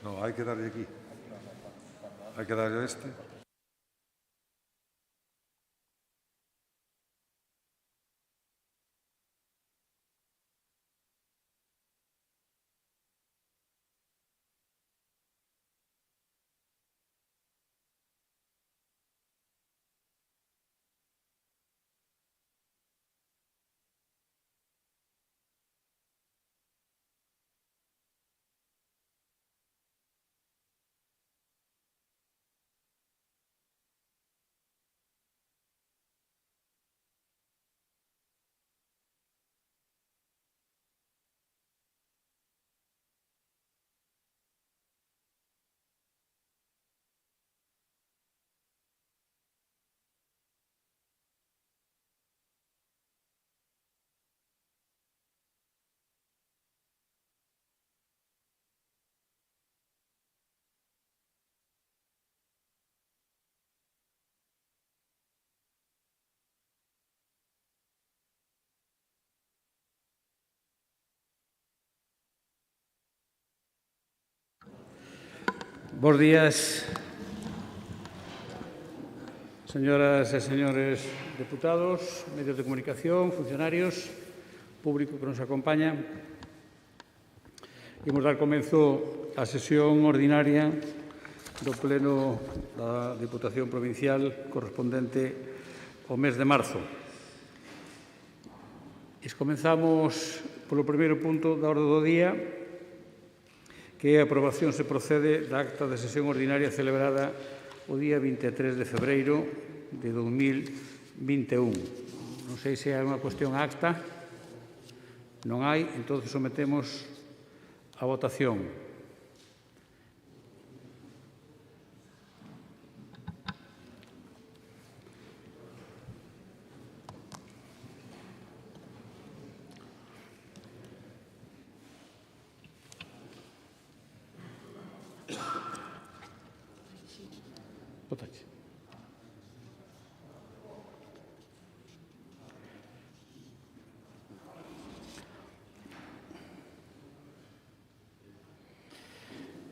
No, hai que darlle aquí. Hai que darlle a este. Bos días, señoras e señores deputados, medios de comunicación, funcionarios, público que nos acompaña. Imos dar comenzo á sesión ordinaria do Pleno da Diputación Provincial correspondente ao mes de marzo. Comenzamos polo primeiro punto da orde do día, que é a aprobación se procede da acta de sesión ordinaria celebrada o día 23 de febreiro de 2021. Non sei se hai unha cuestión á acta. Non hai, entón sometemos a votación. Votaxe.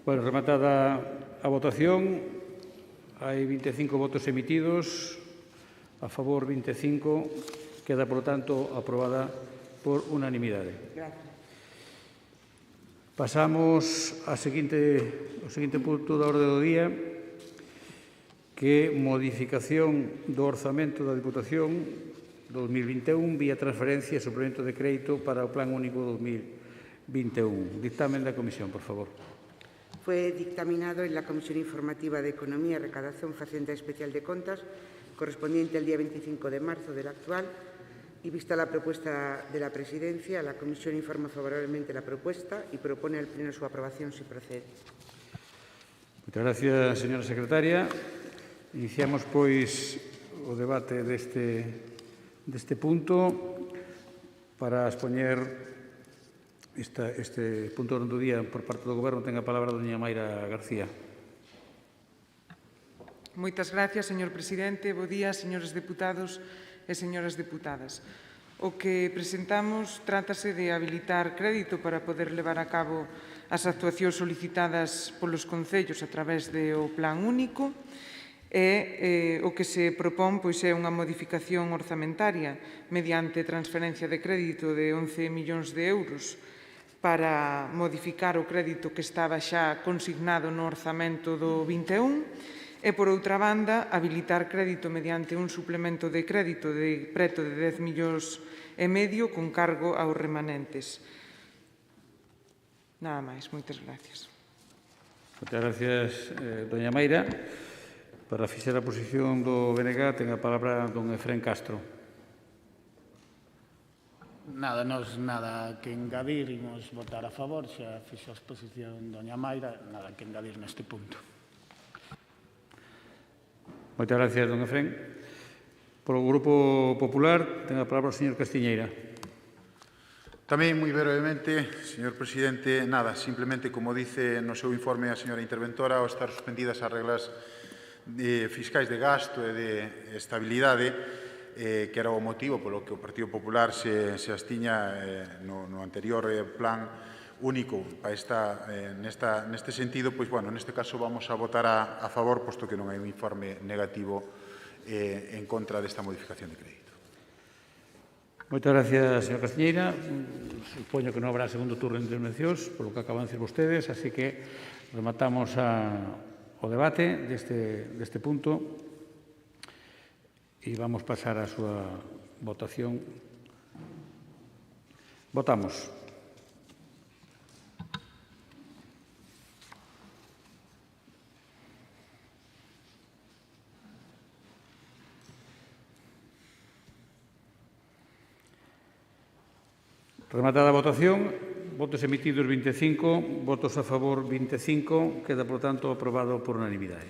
Bueno, rematada a votación, hai 25 votos emitidos, a favor 25, queda, por lo tanto, aprobada por unanimidade. Gracias. Pasamos ao seguinte punto da orde do día, que é modificación do orzamento da Diputación 2021 vía transferencia e suplemento de crédito para o Plan Único 2021. Dictamen da Comisión, por favor. Fue dictaminado en la Comisión Informativa de Economía, Recaudación, Hacienda Especial de Contas, correspondiente al día 25 de marzo del actual, y vista la propuesta de la Presidencia, la Comisión informa favorablemente la propuesta y propone al Pleno su aprobación si procede. Muchas gracias, señora secretaria. Iniciamos, pois, o debate deste punto. Para expoñer este punto do día por parte do Goberno, ten a palabra a doña Mayra García. Moitas gracias, señor presidente. Bo día, señores deputados e señoras deputadas. O que presentamos trátase de habilitar crédito para poder levar a cabo as actuacións solicitadas polos concellos a través do Plan Único. O que se propón é unha modificación orzamentaria mediante transferencia de crédito de 11 millóns de euros para modificar o crédito que estaba xa consignado no orzamento do 21 e, por outra banda, habilitar crédito mediante un suplemento de crédito de preto de 10 millóns e medio con cargo aos remanentes. Nada máis. Moitas gracias. Moitas gracias, doña Mayra. Para fixar a posición do BNG, ten a palabra don Efrén Castro. Nada que engadir, imos votar a favor, xa fixo a exposición doña Mayra, nada que engadir neste punto. Moitas gracias, don Efrén. Por o Grupo Popular, ten a palabra o señor Castiñeira. Tamén, moi brevemente, señor presidente, nada, simplemente, como dice no seu informe a señora interventora, ao estar suspendidas as reglas fiscais de gasto e de estabilidade, que era o motivo polo que o Partido Popular se abstiña no anterior plan único neste sentido, pois, bueno, neste caso vamos a votar a favor, posto que non hai un informe negativo en contra desta modificación de crédito. Moitas gracias, señor Castiñeira. Supoño que non habrá segundo turno de intervencións, polo que acaban de decir vostedes, así que rematamos o debate deste punto e vamos pasar á súa votación. Votamos. Rematada a votación, votos emitidos 25, votos a favor 25, queda, por tanto, aprobado por unanimidade.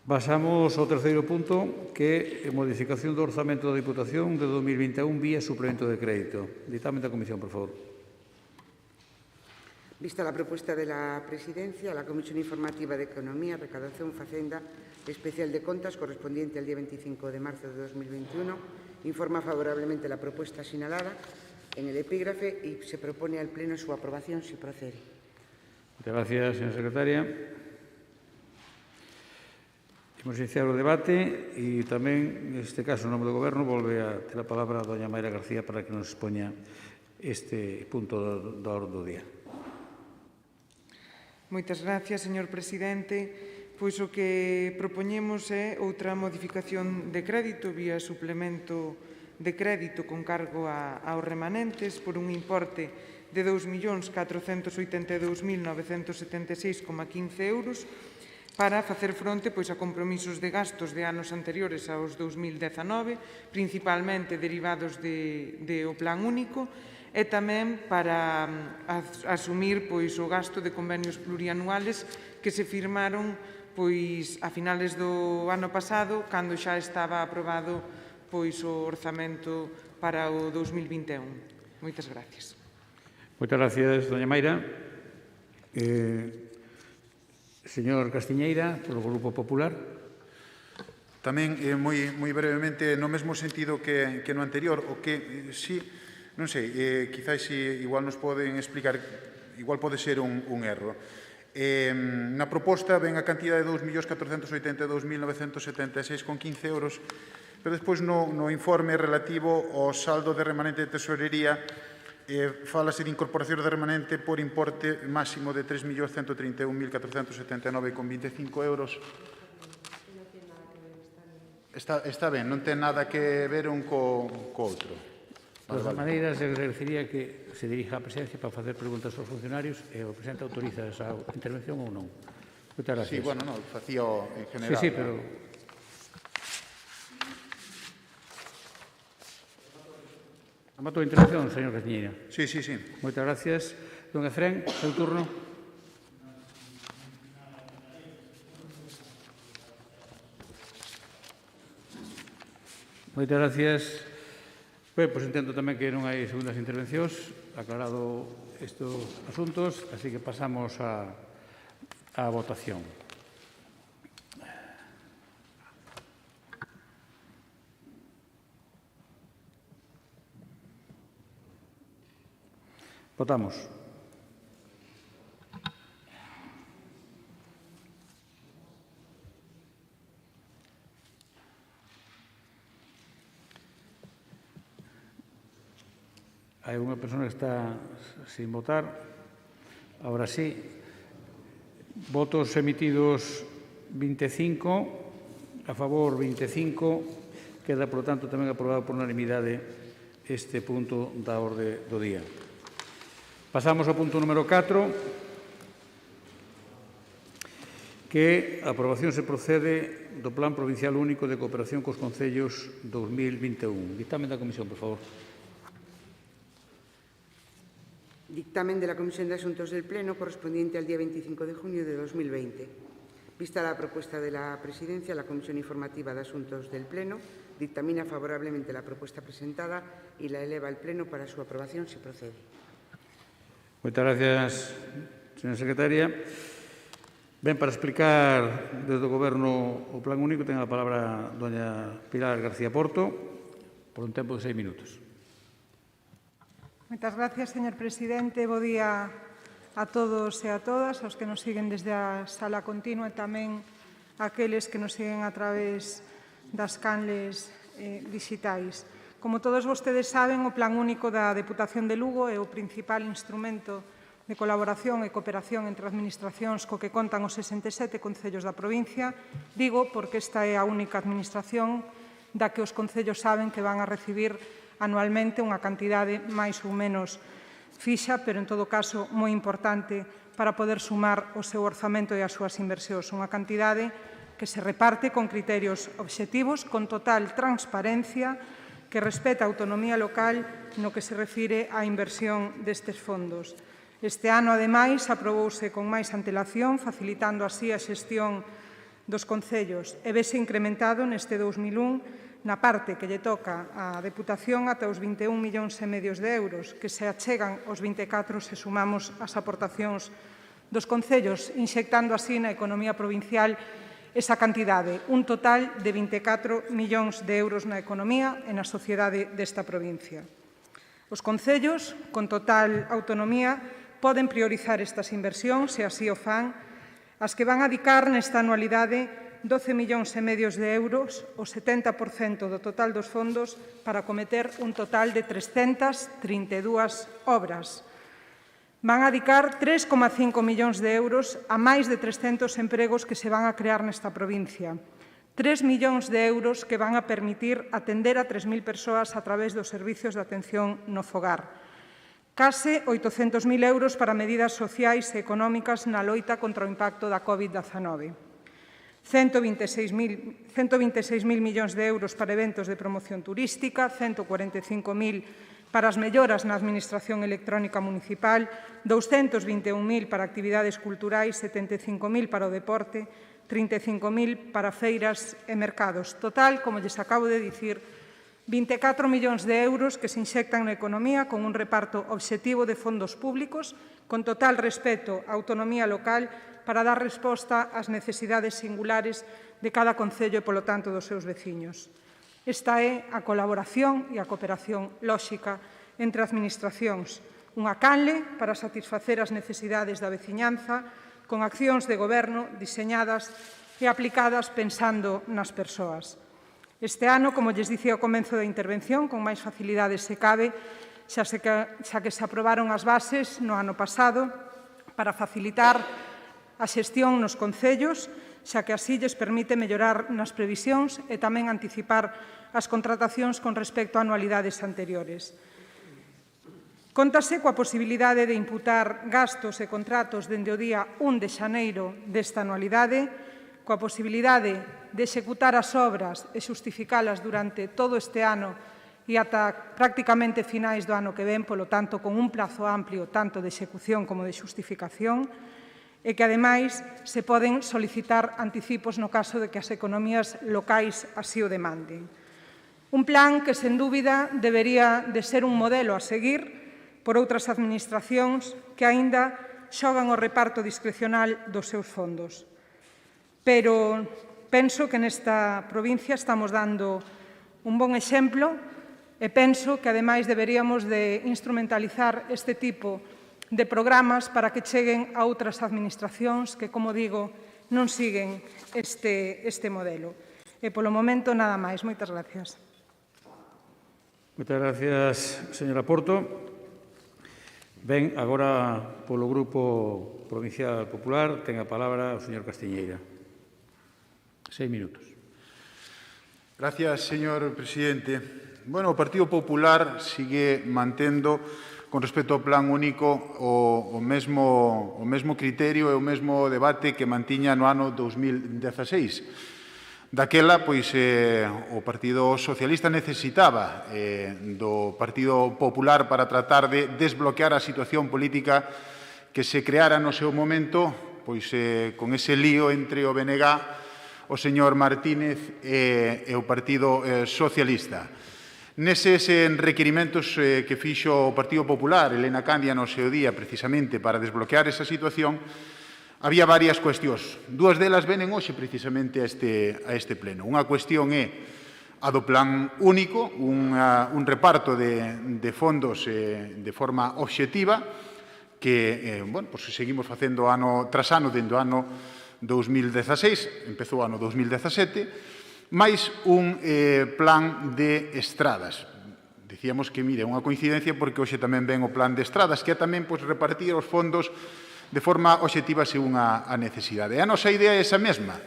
Pasamos ao terceiro punto, que é modificación do orzamento da Diputación de 2021 vía suplemento de crédito. Dictamen da Comisión, por favor. Vista la propuesta de la Presidencia, la Comisión Informativa de Economía, Recaudación, Facenda Especial de Contas, correspondiente al día 25 de marzo de 2021, informa favorablemente la propuesta señalada en el epígrafe y se propone al Pleno su aprobación si procede. Muchas gracias, señora secretaria. Hemos iniciado o debate e tamén, neste caso, en nome do Goberno, volve a ter a palabra a doña Mayra García para que nos expoña este punto da orde do día. Moitas gracias, señor presidente. Pois o que propoñemos é outra modificación de crédito vía suplemento de crédito con cargo aos remanentes por un importe de 2.482.976,15 euros para facer fronte a compromisos de gastos de anos anteriores aos 2019, principalmente derivados do Plan Único, e tamén para asumir o gasto de convenios plurianuales que se firmaron a finales do ano pasado, cando xa estaba aprobado o orzamento para o 2021. Moitas gracias. Moitas gracias, doña Mayra. Señor Castiñeira, polo Grupo Popular. Tamén, moi brevemente, no mesmo sentido que no anterior, o que, si, non sei, quizás igual nos poden explicar, igual pode ser un erro. Na proposta ven a cantidad de 2.482.976,15 euros, pero despois no informe relativo ao saldo de remanente de tesorería fálase de incorporación de remanente por importe máximo de 3.131.479,25 euros. Está ben, non ten nada que ver un co outro. De todas maneiras, agradecería que se dirija á Presidencia para facer preguntas aos funcionarios e o Presidente autoriza esa intervención ou non. Moitas gracias. Sí, bueno, non, facía en general. Sí, pero... Amato a intervención, señor Castiñeira. Sí. Moitas gracias. Don Efrén, seu turno. Moitas gracias. Ben, pois entendo tamén que non hai segundas intervencións, aclarado estes asuntos, así que pasamos á votación. Votamos. Hai unha persona que está sin votar. Ahora sí. Votos emitidos 25, a favor 25. Queda, por lo tanto, tamén aprobado por unanimidade este punto da orde do día. Pasamos ao punto número 4, que a aprobación se procede do Plan Provincial Único de Cooperación cos Concellos 2021. Dictamen da Comisión, por favor. Dictamen de la Comisión de Asuntos del Pleno correspondiente al día 25 de junio de 2020. Vista la propuesta de la Presidencia, la Comisión Informativa de Asuntos del Pleno dictamina favorablemente la propuesta presentada y la eleva al Pleno para su aprobación si procede. Moitas gracias, señora secretaria. Ben, para explicar desde o Goberno o Plan Único, ten a palabra doña Pilar García Porto por un tempo de 6 minutos. Moitas gracias, señor presidente. Bo día a todos e a todas, aos que nos siguen desde a sala continua e tamén aqueles que nos siguen a través das canles digitais. Como todos vostedes saben, o Plan Único da Deputación de Lugo é o principal instrumento de colaboración e cooperación entre administracións co que contan os 67 concellos da provincia. Digo porque esta é a única administración da que os concellos saben que van a recibir anualmente unha cantidade máis ou menos fixa, pero en todo caso moi importante para poder sumar o seu orzamento e as súas inversións. Unha cantidade que se reparte con criterios obxectivos, con total transparencia, que respeta a autonomía local no que se refire á inversión destes fondos. Este ano, ademais, aprobouse con máis antelación, facilitando así a xestión dos concellos e vese incrementado neste 2001 na parte que lle toca á Deputación ata os 21,5 millóns de euros, que se achegan aos 24 se sumamos as aportacións dos concellos, inxectando así na economía provincial esa cantidade, un total de 24 millóns de euros na economía e na sociedade desta provincia. Os concellos, con total autonomía, poden priorizar estas inversións, se así o fan, as que van a dedicar nesta anualidade 12,5 millóns de euros, o 70% do total dos fondos, para acometer un total de 332 obras. Van a dedicar 3,5 millóns de euros a máis de 300 empregos que se van a crear nesta provincia. 3 millóns de euros que van a permitir atender a 3.000 persoas a través dos servizos de atención no fogar. Case 800.000 euros para medidas sociais e económicas na loita contra o impacto da COVID-19. 126.000 millóns de euros para eventos de promoción turística, 145.000 para as melloras na administración electrónica municipal, 221.000 para actividades culturais, 75.000 para o deporte, 35.000 para feiras e mercados. Total, como lles acabo de dicir, 24 millóns de euros que se inxectan na economía con un reparto obxectivo de fondos públicos, con total respeto á autonomía local, para dar resposta ás necesidades singulares de cada concello e, polo tanto, dos seus veciños. Esta é a colaboración e a cooperación lóxica entre administracións. Unha canle para satisfacer as necesidades da veciñanza con accións de goberno diseñadas e aplicadas pensando nas persoas. Este ano, como lles dicía ao comenzo da intervención, con máis facilidades se cabe, xa que se aprobaron as bases no ano pasado para facilitar a xestión nos concellos, xa que así lles permite mellorar nas previsións e tamén anticipar as contratacións con respecto a anualidades anteriores. Cóntase coa posibilidade de imputar gastos e contratos dende o día 1 de xaneiro desta anualidade, coa posibilidade de executar as obras e xustificalas durante todo este ano e ata prácticamente finais do ano que ven, polo tanto, con un plazo amplio tanto de execución como de xustificación, e que, ademais, se poden solicitar anticipos no caso de que as economías locais así o demanden. Un plan que, sen dúbida, debería de ser un modelo a seguir por outras administracións que aínda xogan o reparto discrecional dos seus fondos. Pero penso que nesta provincia estamos dando un bon exemplo e penso que, ademais, deberíamos de instrumentalizar este tipo de programas para que cheguen a outras administracións que, como digo, non siguen este modelo. E, polo momento, nada máis. Moitas gracias. Moitas gracias, señora Porto. Ben, agora, polo Grupo Provincial Popular, ten a palabra o señor Castiñeira. 6 minutos. Gracias, señor presidente. Bueno, o Partido Popular sigue mantendo con respecto ao Plan Único o mesmo criterio e o mesmo debate que mantiña no ano 2016. Daquela, pois, o Partido Socialista necesitaba do Partido Popular para tratar de desbloquear a situación política que se creara no seu momento, pois, con ese lío entre o BNG, o señor Martínez e o Partido Socialista. Neses requerimentos que fixo o Partido Popular, Elena Candia, no seu día, precisamente para desbloquear esa situación, había varias cuestións. Dúas delas venen hoxe precisamente a este pleno. Unha cuestión é a do plan único, un reparto de fondos de forma obxectiva que seguimos facendo ano tras ano dende o ano 2016, empezou o ano 2017, máis un plan de estradas. Dicíamos que, mire, é unha coincidencia porque hoxe tamén ven o plan de estradas, que é tamén repartir os fondos de forma obxectiva según a necesidade. E a nosa idea é esa mesma.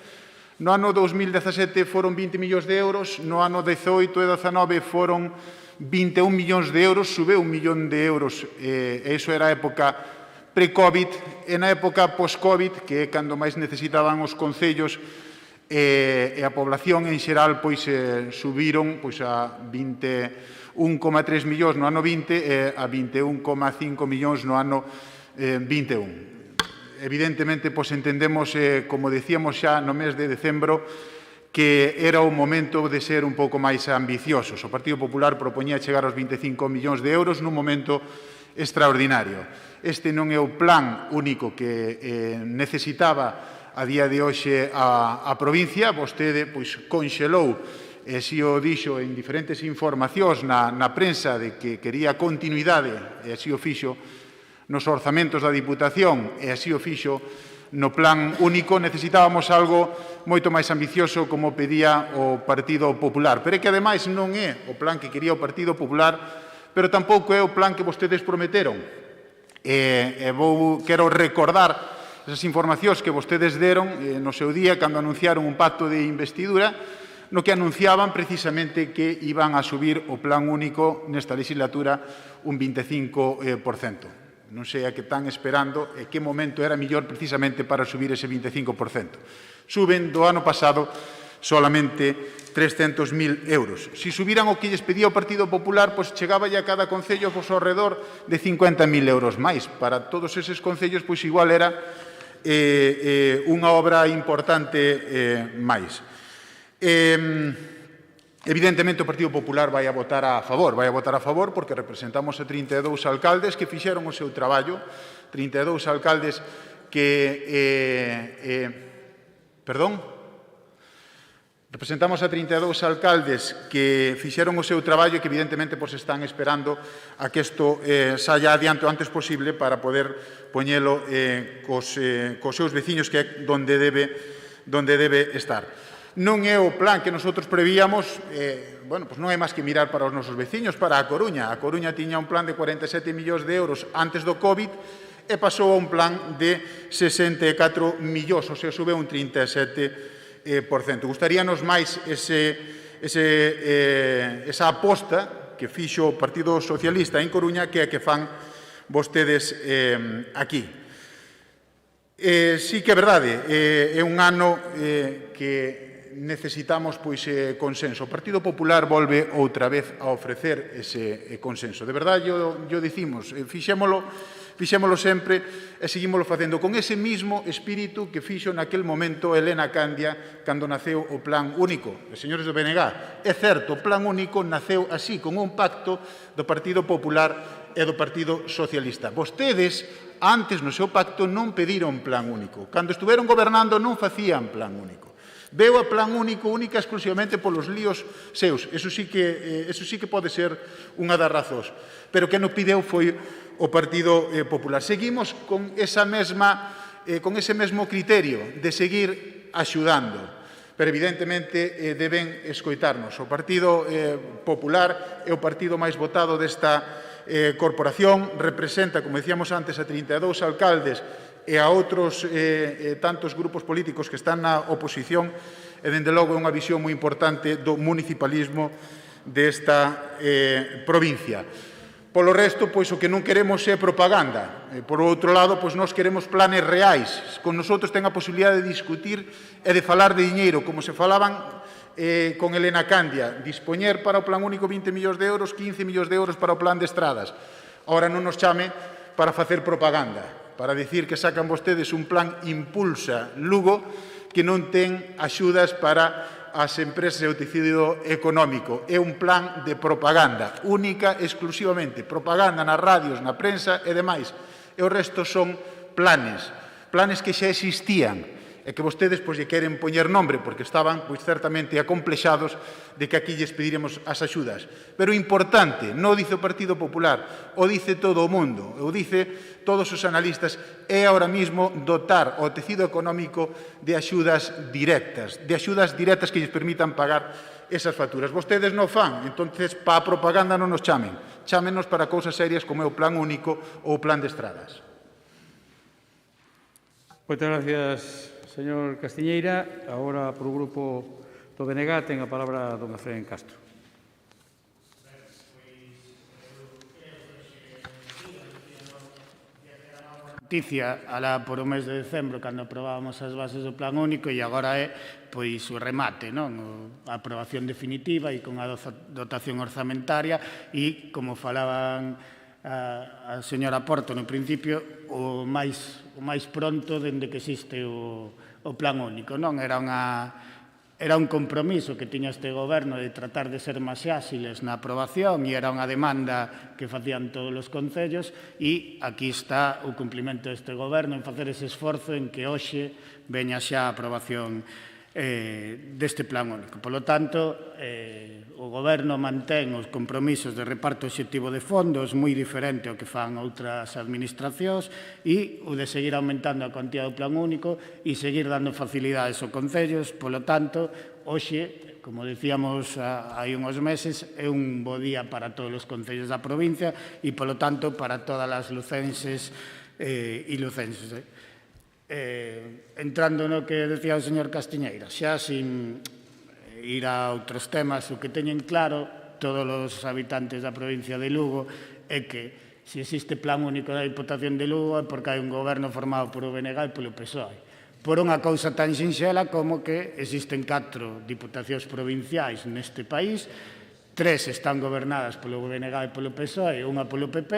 No ano 2017 foron 20 millóns de euros, no ano 18 e 19 foron 21 millóns de euros, subeu 1 millón de euros, e iso era a época pre-Covid, e na época post-Covid, que é cando máis necesitaban os concellos e a población en xeral, subiron a 21,3 millóns no ano 20 e a 21,5 millóns no ano 21. Evidentemente, entendemos, como decíamos xa no mes de decembro, que era o momento de ser un pouco máis ambiciosos. O Partido Popular propoñía chegar aos 25 millóns de euros nun momento extraordinario. Este non é o plan único que necesitaba a día de hoxe a provincia. Vostede conxelou, e así o dixo en diferentes informacións na prensa, de que quería continuidade, e así o fixo nos orzamentos da Diputación, e así o fixo no plan único. Necesitábamos algo moito máis ambicioso, como pedía o Partido Popular. Pero é que, ademais, non é o plan que quería o Partido Popular, pero tampouco é o plan que vostedes prometeron. Quero recordar esas informacións que vostedes deron no seu día, cando anunciaron un pacto de investidura, no que anunciaban precisamente que iban a subir o plan único nesta legislatura un 25%. Non sei a que están esperando e que momento era mellor precisamente para subir ese 25%. Suben do ano pasado solamente 300.000 euros. Si subiran o que lles pedía o Partido Popular, chegaba a cada concello ao redor de 50.000 euros máis. Para todos eses concellos, igual era unha obra importante máis. Evidentemente, o Partido Popular vai a votar a favor porque representamos a 32 alcaldes que fixeron o seu traballo, 32 alcaldes que... Representamos a 32 alcaldes que fixeron o seu traballo e que, evidentemente, están esperando a que isto saia adiante o antes posible para poder poñelo cos seus veciños, que é donde debe estar. Non é o plan que nosotros prevíamos, non é máis que mirar para os nosos veciños, para a Coruña. A Coruña tiña un plan de 47 millóns de euros antes do Covid e pasou a un plan de 64 millóns, ou sea, sube un 37%. Gustaríanos máis esa aposta que fixo o Partido Socialista en Coruña que é que fan vostedes aquí. Sí que é verdade, é un ano que necesitamos consenso. O Partido Popular volve outra vez a ofrecer ese consenso. De verdade, yo dicimos, fixémolo sempre e seguímolo facendo con ese mismo espírito que fixo naquel momento Elena Candia cando naceu o Plan Único. Señores do BNG, é certo, o Plan Único naceu así, con un pacto do Partido Popular e do Partido Socialista. Vostedes, antes no seu pacto, non pediron Plan Único. Cando estuveron gobernando non facían Plan Único. Veu a Plan Único única exclusivamente polos líos seus. Eso sí que pode ser unha das razóns. Pero que non pideu foi o Partido Popular. Seguimos con ese mesmo criterio de seguir axudando. Pero, evidentemente, deben escoitarnos. O Partido Popular é o partido máis votado desta corporación. Representa, como decíamos antes, a 32 alcaldes e a outros tantos grupos políticos que están na oposición, e, dende logo, é unha visión moi importante do municipalismo desta provincia. Polo resto, o que non queremos é propaganda. Por outro lado, nós queremos planes reais. Con nosotros ten a posibilidade de discutir e de falar de diñeiro, como se falaban con Elena Candia, dispoñer para o Plan Único 20 millóns de euros, 15 millóns de euros para o Plan de Estradas. Ahora non nos chame para facer propaganda, para dicir que sacan vostedes un plan Impulsa Lugo que non ten axudas para as empresas e o tecido económico. É un plan de propaganda, única, exclusivamente. Propaganda nas radios, na prensa e demais. E o resto son planes que xa existían e e que vostedes pois lle queren poñer nombre porque estaban pois certamente acomplexados de que aquí lles pediremos as axudas. Pero importante, non o dice o Partido Popular, o dice todo o mundo, o dice todos os analistas, é ahora mismo dotar o tecido económico de axudas directas que lles permitan pagar esas facturas. Vostedes non fan, entonces para a propaganda non nos chamen, chámenos para cousas serias como é o Plan Único ou o Plan de Estradas. Moitas gracias, señor Castiñeira. Agora, por o grupo do BNG, ten a palabra don Efrén Castro. Noticia alá por o mes de decembro cando aprobábamos as bases do Plan Único e agora é pois o remate, non? A aprobación definitiva e con a dotación orzamentaria e, como falaban a señora Porto no principio, o máis pronto dende que existe o Plan Único, non? Era un compromiso que tiña este goberno de tratar de ser máis áxiles na aprobación e era unha demanda que facían todos os concellos e aquí está o cumplimento deste goberno en facer ese esforzo en que hoxe veña xa a aprobación deste Plan Único. Por lo tanto, o goberno mantén os compromisos de reparto obxectivo de fondos moi diferente ao que fan outras administracións e o de seguir aumentando a cuantía do Plan Único e seguir dando facilidades aos concellos. Por lo tanto, hoxe, como decíamos hai uns meses, é un bo día para todos os concellos da provincia e, por lo tanto, para todas as lucenses e lucenses. Entrando no que decía o señor Castiñeira, xa sin ir a outros temas, o que teñen claro todos os habitantes da provincia de Lugo é que se existe Plan Único da Diputación de Lugo é porque hai un goberno formado por o BNG e polo PSOE. Por unha cousa tan sinxela como que existen 4 diputacións provinciais neste país, 3 están gobernadas polo BNG e polo PSOE e unha polo PP,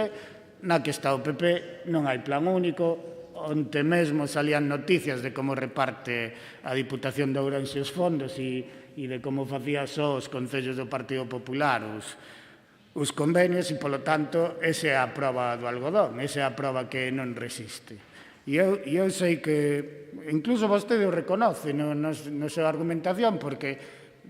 na que está o PP non hai Plan Único. Onte mesmo salían noticias de como reparte a Diputación de Ourense os fondos e de como facía só os concellos do Partido Popular os convenios e, polo tanto, esa é a prova do algodón, esa é a prova que non resiste. E eu sei que, incluso vostede o reconoce na súa argumentación, porque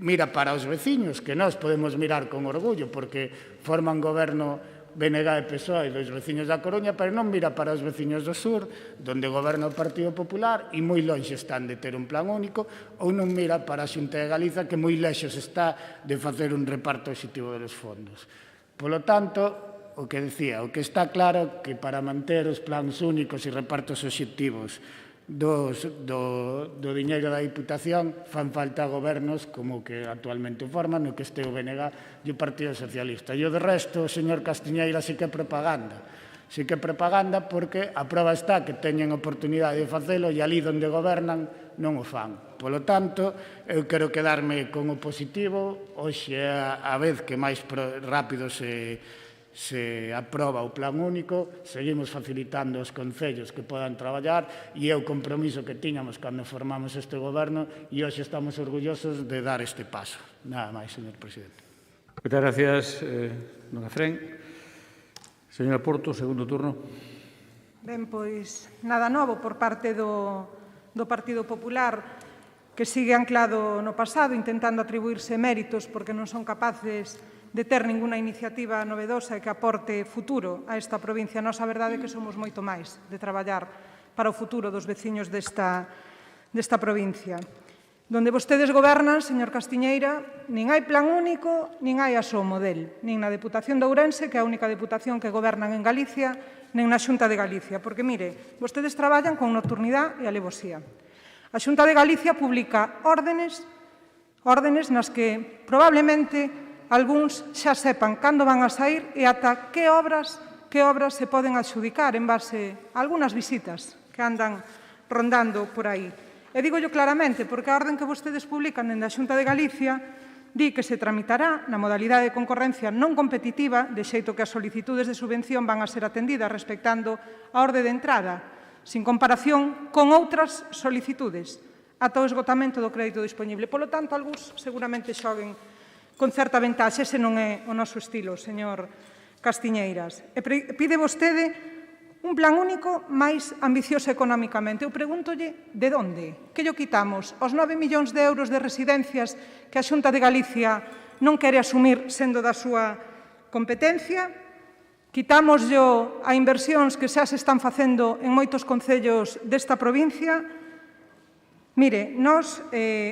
mira para os veciños, que nós podemos mirar con orgullo, porque forman goberno BNG e PSOE dos veciños da Coruña, pero non mira para os veciños do sur, donde goberna o Partido Popular e moi longe están de ter un Plan Único, ou non mira para a Xunta de Galiza, que moi lexos está de facer un reparto obxectivo dos fondos. Polo tanto, o que decía, o que está claro que para manter os plans únicos e repartos obxectivos do diñeiro da Diputación fan falta gobernos como que actualmente forman, no que este o BNG e o Partido Socialista. E o de resto, señor Castiñeira, sí que é propaganda. Sí que é propaganda porque a prova está que teñen oportunidade de facelo e ali onde gobernan non o fan. Polo tanto, eu quero quedarme con o positivo. Hoxe é a vez que máis rápido se aproba o Plan Único, seguimos facilitando os concellos que podan traballar e é o compromiso que tiñamos cando formamos este goberno e hoxe estamos orgullosos de dar este paso. Nada máis, señor presidente. Moitas gracias, don Efrén. Señora Porto, segundo turno. Ben, pois, nada novo por parte do Partido Popular, que sigue anclado no pasado, intentando atribuirse méritos porque non son capaces de ter ninguna iniciativa novedosa e que aporte futuro a esta provincia. Nós a verdade é que somos moito máis de traballar para o futuro dos veciños desta provincia. Donde vostedes gobernan, señor Castiñeira, nin hai Plan Único, nin hai Asomodel, nin na Deputación de Ourense, que é a única deputación que gobernan en Galicia, nin na Xunta de Galicia. Porque, mire, vostedes traballan con nocturnidade e alevosía. A Xunta de Galicia publica órdenes nas que probablemente algúns xa sepan cando van a sair e ata que obras se poden adxudicar en base a algunhas visitas que andan rondando por aí. E dígollo claramente, porque a orden que vostedes publican dende a Xunta de Galicia di que se tramitará na modalidade de concorrencia non competitiva, de xeito que as solicitudes de subvención van a ser atendidas respectando a orde de entrada, sin comparación con outras solicitudes, ata o esgotamento do crédito disponible. Polo tanto, algúns seguramente xoguen con certa ventaxe. Ese non é o noso estilo, señor Castiñeiras. E pide vostede Un plan único máis ambicioso económicamente. Eu pregúntolle de onde? Que llo quitamos? Os 9 millóns de euros de residencias que a Xunta de Galicia non quere asumir sendo da súa competencia? Quitámoslle a inversións que xa se están facendo en moitos concellos desta provincia? Mire,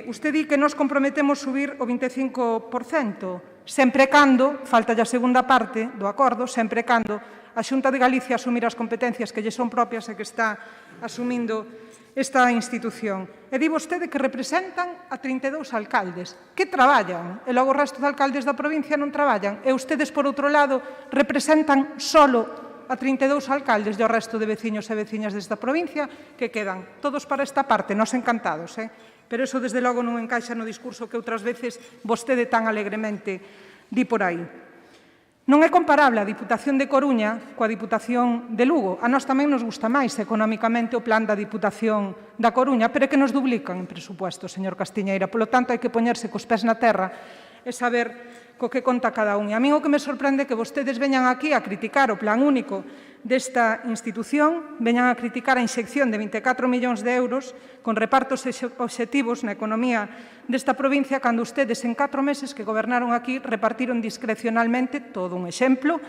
usted di que nos comprometemos subir o 25%, sempre cando, falta a segunda parte do acordo, sempre cando a Xunta de Galicia asumir as competencias que lle son propias e que está asumindo esta institución. E di vostede que representan a 32 alcaldes que traballan, e logo o resto de alcaldes da provincia non traballan, e ustedes, por outro lado, representan solo a 32 alcaldes e o resto de veciños e veciñas desta provincia que quedan todos para esta parte, nos encantados, pero eso desde logo non encaixa no discurso que outras veces vostede tan alegremente di por aí. Non é comparable a Diputación de Coruña coa Diputación de Lugo. A nós tamén nos gusta máis económicamente o plan da Diputación da Coruña, pero é que nos duplican en presupuesto, señor Castiñeira. Polo tanto, hai que poñerse cos pés na terra e saber co que conta cada un. E a min o que me sorprende é que vostedes veñan aquí a criticar o plan único desta institución, veñan a criticar a inxección de 24 millóns de euros con repartos obxectivos na economía desta provincia, cando ustedes en 4 meses que gobernaron aquí repartiron discrecionalmente, todo un exemplo,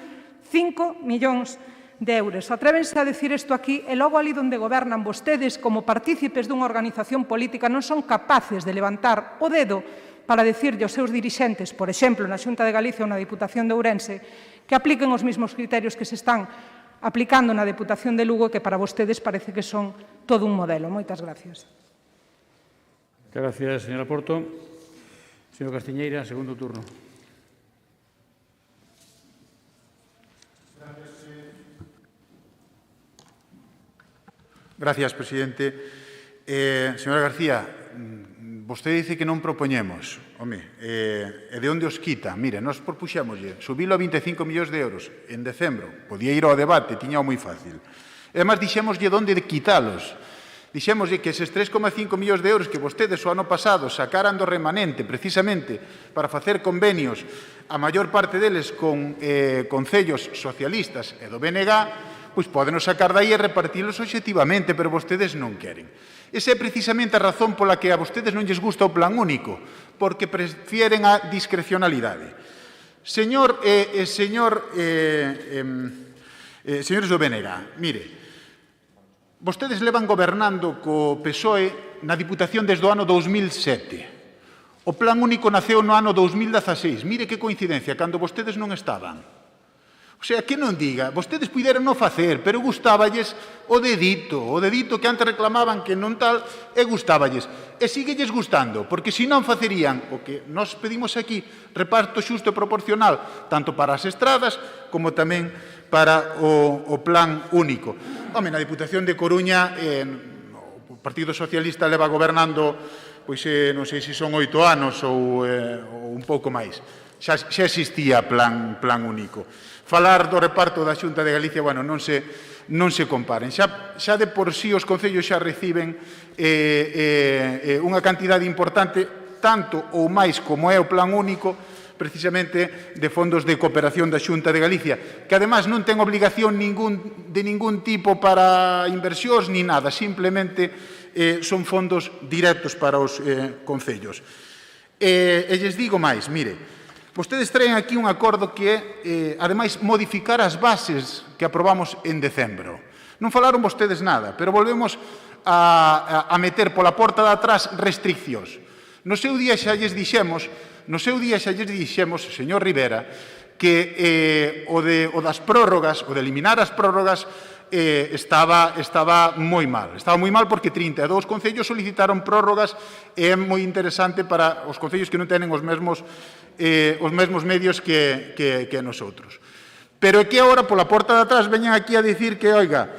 5 millóns de euros. Atrévense a decir isto aquí e logo ali onde gobernan vostedes como partícipes dunha organización política non son capaces de levantar o dedo para decirlle aos seus dirixentes, por exemplo, na Xunta de Galicia ou na Diputación de Ourense, que apliquen os mesmos criterios que se están aplicando na Diputación de Lugo, que para vostedes parece que son todo un modelo. Moitas gracias. Gracias, señora Porto. Señor Castiñeira, segundo turno. Gracias, presidente. Señora García, vostede dice que non propoñemos. Home, e de onde os quita? Mire, nós propuxémoslle subilo a 25 millóns de euros en decembro. Podía ir ao debate, tiñao moi fácil. E además dixémoslle de onde de quitalos. Dixémoslle que eses 3,5 millóns de euros que vostedes o ano pasado sacaran do remanente precisamente para facer convenios, a maior parte deles con concellos socialistas e do BNG, pois podenos sacar dai e repartilos obxectivamente, pero vostedes non queren. Esa é precisamente a razón pola que a vostedes non lles gusta o plan único, porque prefieren a discrecionalidade. Señores do BNG, mire, vostedes levan gobernando co PSOE na Diputación desde o ano 2007. O plan único naceu no ano 2016. Mire que coincidencia, cando vostedes non estaban. O sea, que non diga, vostedes puderan non facer, pero gustáballes o dedito que antes reclamaban que non tal, e gustáballes. E síguelles gustando, porque se non facerían o que nós pedimos aquí, reparto xusto e proporcional, tanto para as estradas como tamén para o plan único. Home, na Diputación de Coruña, o Partido Socialista leva gobernando, pois non sei se son 8 anos ou un pouco máis. Xa existía plan único. Falar do reparto da Xunta de Galicia, bueno, non se comparen. Xa de por sí os concellos xa reciben unha cantidade importante, tanto ou máis como é o plan único, precisamente de fondos de cooperación da Xunta de Galicia, que además non ten obligación de ningún tipo para inversións ni nada, simplemente son fondos directos para os concellos. E lles digo máis, mire, vostedes traen aquí un acordo que é, ademais, modificar as bases que aprobamos en decembro. Non falaron vostedes nada, pero volvemos a meter pola porta de atrás restriccións. No seu día xa lles dixemos, señor Rivera, que o das prórrogas, o de eliminar as prórrogas, estaba moi mal. Estaba moi mal porque 32 concellos solicitaron prórrogas e é moi interesante para os concellos que non tenen os mesmos medios que nosotros. Pero é que agora, pola porta de atrás, veñan aquí a dicir que, oiga,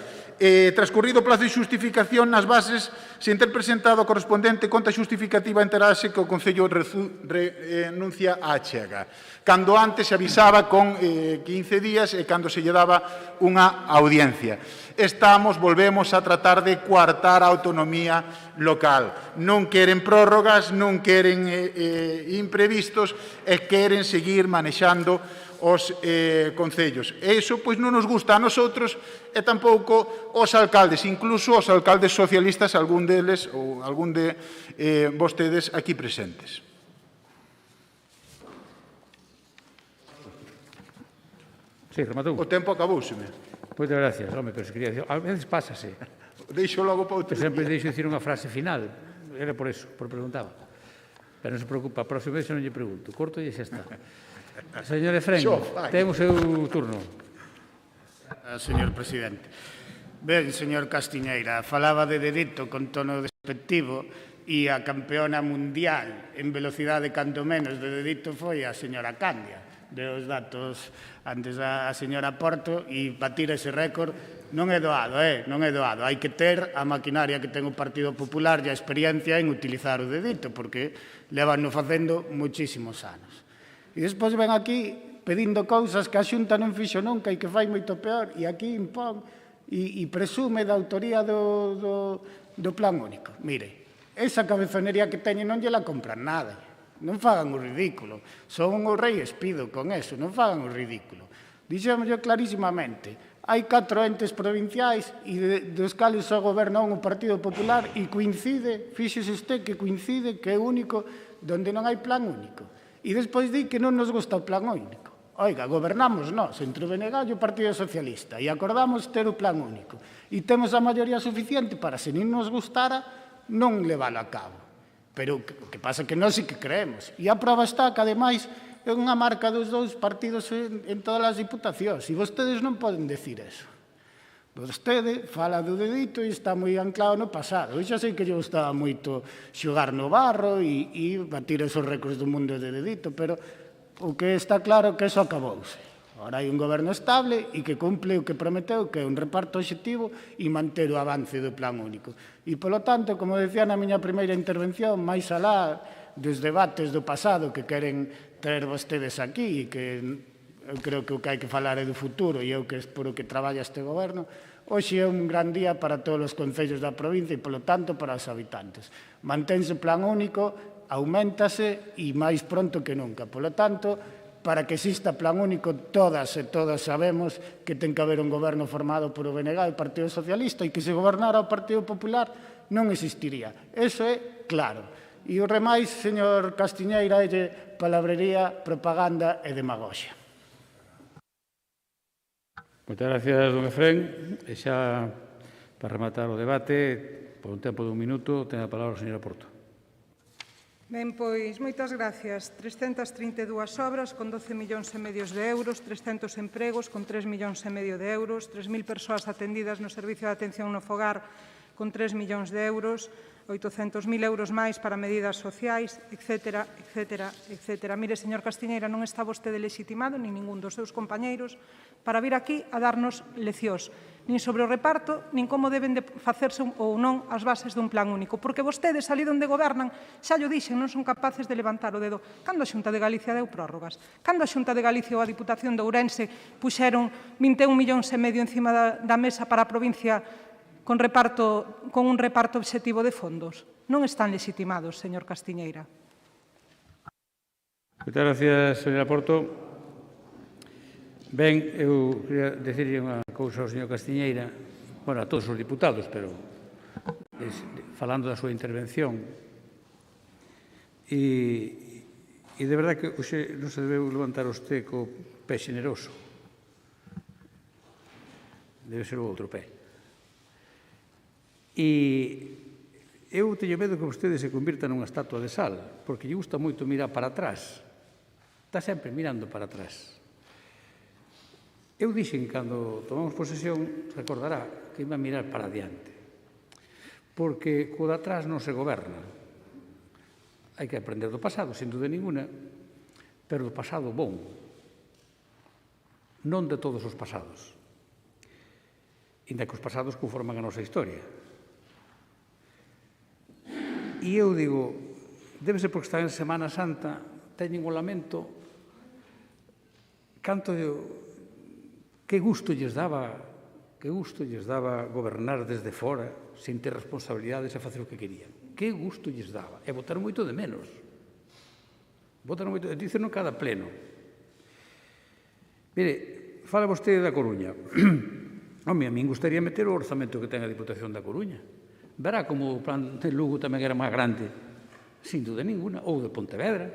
transcurrido o plazo de xustificación nas bases, sen ter presentado a correspondente conta xustificativa, enterase que o Concello renuncia á achega. Cando antes se avisaba con 15 días e cando se lle daba unha audiencia. Volvemos a tratar de coartar a autonomía local. Non queren prórrogas, non queren imprevistos e queren seguir manexando os concellos. E iso pois non nos gusta a nosotros e tampouco os alcaldes, incluso os alcaldes socialistas, algún deles ou algún de vostedes aquí presentes. Sí, rematou. O tempo acabouseme. Moitas gracias, home, pero se quería decir, a veces pásase. Deixo logo para outro Eu sempre día. deixo dicir unha frase final. Era por eso, por preguntaba. Pero non se preocupa, a próxima vez non lle pregunto. Corto e xa está. Señor Efrén, ten o seu turno. Señor presidente. Ben, señor Castiñeira, falaba de dedito con tono despectivo e a campeona mundial en velocidade canto menos de dedito foi a señora Candia. De os datos antes a señora Porto e batir ese récord non é doado, non é doado. Hai que ter a maquinaria que ten o Partido Popular e a experiencia en utilizar o dedito, porque levanno facendo muchísimos anos. E despois ven aquí pedindo cousas que a Xunta non fixo nunca e que fai moito peor, e aquí impón e presume da autoría do plan único. Mire, esa cabezonería que teñen non lle la compran nada. Non fagan o ridículo. Son o rei espido con eso, non fagan o ridículo. Dixémoslo clarísimamente. Hai 4 entes provinciais e dos cales só goberna o Partido Popular e coincide, fíxese usted que coincide que é único donde non hai plan único. E despois di que non nos gusta o plan único. Oiga, gobernamos nós, entre o BNG e o Partido Socialista, e acordamos ter o plan único. E temos a maioría suficiente para, se non nos gustara, non leválo a cabo. Pero o que pasa é que nós sí que creemos. E a prova está que, ademais, é unha marca dos dous partidos en todas as diputacións. E vostedes non poden decir eso. Vostede fala do dedito e está moi anclado no pasado. Eu xa sei que lle gustaba moito xogar no barro e batir esos récords do mundo de dedito, pero o que está claro é que eso acabouse. Agora hai un goberno estable e que cumple o que prometeu, que é un reparto obxectivo e manter o avance do plan único. E, polo tanto, como decía na miña primeira intervención, máis alá dos debates do pasado que queren traer vostedes aquí e que eu creo que o que hai que falar é do futuro e é o que é por o que traballa este goberno, hoxe é un gran día para todos os concellos da provincia e, polo tanto, para os habitantes. Mantense o plan único, auméntase e máis pronto que nunca. Polo tanto, para que exista plan único, todas e todas sabemos que ten que haber un goberno formado por o BNG e o Partido Socialista e que se gobernara o Partido Popular non existiría. Eso é claro. E o remais, señor Castiñeira, é palabrería, propaganda e demagoxia. Moitas gracias, don Efrén. E xa, para rematar o debate, por un tempo de un minuto, ten a palabra a señora Porto. Ben, pois, moitas gracias. 332 obras con 12 millóns e medio de euros, 300 empregos con 3 millóns e medio de euros, 3.000 persoas atendidas no servicio de atención no fogar con 3 millóns de euros, 800.000 euros máis para medidas sociais, etc., etc., etc. Mire, señor Castiñeira, non está vostede legitimado, nin ningún dos seus compañeiros, para vir aquí a darnos leccións, nin sobre o reparto, nin como deben de facerse ou non as bases dun plan único. Porque vostedes, ali onde gobernan, xa llo dixen, non son capaces de levantar o dedo. Cando a Xunta de Galicia deu prórrogas? Cando a Xunta de Galicia ou a Diputación de Ourense puxeron 21 millóns e medio encima da mesa para a provincia con un reparto obxectivo de fondos? Non están legitimados, señor Castiñeira. Moitas gracias, señora Porto. Ben, eu queria decirlle unha cousa ao señor Castiñeira, bueno, a todos os diputados, pero falando da súa intervención. E de verdade que hoxe non se debeu levantar usted co pé xeneroso. Debe ser o outro pé. E eu teño medo que vostede se convirta nunha estatua de sal, porque lle gusta moito mirar para atrás. Está sempre mirando para atrás. Eu dixen, cando tomamos posesión, recordará que iba a mirar para adiante. Porque co de atrás non se goberna. Hai que aprender do pasado, sin dúda ninguna, pero do pasado bon. Non de todos os pasados. Inda que os pasados conforman a nosa historia. E eu digo, debe ser porque está en Semana Santa, teñen o lamento, que gusto lles daba gobernar desde fora, sin ter responsabilidades e facer o que querían. Que gusto lles daba. E votaron moito de menos. Votaron moito, dicen cada pleno. Mire, fala vostede da Coruña. Home, a min gustaría meter o orzamento que ten a Diputación da Coruña. Verá como o plan de Lugo tamén era máis grande, sin duda ninguna, ou de Pontevedra.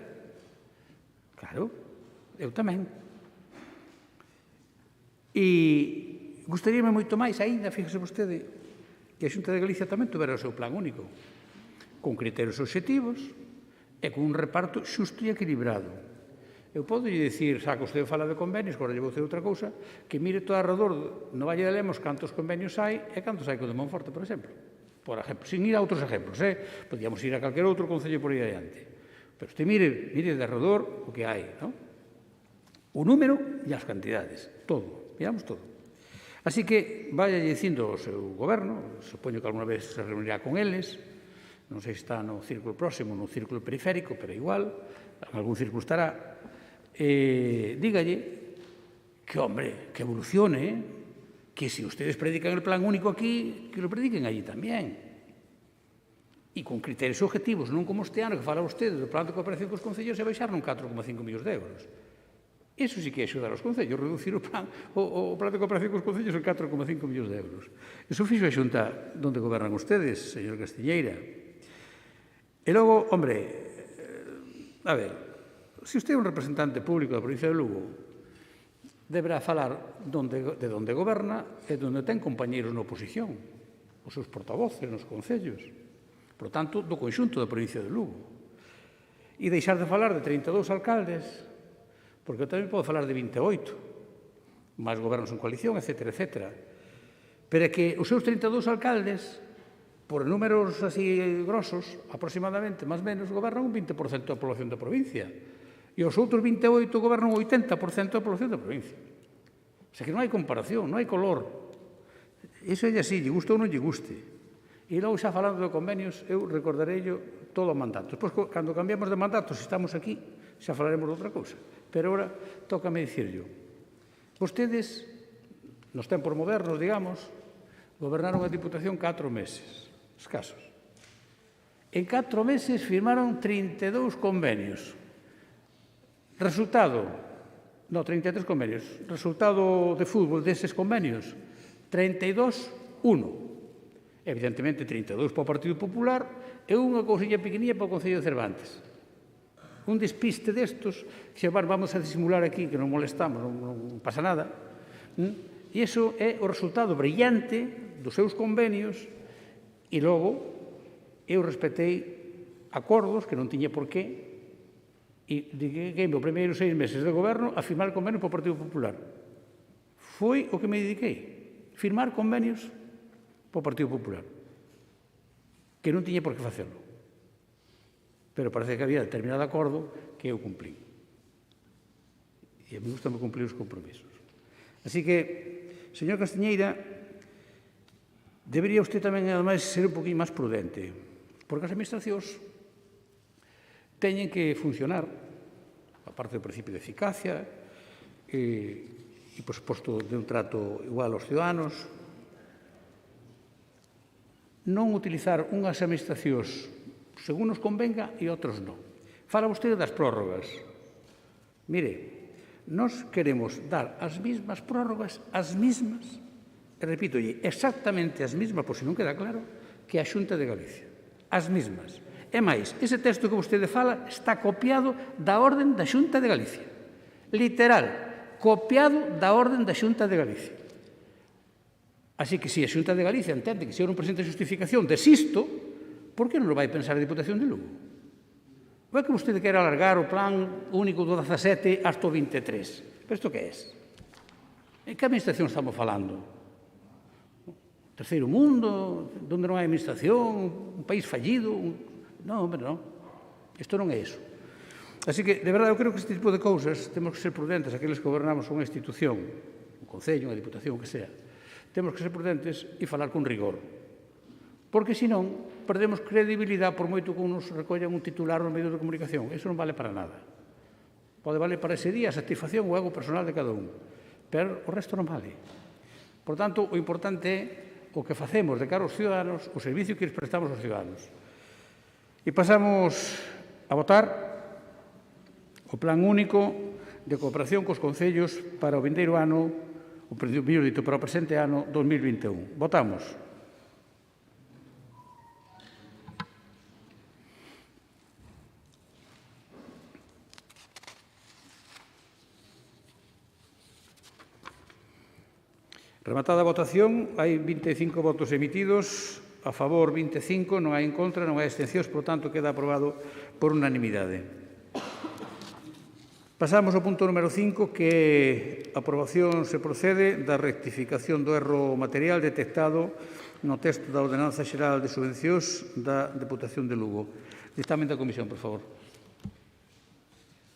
Claro, eu tamén. E gustaríame moito máis aínda, fíjese vostede, que a Xunta de Galicia tamén tuvera o seu plan único, con criterios obxectivos e con un reparto xusto e equilibrado. Eu podo lle dicir, xa que vostede fala de convenios, agora lle vou dizer outra cousa, que mire todo alrededor no Valle de Lemos cantos convenios hai e cantos hai co de Monforte, por exemplo. Por exemplo, sin ir a outros exemplos, podíamos ir a calquer outro concello por aí adiante. Pero usted mire de alrededor o que hai, non? O número e as cantidades, todo, miramos todo. Así que vaya dicindo ao seu goberno, supoño que alguna vez se reunirá con eles, non sei se está no círculo próximo, no círculo periférico, pero igual, en algún círculo estará, dígalle que, hombre, que evolucione, que si ustedes predican el plan único aquí, que lo prediquen allí tamén. E con criterios objetivos, non como este ano que fala vostede do plan de cooperación cos concellos e baixar non 4,5 millóns de euros. Iso sí que é axudar aos concellos, reducir o plan de cooperación cos concellos en 4,5 millóns de euros. Iso fixo a Xunta donde gobernan ustedes, señor Castiñeira. E logo, hombre, a ver, se usted é un representante público da provincia de Lugo, deberá falar de onde goberna e de onde ten compañeiros na oposición, os seus portavoces nos concellos. Por tanto, do conxunto da provincia de Lugo. E deixar de falar de 32 alcaldes, porque eu tamén podo falar de 28, máis gobernos en coalición, etc., etc. Pero é que os seus 32 alcaldes, por números así grosos, aproximadamente, máis menos, gobernan un 20% da población da provincia. E os outros 28 gobernan un 80% da población da provincia. O sea que non hai comparación, non hai color. Iso é así, lle gusta ou non lle guste. E logo, xa falando de convenios, eu recordarei todo o mandato. Despois, cando cambiamos de mandato, se estamos aquí, xa falaremos de outra cousa. Pero agora, tócame dicirlo. Vostedes, nos tempos modernos, digamos, gobernaron a Diputación 4 meses, escasos. En 4 meses firmaron 32 convenios. Resultado, 33 convenios. Resultado de fútbol deses convenios, 32-1. Evidentemente, 32 para o Partido Popular e unha cousilla pequenilla para o Concello de Cervantes. Un despiste destos, que vamos a disimular aquí, que non molestamos, non pasa nada. E iso é o resultado brillante dos seus convenios e logo eu respetei acordos que non tiña por qué e dediquei os primeiros 6 meses de goberno a firmar convenios para o Partido Popular. Foi o que me dediquei, firmar convenios para o Partido Popular, que non tiña por que facelo. Pero parece que había determinado acordo que eu cumplí. E a mí gusta cumplir os compromisos. Así que, señor Castiñeira, debería usted tamén, ademais, ser un poquinho máis prudente, porque as administracións teñen que funcionar, aparte do principio de eficacia, e, por suposto, de un trato igual aos ciudadanos, non utilizar unhas administracións según nos convenga e outros non. Fala vostede das prórrogas. Mire, nós queremos dar as mesmas prórrogas, as mesmas, e repítolle, exactamente as mesmas, por se non queda claro, que a Xunta de Galicia. As mesmas. E máis, ese texto que vostede fala está copiado da orden da Xunta de Galicia. Literal, copiado da orden da Xunta de Galicia. Así que, se a Xunta de Galicia entende que se eu non presente justificación desisto, por que non lo vai pensar a Diputación de Lugo? Ou é que vostede quer alargar o plan único do 17 hasta o 23? Pero isto que é? En que administración estamos falando? Terceiro mundo? Donde non hai administración? Un país fallido? Non, hombre, non. Isto non é iso. Así que, de verdade, eu creo que este tipo de cousas temos que ser prudentes, aqueles que gobernamos unha institución, un concello, unha diputación, o que sea. Temos que ser prudentes e falar con rigor. Porque, senón, perdemos credibilidade por moito que nos recollan un titular no medio de comunicación. Iso non vale para nada. Pode valer para ese día a satisfacción ou ego personal de cada un. Pero o resto non vale. Por tanto, o importante é o que facemos de cara aos ciudadanos, o servicio que lles prestamos aos ciudadanos. E pasamos a votar o plan único de cooperación cos concellos para o vindeiro ano, o dito para o presente ano 2021. Votamos. Rematada a votación, hai 25 votos emitidos, a favor 25, non hai en contra, non hai abstencións, por tanto, queda aprobado por unanimidade. Pasamos ao punto número 5, que a aprobación se procede da rectificación do erro material detectado no texto da Ordenanza Xeral de Subvencións da Deputación de Lugo. Dictamen da Comisión, por favor.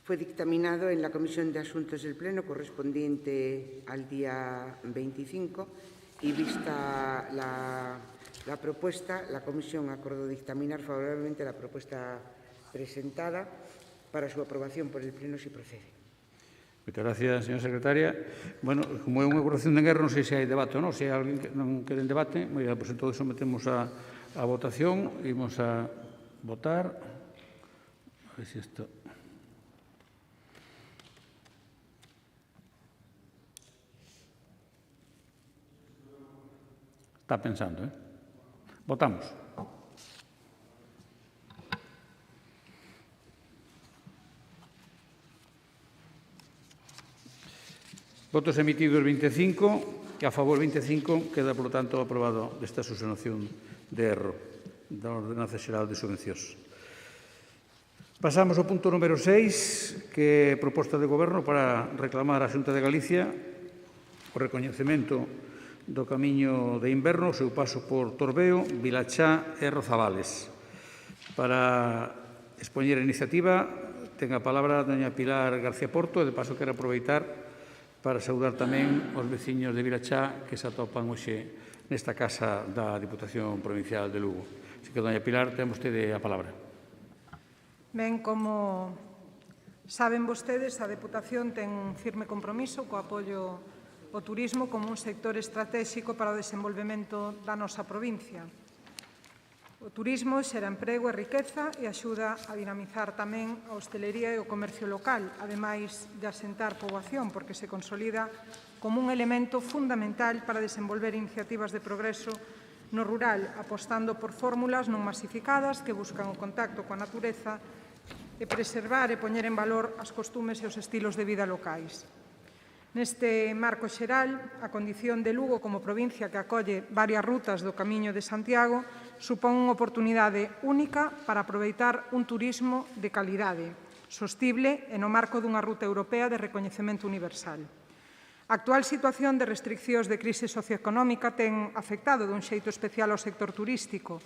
Fue dictaminado en la Comisión de Asuntos del Pleno correspondiente al día 25 y vista la propuesta, la Comisión acordó dictaminar favorablemente la propuesta presentada para su aprobación por el Pleno si procede. Moitas gracias, señora secretaria. Bueno, como é unha aprobación de guerra, non sei se hai debate ou non. Se hai alguén que non quere debate, moi ben, pois entón sometemos a votación. Imos a votar. A ver se isto... Está pensando, ¿eh? Votamos. Votos emitidos 25, que a favor 25, queda, por lo tanto, aprobado esta subsanación de erro da Ordenanza Xeral de Subvencións. Pasamos ao punto número 6, que é proposta de Goberno para reclamar á Xunta de Galicia o recoñecemento do Camiño de Inverno, o seu paso por Torbeo, Vilachá e Rozavales. Para expoñer a iniciativa, ten a palabra a doña Pilar García Porto, e de paso quero aproveitar para saudar tamén os veciños de Vilachá que se atopan hoxe nesta casa da Diputación Provincial de Lugo. Así que, doña Pilar, ten vostede a palabra. Ben, como saben vostedes, a Deputación ten un firme compromiso co apoio o turismo como un sector estratégico para o desenvolvemento da nosa provincia. O turismo xera emprego e riqueza e axuda a dinamizar tamén a hostelería e o comercio local, ademais de asentar poboación, porque se consolida como un elemento fundamental para desenvolver iniciativas de progreso no rural, apostando por fórmulas non masificadas que buscan o contacto coa natureza e preservar e poñer en valor as costumes e os estilos de vida locais. Neste marco xeral, a condición de Lugo como provincia que acolle varias rutas do Camiño de Santiago supón unha oportunidade única para aproveitar un turismo de calidade, sostible e no marco dunha ruta europea de recoñecemento universal. A actual situación de restriccións de crise socioeconómica ten afectado dun xeito especial ao sector turístico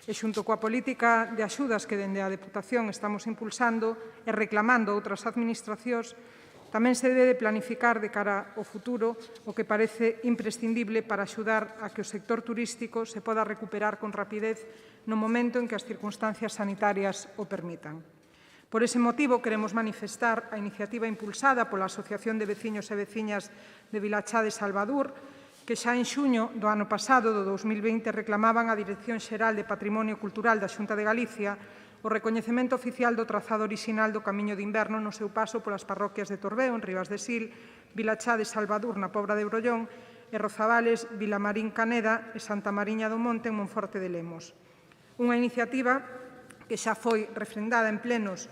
e xunto coa política de axudas que dende a Deputación estamos impulsando e reclamando a outras administracións, tamén se debe planificar de cara ao futuro o que parece imprescindible para axudar a que o sector turístico se poda recuperar con rapidez no momento en que as circunstancias sanitarias o permitan. Por ese motivo, queremos manifestar a iniciativa impulsada pola Asociación de Veciños e Veciñas de Vilachá de Salvador, que xa en xuño do ano pasado, do 2020, reclamaban á Dirección Xeral de Patrimonio Cultural da Xunta de Galicia o recoñecemento oficial do trazado orixinal do Camiño de Inverno no seu paso polas parroquias de Torbeo, en Ribas de Sil, Vilachá de Salvador, na Pobra de Brollón, e Rozavales, Vilamarín Caneda e Santa Mariña do Monte, en Monforte de Lemos. Unha iniciativa que xa foi refrendada en plenos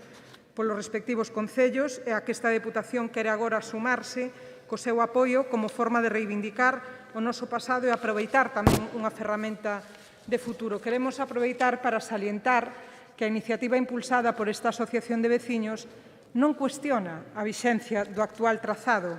polos respectivos concellos e a que esta Deputación quere agora sumarse co seu apoio como forma de reivindicar o noso pasado e aproveitar tamén unha ferramenta de futuro. Queremos aproveitar para salientar que a iniciativa impulsada por esta Asociación de Veciños non cuestiona a vixencia do actual trazado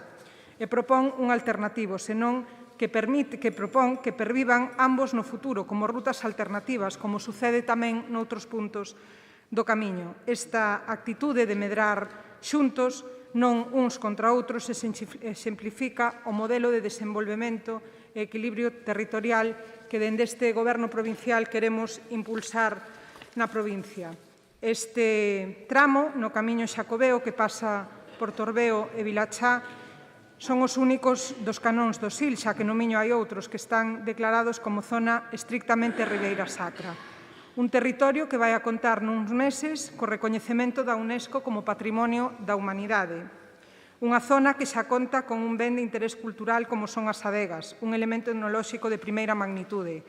e propón un alternativo, senón que propón que pervivan ambos no futuro como rutas alternativas, como sucede tamén noutros puntos do camiño. Esta actitude de medrar xuntos, non uns contra outros, exemplifica o modelo de desenvolvemento e equilibrio territorial que dende este Goberno provincial queremos impulsar na provincia. Este tramo no Camiño Xacobeo que pasa por Torbeo e Vilachá son os únicos dos canóns do Sil, xa que no Miño hai outros que están declarados como zona estrictamente ribeira sacra. Un territorio que vai a contar nuns meses co recoñecemento da UNESCO como Patrimonio da Humanidade. Unha zona que xa conta con un ben de interés cultural como son as adegas, un elemento etnolóxico de primeira magnitude.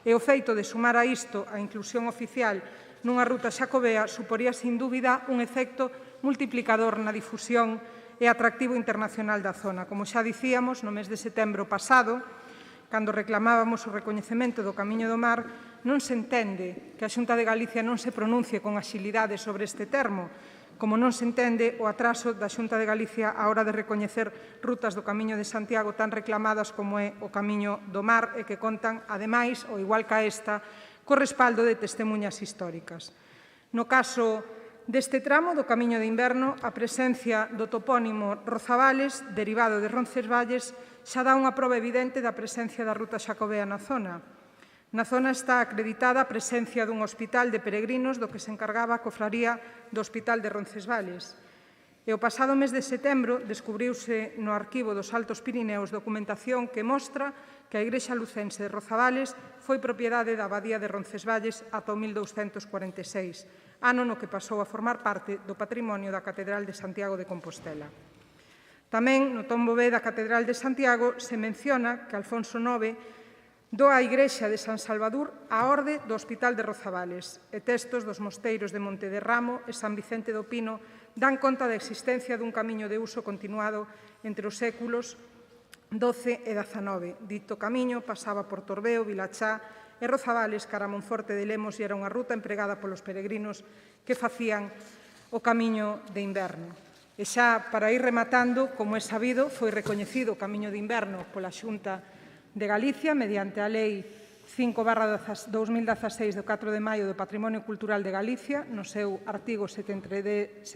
E o feito de sumar a isto a inclusión oficial nunha ruta xacobea suporía, sin dúbida, un efecto multiplicador na difusión e atractivo internacional da zona. Como xa dicíamos, no mes de setembro pasado, cando reclamábamos o recoñecemento do Camiño do Mar, non se entende que a Xunta de Galicia non se pronuncie con axilidade sobre este termo, como non se entende o atraso da Xunta de Galicia á hora de recoñecer rutas do Camiño de Santiago tan reclamadas como é o Camiño do Mar e que contan, ademais, ou igual que esta, co respaldo de testemunhas históricas. No caso deste tramo do Camiño de Inverno, a presencia do topónimo Rozavales, derivado de Roncesvalles, xa dá unha proba evidente da presencia da ruta xacobea na zona. Na zona está acreditada a presencia dun hospital de peregrinos do que se encargaba a cofraría do Hospital de Roncesvalles. E o pasado mes de setembro descubriuse no arquivo dos Altos Pirineos documentación que mostra que a Igrexa Lucense de Rozavales foi propiedade da Abadía de Roncesvalles ata o 1246, ano no que pasou a formar parte do patrimonio da Catedral de Santiago de Compostela. Tamén, no tombo B da Catedral de Santiago, se menciona que Alfonso IX doa a Igrexa de San Salvador a orde do Hospital de Rozavales e textos dos mosteiros de Monte de Ramo e San Vicente do Pino dan conta da existencia dun camiño de uso continuado entre os séculos XII e XIX. Dito camiño pasaba por Torbeo, Vilachá e Rozavales cara a Monforte de Lemos e era unha ruta empregada polos peregrinos que facían o Camiño de Inverno. E xa, para ir rematando, como é sabido, foi recoñecido o Camiño de Inverno pola Xunta de Galicia mediante a Lei 5/2016 do 4 de maio do Patrimonio Cultural de Galicia, no seu artigo 73.2.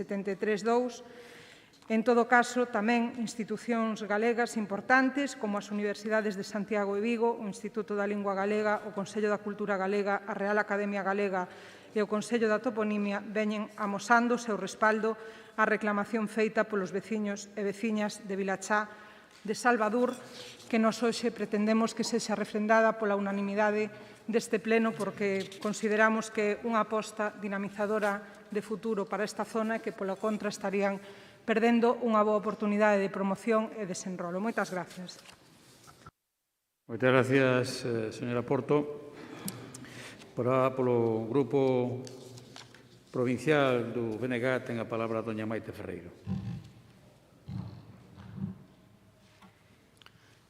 En todo caso, tamén institucións galegas importantes como as Universidades de Santiago e Vigo, o Instituto da Lingua Galega, o Consello da Cultura Galega, a Real Academia Galega e o Consello da Toponimia veñen amosando o seu respaldo á reclamación feita polos veciños e veciñas de Vilachá de Salvador, que nos hoxe pretendemos que sexa refrendada pola unanimidade deste pleno porque consideramos que é unha aposta dinamizadora de futuro para esta zona e que, pola contra, estarían perdendo unha boa oportunidade de promoción e desenrolo. Moitas gracias. Moitas gracias, señora Porto. Polo Grupo Provincial do BNG ten a palabra a doña Maite Ferreiro.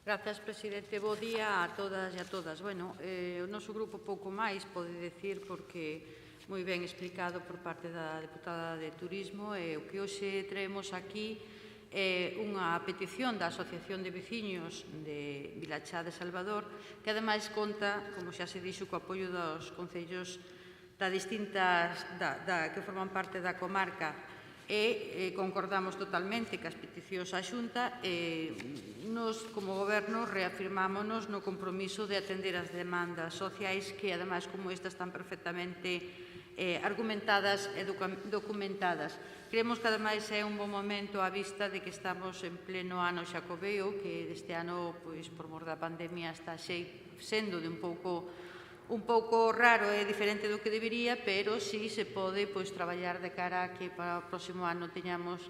Grazas, presidente. Bo día a todas e a todas. Bueno, o noso grupo pouco máis pode decir porque moi ben explicado por parte da deputada de Turismo e o que hoxe traemos aquí é unha petición da Asociación de Veciños de Vilachá de Salvador que ademais conta, como xa se dixo, co apoio dos concellos que forman parte da comarca e concordamos totalmente que as peticións á Xunta nos, como Goberno, reafirmámonos no compromiso de atender as demandas sociais que, ademais, como esta, están perfectamente argumentadas e documentadas. Creemos que, ademais, é un bon momento á vista de que estamos en pleno ano xacobeo, que deste ano, por mor da pandemia, está sendo de un pouco raro e diferente do que debería, pero sí se pode traballar de cara a que para o próximo ano teñamos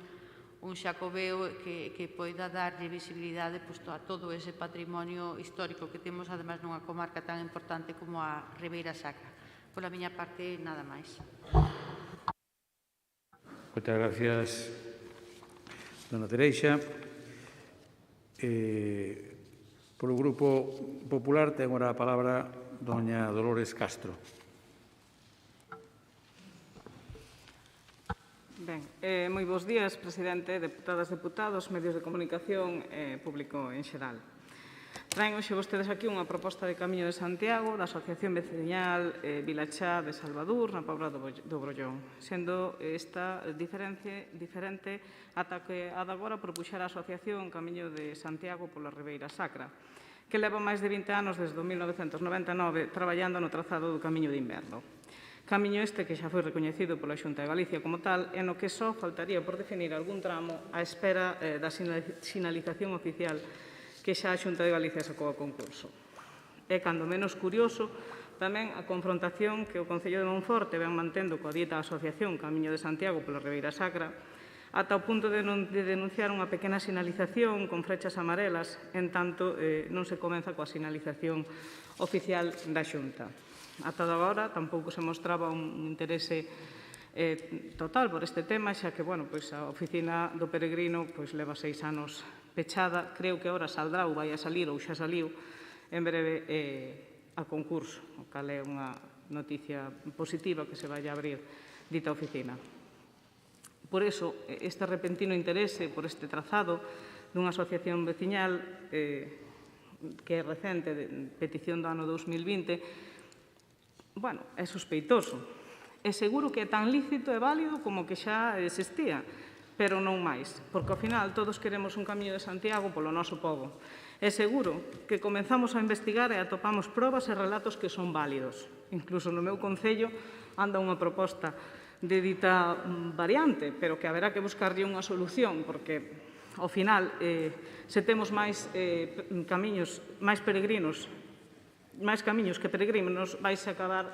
un xacobeo que poida darlle visibilidade a todo ese patrimonio histórico que temos, ademais, nunha comarca tan importante como a Ribeira Sacra. Pola miña parte, nada máis. Moitas gracias, dona Tereixa. Polo Grupo Popular ten agora a palabra doña Dolores Castro. Ben, moi bons días, presidente, deputadas, deputados, medios de comunicación e público en xeral. Traen hoxe vostedes aquí unha proposta de Camiño de Santiago da Asociación Veciñal Vilachá de Salvador na Pobra do Brollón, sendo esta diferente ata que a de agora propuxera a Asociación Camiño de Santiago pola Ribeira Sacra, que leva máis de 20 anos desde 1999 traballando no trazado do Camiño de Inverno. Camiño este que xa foi recoñecido pola Xunta de Galicia como tal e no que só faltaría por definir algún tramo á espera da sinalización oficial que xa a Xunta de Galicia sacou a concurso. É cando menos curioso tamén a confrontación que o Concello de Monforte ven mantendo coa dita Asociación Camiño de Santiago pola Ribeira Sacra, ata o punto de denunciar unha pequena sinalización con frechas amarelas, en tanto non se comeza coa sinalización oficial da Xunta. Ata agora tampouco se mostraba un interese total por este tema, xa que a oficina do Peregrino leva 6 anos pechada. Creo que agora saldrá ou vai a salir ou xa saliu en breve a concurso, o cal é unha noticia positiva que se vai a abrir dita oficina. Por iso, este repentino interese por este trazado dunha asociación veciñal que é recente, de petición do ano 2020, é sospeitoso. É seguro que é tan lícito e válido como que xa existía, pero non máis, porque ao final todos queremos un camiño de Santiago polo noso pobo. É seguro que comenzamos a investigar e atopamos probas e relatos que son válidos. Incluso no meu concello anda unha proposta de dita variante, pero que haberá que buscarlle unha solución, porque ao final, se temos máis camiños, máis peregrinos, máis camiños que peregrinos, vais a acabar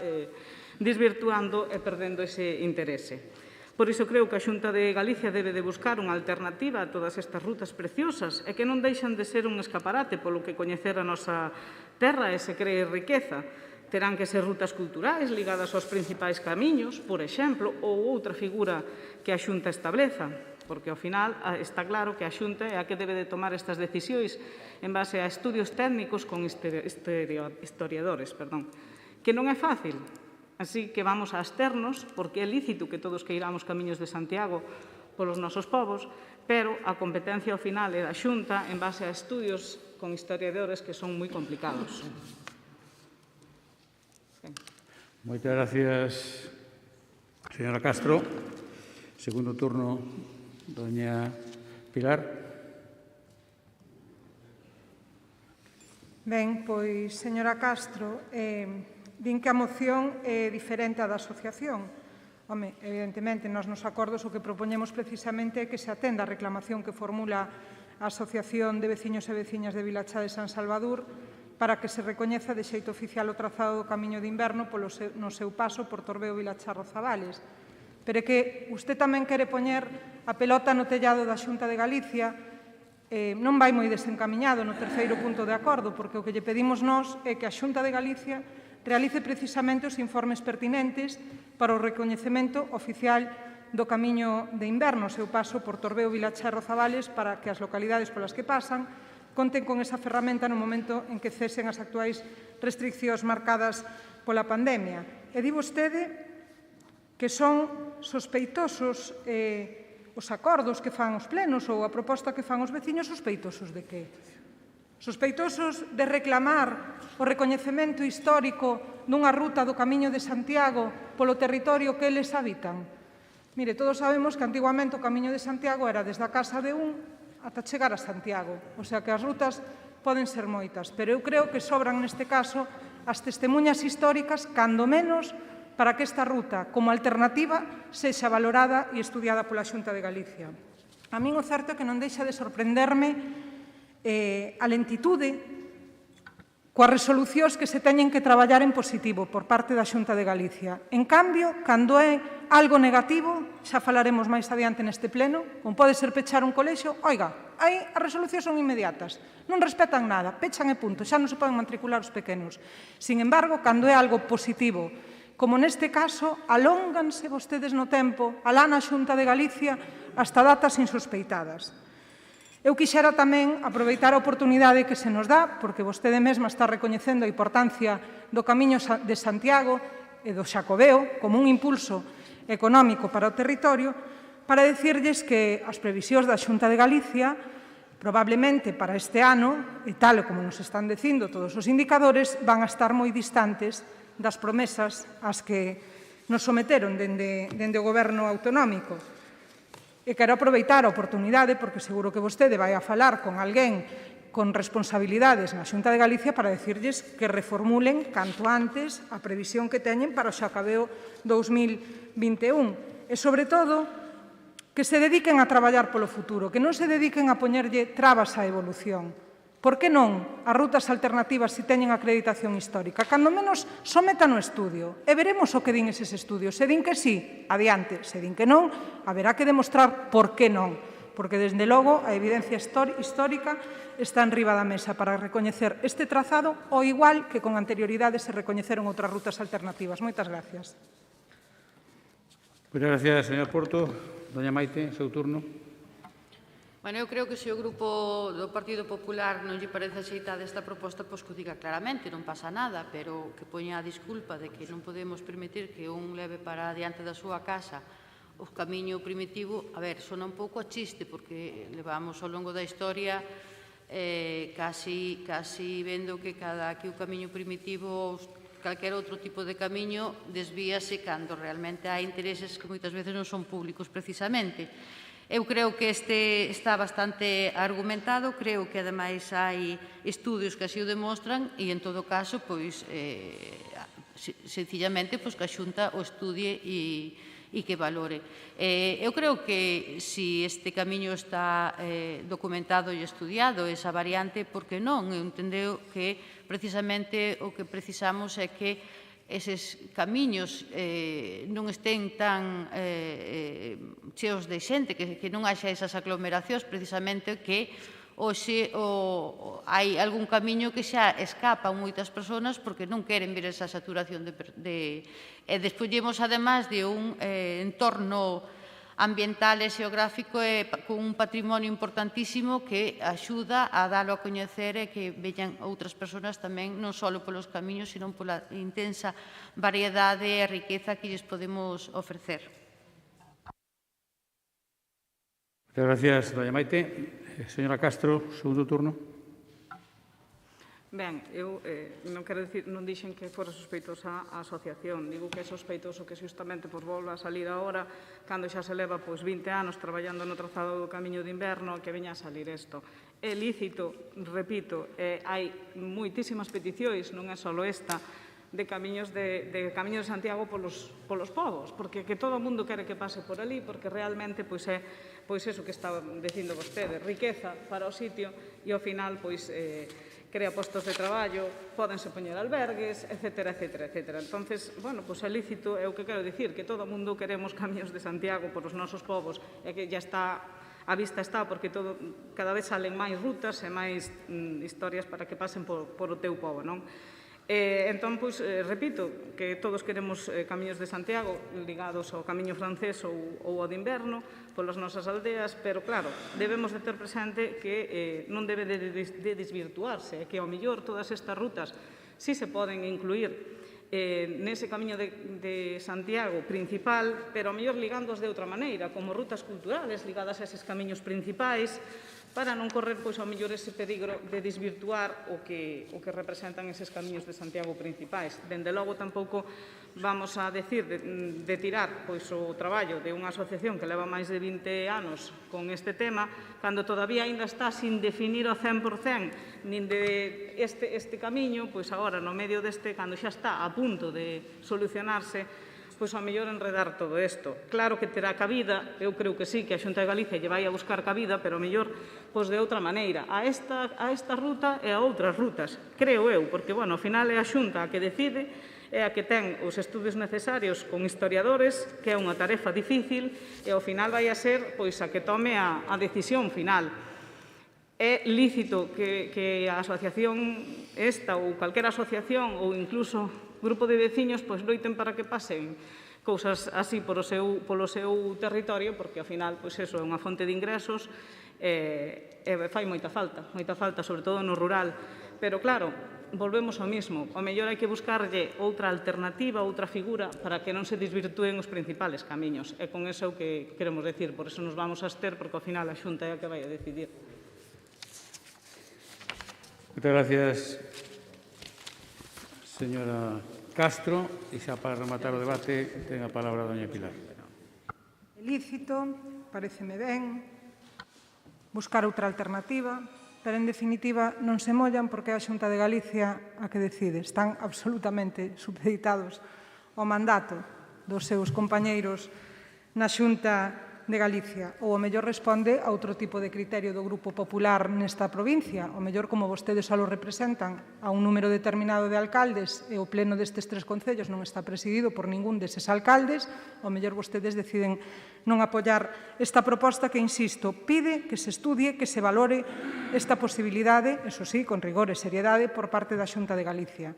desvirtuando e perdendo ese interese. Por iso creo que a Xunta de Galicia debe de buscar unha alternativa a todas estas rutas preciosas e que non deixan de ser un escaparate polo que coñecer a nosa terra e se cree riqueza. Terán que ser rutas culturais ligadas aos principais camiños, por exemplo, ou outra figura que a Xunta estableza, porque ao final está claro que a Xunta é a que debe de tomar estas decisións en base a estudios técnicos con historiadores, que non é fácil. Así que vamos a absternos, porque é lícito que todos queiramos camiños de Santiago polos nosos povos, pero a competencia ao final é da Xunta en base a estudios con historiadores que son moi complicados. Moitas gracias, señora Castro. Segundo turno, doña Pilar. Ben, pois, señora Castro, din que a moción é diferente á da asociación. Home, evidentemente, nos acordos o que propoñemos precisamente é que se atenda a reclamación que formula a Asociación de Veciños e Veciñas de Vilachá de San Salvador para que se recoñeza de xeito oficial o trazado do Camiño de Inverno no seu paso por Torbeo, Vilachá, Rozabales. Pero é que usted tamén quere poñer a pelota no tellado da Xunta de Galicia, non vai moi desencamiñado no terceiro punto de acordo, porque o que lle pedimos nós é que a Xunta de Galicia realice precisamente os informes pertinentes para o recoñecemento oficial do Camiño de Inverno, o seu paso por Torbeo, Vilachá e Rozabales, para que as localidades polas que pasan conten con esa ferramenta no momento en que cesen as actuais restriccións marcadas pola pandemia. E di vostede que son sospeitosos os acordos que fan os plenos ou a proposta que fan os veciños. Sospeitosos de que? Sospeitosos de reclamar o recoñecemento histórico dunha ruta do Camiño de Santiago polo territorio que eles habitan. Mire, todos sabemos que antigamente o Camiño de Santiago era desde a casa de un ata chegar a Santiago. O sea que as rutas poden ser moitas, pero eu creo que sobran neste caso as testemunhas históricas, cando menos, para que esta ruta, como alternativa, sexa valorada e estudiada pola Xunta de Galicia. A min o certo é que non deixa de sorprenderme a lentitude coas resolucións que se teñen que traballar en positivo por parte da Xunta de Galicia. En cambio, cando é algo negativo, xa falaremos máis adiante neste pleno, como pode ser pechar un colexio, oiga, aí as resolucións son inmediatas, non respetan nada, pechan e punto, xa non se poden matricular os pequenos. Sin embargo, cando é algo positivo, como neste caso, alónganse vostedes no tempo, alá na Xunta de Galicia, hasta datas insospeitadas. Eu quixera tamén aproveitar a oportunidade que se nos dá, porque vostede mesma está recoñecendo a importancia do Camiño de Santiago e do Xacobeo como un impulso económico para o territorio, para dicirlles que as previsións da Xunta de Galicia, probablemente para este ano, e tal como nos están dicindo todos os indicadores, van a estar moi distantes das promesas ás que nos someteron dende o goberno autonómico. E quero aproveitar a oportunidade, porque seguro que vostede vai a falar con alguén con responsabilidades na Xunta de Galicia para dicirlles que reformulen canto antes a previsión que teñen para o Xacobeo 2021. E, sobre todo, que se dediquen a traballar polo futuro, que non se dediquen a poñerlle trabas á evolución. Por que non as rutas alternativas se teñen acreditación histórica? Cando menos sometan o estudio e veremos o que din eses estudios. Se din que sí, adiante. Se din que non, haberá que demostrar por que non. Porque, desde logo, a evidencia histórica está en riba da mesa para recoñecer este trazado, ao igual que con anterioridade se recoñeceron outras rutas alternativas. Moitas gracias. Moitas gracias, señor Porto. Doña Maite, seu turno. Bueno, eu creo que se o Grupo do Partido Popular non lle parece axeitada esta proposta, pois que o diga claramente, non pasa nada, pero que poña a disculpa de que non podemos permitir que un leve para diante da súa casa o camiño primitivo. A ver, sona un pouco a chiste, porque levamos ao longo da historia casi vendo que que o camiño primitivo, calquer outro tipo de camiño, desvíase cando realmente hai intereses que moitas veces non son públicos precisamente. Eu creo que este está bastante argumentado, creo que ademais hai estudios que así o demostran e, en todo caso, pois, sencillamente, pois, que a Xunta o estudie e que valore. Eu creo que se este camiño está documentado e estudiado, esa variante, por que non? Eu entendo que precisamente o que precisamos é que eses camiños non estén tan cheos de xente, que non haxa esas aglomeracións, precisamente que hoxe hai algún camiño que xa escapan moitas persoas porque non queren ver esa saturación e despollemos, además, de un entorno ambiental e xeográfico con un patrimonio importantísimo que axuda a dalo a coñecer e que veñan outras persoas tamén, non só polos camiños, sino pola intensa variedade e riqueza que lles podemos ofrecer. Moitas gracias, doña Maite. Señora Castro, segundo turno. Ben, eu non dixen que fora sospeitosa a asociación, digo que é sospeitoso que justamente volva a salir agora, cando xa se leva 20 anos traballando no trazado do camiño de inverno, que veña a salir isto. É lícito, repito, hai moitísimas peticións, non é só esta, de camiños de Santiago polos povos, porque que todo o mundo quere que pase por ali, porque realmente é eso que estaba dicindo vostede, riqueza para o sitio e ao final crea postos de traballo, pódense poñer albergues, etcétera, etcétera, etcétera. Entonces, bueno, é lícito, é o que quero dicir, que todo o mundo queremos camiños de Santiago por os nosos povos, e que ya está, a vista está, porque cada vez salen máis rutas e máis historias para que pasen por o teu povo, non? Entón, repito, que todos queremos camiños de Santiago ligados ao camiño francés ou ao de inverno polas nosas aldeas, pero claro, debemos de ter presente que non debe de desvirtuarse, que ao mellor todas estas rutas sí se poden incluir nese camiño de Santiago principal, pero ao mellor ligándoos de outra maneira, como rutas culturales ligadas a eses camiños principais, para non correr, ao mellor, ese peligro de desvirtuar o que representan eses camiños de Santiago principais. Dende logo, tampouco vamos a decir de tirar o traballo de unha asociación que leva máis de 20 anos con este tema, cando todavía ainda está sin definir ao 100% nin de este camiño, agora, no medio deste, cando xa está a punto de solucionarse, ao mellor enredar todo isto. Claro que terá cabida, eu creo que sí, que a Xunta de Galicia lle vai a buscar cabida, pero ao mellor de outra maneira, a esta ruta e a outras rutas, creo eu, porque, ao final é a Xunta a que decide, é a que ten os estudios necesarios con historiadores, que é unha tarefa difícil, e ao final vai a ser a que tome a decisión final. É lícito que a asociación esta ou calquera asociación ou incluso grupo de veciños loiten para que pasen cousas así polo seu territorio, porque ao final é unha fonte de ingresos e fai moita falta, sobre todo no rural. Pero claro, volvemos ao mismo, ao mellor hai que buscarlle outra alternativa, outra figura para que non se desvirtúen os principales camiños. E con eso é o que queremos decir, por eso nos vamos a abster, porque ao final a Xunta é a que vai a decidir. Moitas gracias, señora Castro. E xa para rematar o debate, ten a palabra a doña Pilar. É lícito, pareceme ben, buscar outra alternativa, pero, en definitiva, non se mollan porque é a Xunta de Galicia a que decide. Están absolutamente supeditados ao mandato dos seus compañeiros na Xunta de Galicia, ou o mellor responde a outro tipo de criterio do Grupo Popular nesta provincia. O mellor, como vostedes só representan a un número determinado de alcaldes e o pleno destes 3 concellos non está presidido por ningún deses alcaldes, o mellor vostedes deciden non apoiar esta proposta que, insisto, pide que se estudie, que se valore esta posibilidade, eso sí, con rigor e seriedade, por parte da Xunta de Galicia.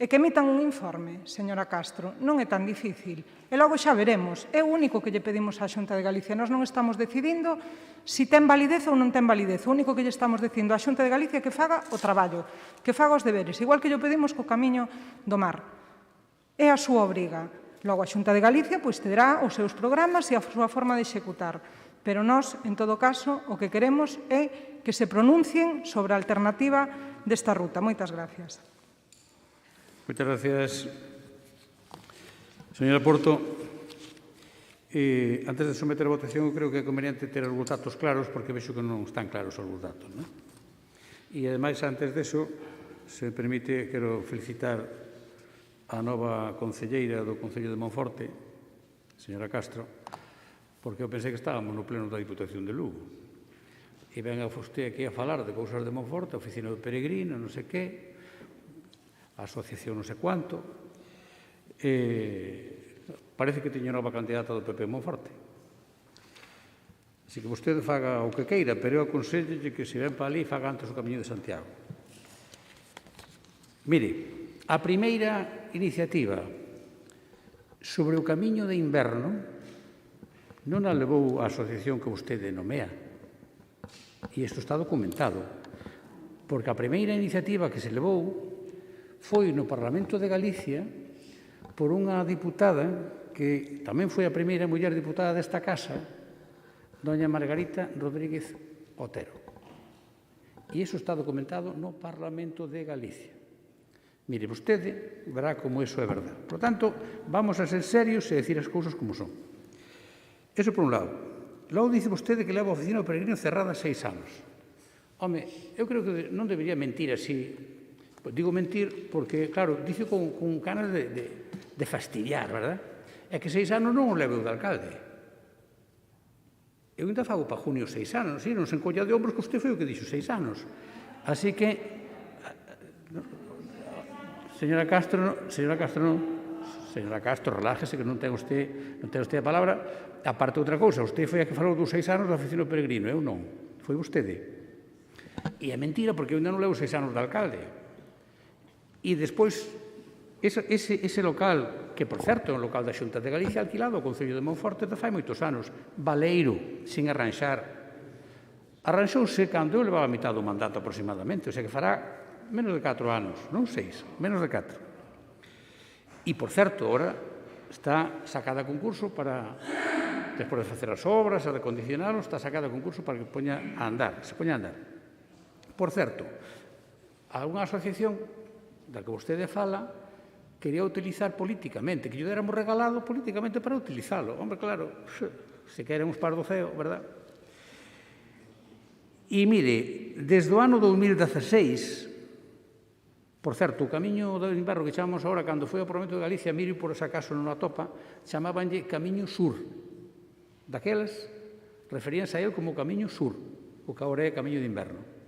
E que emitan un informe, señora Castro, non é tan difícil. E logo xa veremos. É o único que lle pedimos á Xunta de Galicia. Nós non estamos decidindo se ten validez ou non ten validez. O único que lle estamos dicindo á Xunta de Galicia é que faga o traballo, que faga os deberes, igual que lle pedimos co camiño do mar. É a súa obriga. Logo a Xunta de Galicia pois terá os seus programas e a súa forma de executar. Pero nós, en todo caso, o que queremos é que se pronuncien sobre a alternativa desta ruta. Moitas gracias. Moitas gracias, señora Porto. Antes de someter a votación, eu creo que é conveniente ter os datos claros, porque vexo que non están claros os datos. Non? E, ademais, antes deso, se me permite, quero felicitar a nova concelleira do Concello de Monforte, señora Castro, porque eu pensei que estábamos no pleno da Diputación de Lugo. E venga vostede aquí a falar de cousas de Monforte, a oficina do peregrino, non sei que, a asociación non sei quanto. Parece que teña nova candidata do PP en Monforte. Así que vostede faga o que queira, pero eu aconsello que se ven para ali faga antes o Camiño de Santiago. Mire, a primeira iniciativa sobre o Camiño de Inverno non a levou a asociación que vostede nomea. E isto está documentado. Porque a primeira iniciativa que se levou foi no Parlamento de Galicia por unha diputada que tamén foi a primeira muller diputada desta casa, doña Margarita Rodríguez Otero. E iso está documentado no Parlamento de Galicia. Mire, vostede verá como iso é verdade. Por tanto, vamos a ser serios e decir as cousas como son. Iso por un lado. Logo dice vostede que leva a oficina do peregrino cerrada 6 anos. Home, eu creo que non debería mentir así. Digo mentir porque, claro, dice con ganas de fastidiar, verdad? É que 6 anos non o leveu de alcalde. Eu ainda fago para junio 6 anos, non se encolla de ombros que usted foi o que dixo 6 anos. Así que, señora Castro, relájese que non ten usted a palabra. Aparte outra cousa, usted foi a que falou dos 6 anos da oficina peregrino, eu non. Foi vostede. E é mentira porque eu ainda non levo 6 anos de alcalde. E despois, ese local, que por certo é un local da Xunta de Galicia, alquilado ao Concello de Monforte de fai moitos anos, baleiro, sin arranxar. Arranxouse cando eu levaba a mitad do mandato aproximadamente, o sea que fará menos de 4 anos, non 6, menos de 4. E, por certo, ora está sacada a concurso para, despois de facer as obras, a recondicionarlo, está sacada a concurso para que se poña a andar. Por certo, algunha asociación da que vostede fala, quería utilizar políticamente, que lle déramos regalado políticamente para utilizalo. Hombre, claro, se queremos par do ceo, verdad? E mire, desde o ano 2016, por certo, o Camiño do Inverno que chamamos agora, cando foi ao Parlamento de Galicia, mire por esa caso non atopa, chamábanlle Camiño Sur. Daquelas, referíanse a él como Camiño Sur, o que agora é Camiño de Inverno.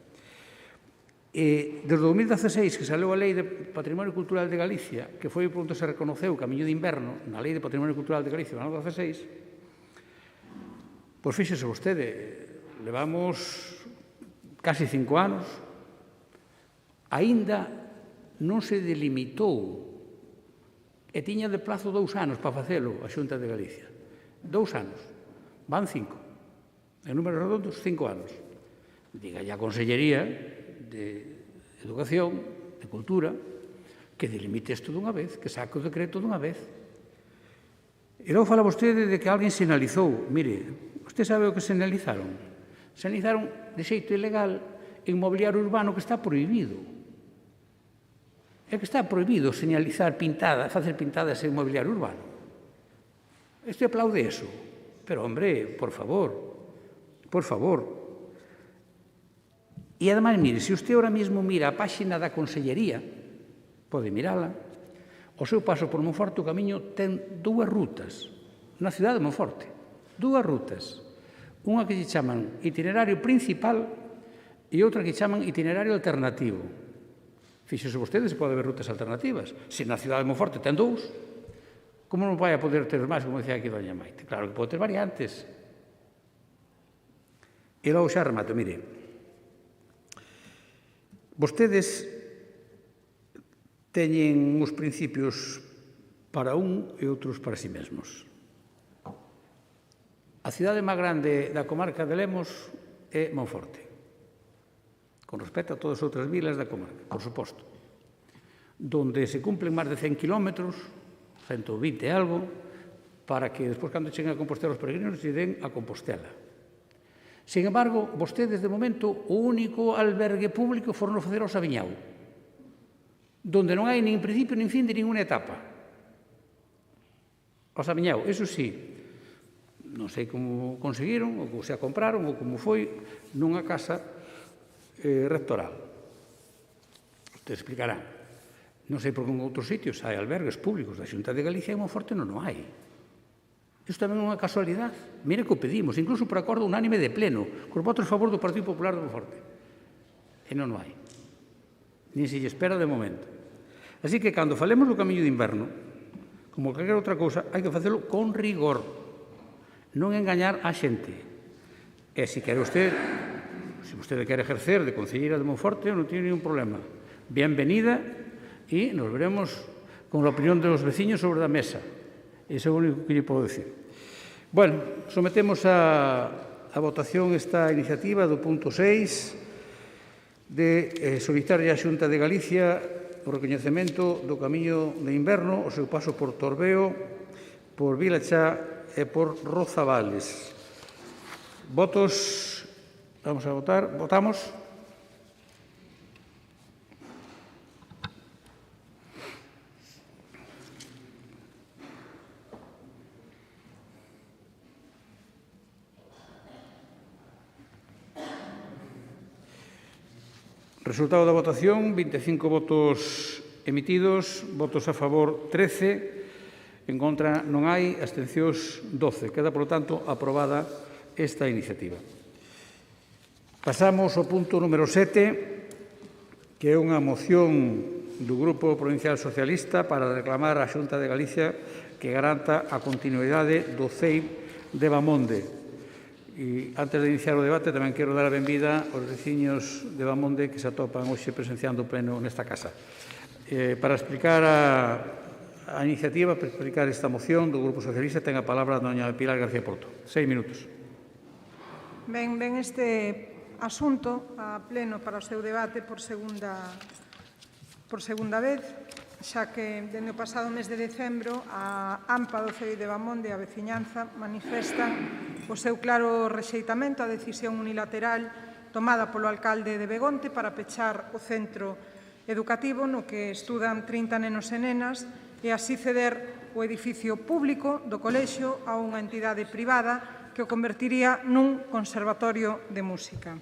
Desde o 2016, que saleu a Lei de Patrimonio Cultural de Galicia, que foi por onde se reconoceu o Camiño de Inverno na Lei de Patrimonio Cultural de Galicia do ano 16, pois fíxese vostede, levamos casi 5 anos, aínda non se delimitou e tiña de plazo 2 anos para facelo a Xunta de Galicia. 2 anos, van 5. En números redondos, 5 anos. Diga a Consellería de Educación, de Cultura, que delimite isto dunha vez, que saque o decreto dunha vez. E logo fala vostede de que alguén sinalizou. Mire, vostede sabe o que sinalizaron? Sinalizaron de xeito ilegal en mobiliario urbano que está prohibido. É que está prohibido señalizar pintadas, facer pintadas en mobiliario urbano. Este aplaude eso. Pero, hombre, por favor, E, ademais, mire, se usted ahora mesmo mira a páxina da Consellería, pode mirala, o seu paso por Monforte o camiño ten 2 rutas na cidade de Monforte. Dúas rutas. Unha que lle chaman itinerario principal e outra que chaman itinerario alternativo. Fíxose vostedes se pode haber rutas alternativas. Se na cidade de Monforte ten dous, como non vai a poder ter máis, como decía aquí doña Maite? Claro que pode ter variantes. E logo xa remato, mire. Vostedes teñen uns principios para un e outros para si mesmos. A cidade máis grande da comarca de Lemos é Monforte, con respecto a todas as outras vilas da comarca, por suposto, donde se cumplen máis de 100 kilómetros, 120 e algo, para que despois, cando cheguen a Compostela os peregrinos, se den a Compostela. Sin embargo, vostedes, de momento, o único albergue público foron facer ao Sabiñao, donde non hai nin principio nin fin de ninguna etapa. Ao Sabiñao, eso sí, non sei como conseguiron, ou se a compraron, ou como foi, nunha casa rectoral. Ustedes explicarán. Non sei por que en outros sitios hai albergues públicos da Xunta de Galicia e en Monforte non hai. Isto tamén é unha casualidade. Mire que o pedimos, incluso por acordo unánime de pleno, cos votos a favor do Partido Popular de Monforte. E non hai. Nin se lle espera de momento. Así que, cando falemos do camiño de inverno, como calquera outra cousa, hai que facelo con rigor. Non engañar a xente. E se quere usted, se vostede quere ejercer de concelleira de Monforte, non tiene ningún problema. Bienvenida e nos veremos con a opinión dos veciños sobre a mesa. Iso é o único que lle podo decir. Bueno, sometemos a votación esta iniciativa do punto 6 de solicitarlle á Xunta de Galicia o recoñecemento do camiño de inverno, o seu paso por Torbeo, por Vilachá e por Rozavales. Votos, vamos a votar, votamos. Resultado da votación, 25 votos emitidos, votos a favor 13, en contra non hai, abstencións 12. Queda, por lo tanto, aprobada esta iniciativa. Pasamos ao punto número 7, que é unha moción do Grupo Provincial Socialista para reclamar á Xunta de Galicia que garanta a continuidade do CEIP de Bamonde. E antes de iniciar o debate tamén quero dar a benvida aos veciños de Bamonde que se atopan hoxe presenciando o pleno nesta casa. Para explicar a iniciativa, para explicar esta moción do Grupo Socialista, ten a palabra a doña Pilar García Porto. 6 minutos. Ben este asunto a pleno para o seu debate por segunda vez, xa que dende o pasado mes de decembro a AMPA do CEIP de Bamonde e a veciñanza manifestan o seu claro rexeitamento á decisión unilateral tomada polo alcalde de Begonte para pechar o centro educativo no que estudan 30 nenos e nenas e así ceder o edificio público do colexio a unha entidade privada que o convertiría nun conservatorio de música.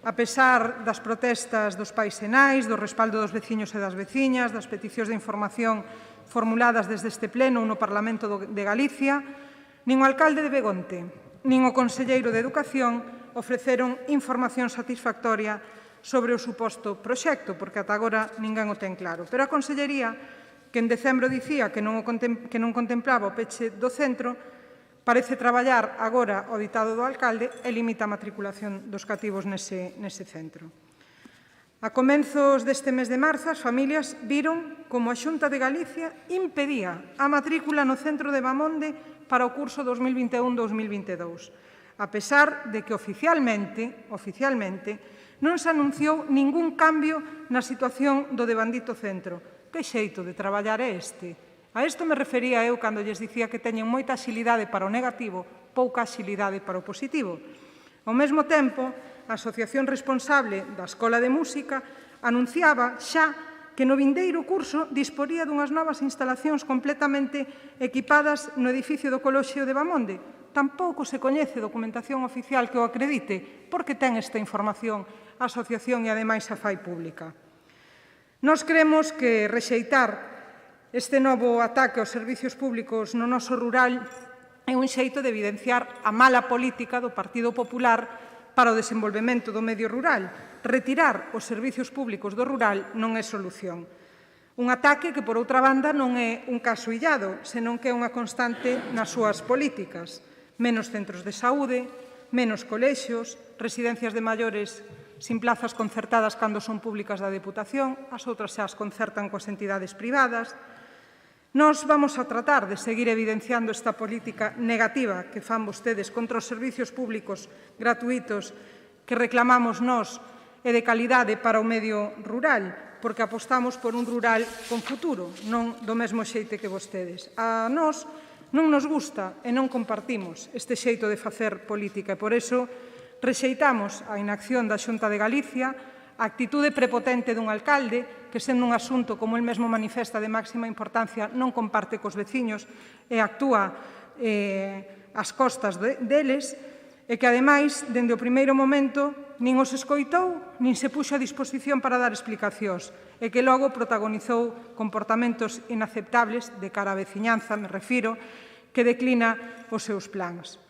A pesar das protestas dos pais e nais, do respaldo dos veciños e das veciñas, das peticións de información formuladas desde este pleno no Parlamento de Galicia, nin o alcalde de Begonte, nin o conselleiro de Educación ofreceron información satisfactoria sobre o suposto proxecto, porque ata agora ninguén o ten claro. Pero a Consellería, que en decembro dicía que non contemplaba o peche do centro, parece traballar agora o ditado do alcalde e limita a matriculación dos cativos nese centro. A comenzos deste mes de marzo, as familias viron como a Xunta de Galicia impedía a matrícula no centro de Bamonde para o curso 2021-2022, a pesar de que oficialmente non se anunciou ningún cambio na situación do devandito centro. Que xeito de traballar é este? A isto me refería eu cando lles dicía que teñen moita axilidade para o negativo, pouca axilidade para o positivo. Ao mesmo tempo, a asociación responsable da Escola de Música anunciaba xa que no vindeiro curso disporía dunhas novas instalacións completamente equipadas no edificio do Colexio de Bamonde. Tampouco se coñece documentación oficial que o acredite, porque ten esta información a asociación e ademais a fai pública. Nós cremos que rexeitar este novo ataque aos servicios públicos no noso rural é un xeito de evidenciar a mala política do Partido Popular para o desenvolvemento do medio rural. Retirar os servizos públicos do rural non é solución. Un ataque que, por outra banda, non é un caso illado, senón que é unha constante nas súas políticas. Menos centros de saúde, menos colexios, residencias de maiores sin plazas concertadas cando son públicas da Deputación, as outras xa as concertan coas entidades privadas. Nós vamos a tratar de seguir evidenciando esta política negativa que fan vostedes contra os servizos públicos gratuítos que reclamamos nós e de calidade para o medio rural, porque apostamos por un rural con futuro, non do mesmo xeito que vostedes. A nós non nos gusta e non compartimos este xeito de facer política e por iso rexeitamos a inacción da Xunta de Galicia, a actitude prepotente dun alcalde que, sendo un asunto, como el mesmo manifesta, de máxima importancia, non comparte cos veciños e actúa ás costas deles, e que, ademais, dende o primeiro momento, nin os escoitou, nin se puxo a disposición para dar explicacións, e que logo protagonizou comportamentos inaceptables de cara á veciñanza, me refiro, que declina os seus plans.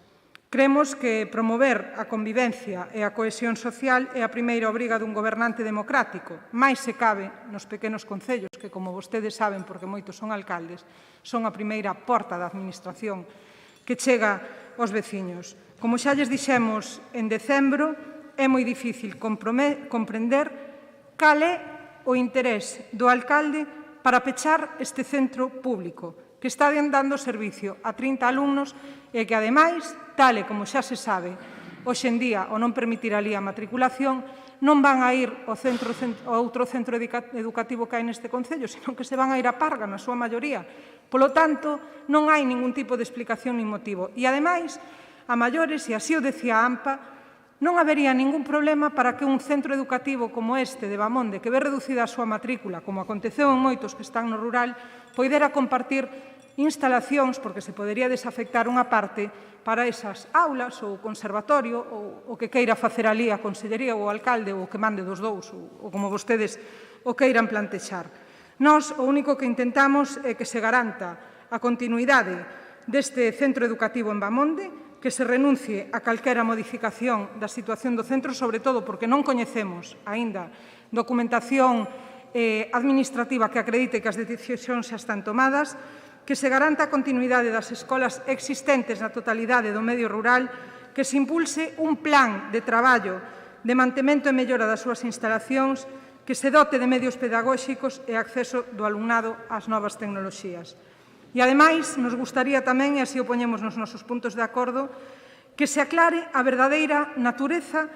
Cremos que promover a convivencia e a cohesión social é a primeira obriga dun gobernante democrático, máis se cabe nos pequenos concellos, que, como vostedes saben, porque moitos son alcaldes, son a primeira porta da administración que chega aos veciños. Como xa lles dixemos en decembro, é moi difícil comprender cal é o interés do alcalde para pechar este centro público, que está dando servicio a 30 alumnos e que, ademais, tal e como xa se sabe, hoxe en día, ao non permitir alí a matriculación, non van a ir ao outro centro educativo que hai neste concello, senón que se van a ir a Parga, na súa maioría. Polo tanto, non hai ningún tipo de explicación nin motivo. E, ademais, a maiores, e así o decía a AMPA, non habería ningún problema para que un centro educativo como este de Bamonde, que ve reducida a súa matrícula, como aconteceu en moitos que están no rural, poidera compartir instalacións, porque se podería desafectar unha parte para esas aulas ou conservatorio ou o que queira facer ali a Consellería ou o alcalde ou o que mande dos dous ou como vostedes o queiran plantexar. Nós o único que intentamos é que se garanta a continuidade deste centro educativo en Bamonde, que se renuncie a calquera modificación da situación do centro, sobre todo porque non coñecemos aínda documentación administrativa que acredite que as decisións xa están tomadas, que se garanta a continuidade das escolas existentes na totalidade do medio rural, que se impulse un plan de traballo de mantemento e mellora das súas instalacións, que se dote de medios pedagóxicos e acceso do alumnado ás novas tecnoloxías. E, ademais, nos gustaría tamén, e así o poñemos nos nosos puntos de acordo, que se aclare a verdadeira natureza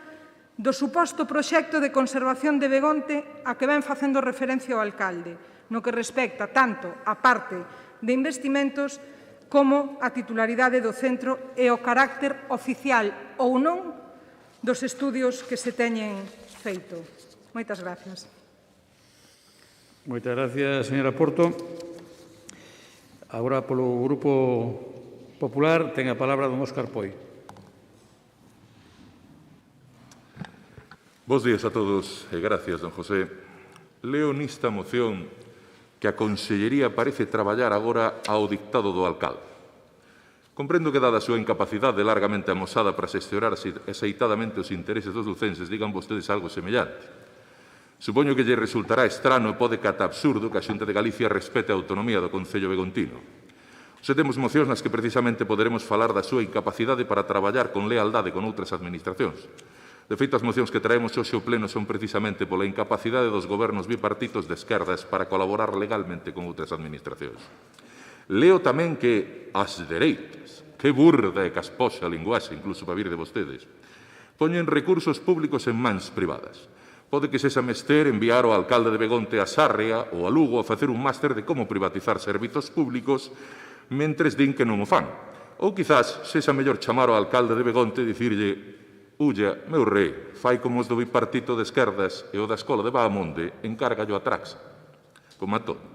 do suposto proxecto de conservación de Begonte a que ven facendo referencia o alcalde, no que respecta tanto a parte de investimentos como a titularidade do centro e o carácter oficial ou non dos estudios que se teñen feito. Moitas gracias. Moitas gracias, señora Porto. Agora, polo Grupo Popular, ten a palabra don Óscar Poi. Bos días a todos e gracias, don José. Leo nesta moción que a Consellería parece traballar agora ao dictado do alcalde. Comprendo que, dada a súa incapacidade largamente amosada para xestionar axeitadamente os intereses dos lucenses, digan vostedes algo semellante. Supoño que lle resultará estrano e pode que ata absurdo que a Xunta de Galicia respete a autonomía do Concello Begontino. Hoxe temos mocións nas que precisamente poderemos falar da súa incapacidade para traballar con lealdade con outras administracións. De feito, as mocións que traemos hoxe ao Pleno son precisamente pola incapacidade dos gobernos bipartitos de esquerdas para colaborar legalmente con outras administracións. Leo tamén que as dereitas, que burda e casposa a linguaxe, incluso para vir de vostedes, poñen recursos públicos en mans privadas. Pode que sexa mester enviar o alcalde de Begonte a Sarria ou a Lugo a facer un máster de como privatizar servizos públicos mentres din que non o fan. Ou quizás sexa mellor chamar ao alcalde de Begonte e dicirlle: «Ulla, meu rei, fai como os do bipartito de esquerdas e o da escola de Bahamonde, encárgallo a Traxa». Como a todo.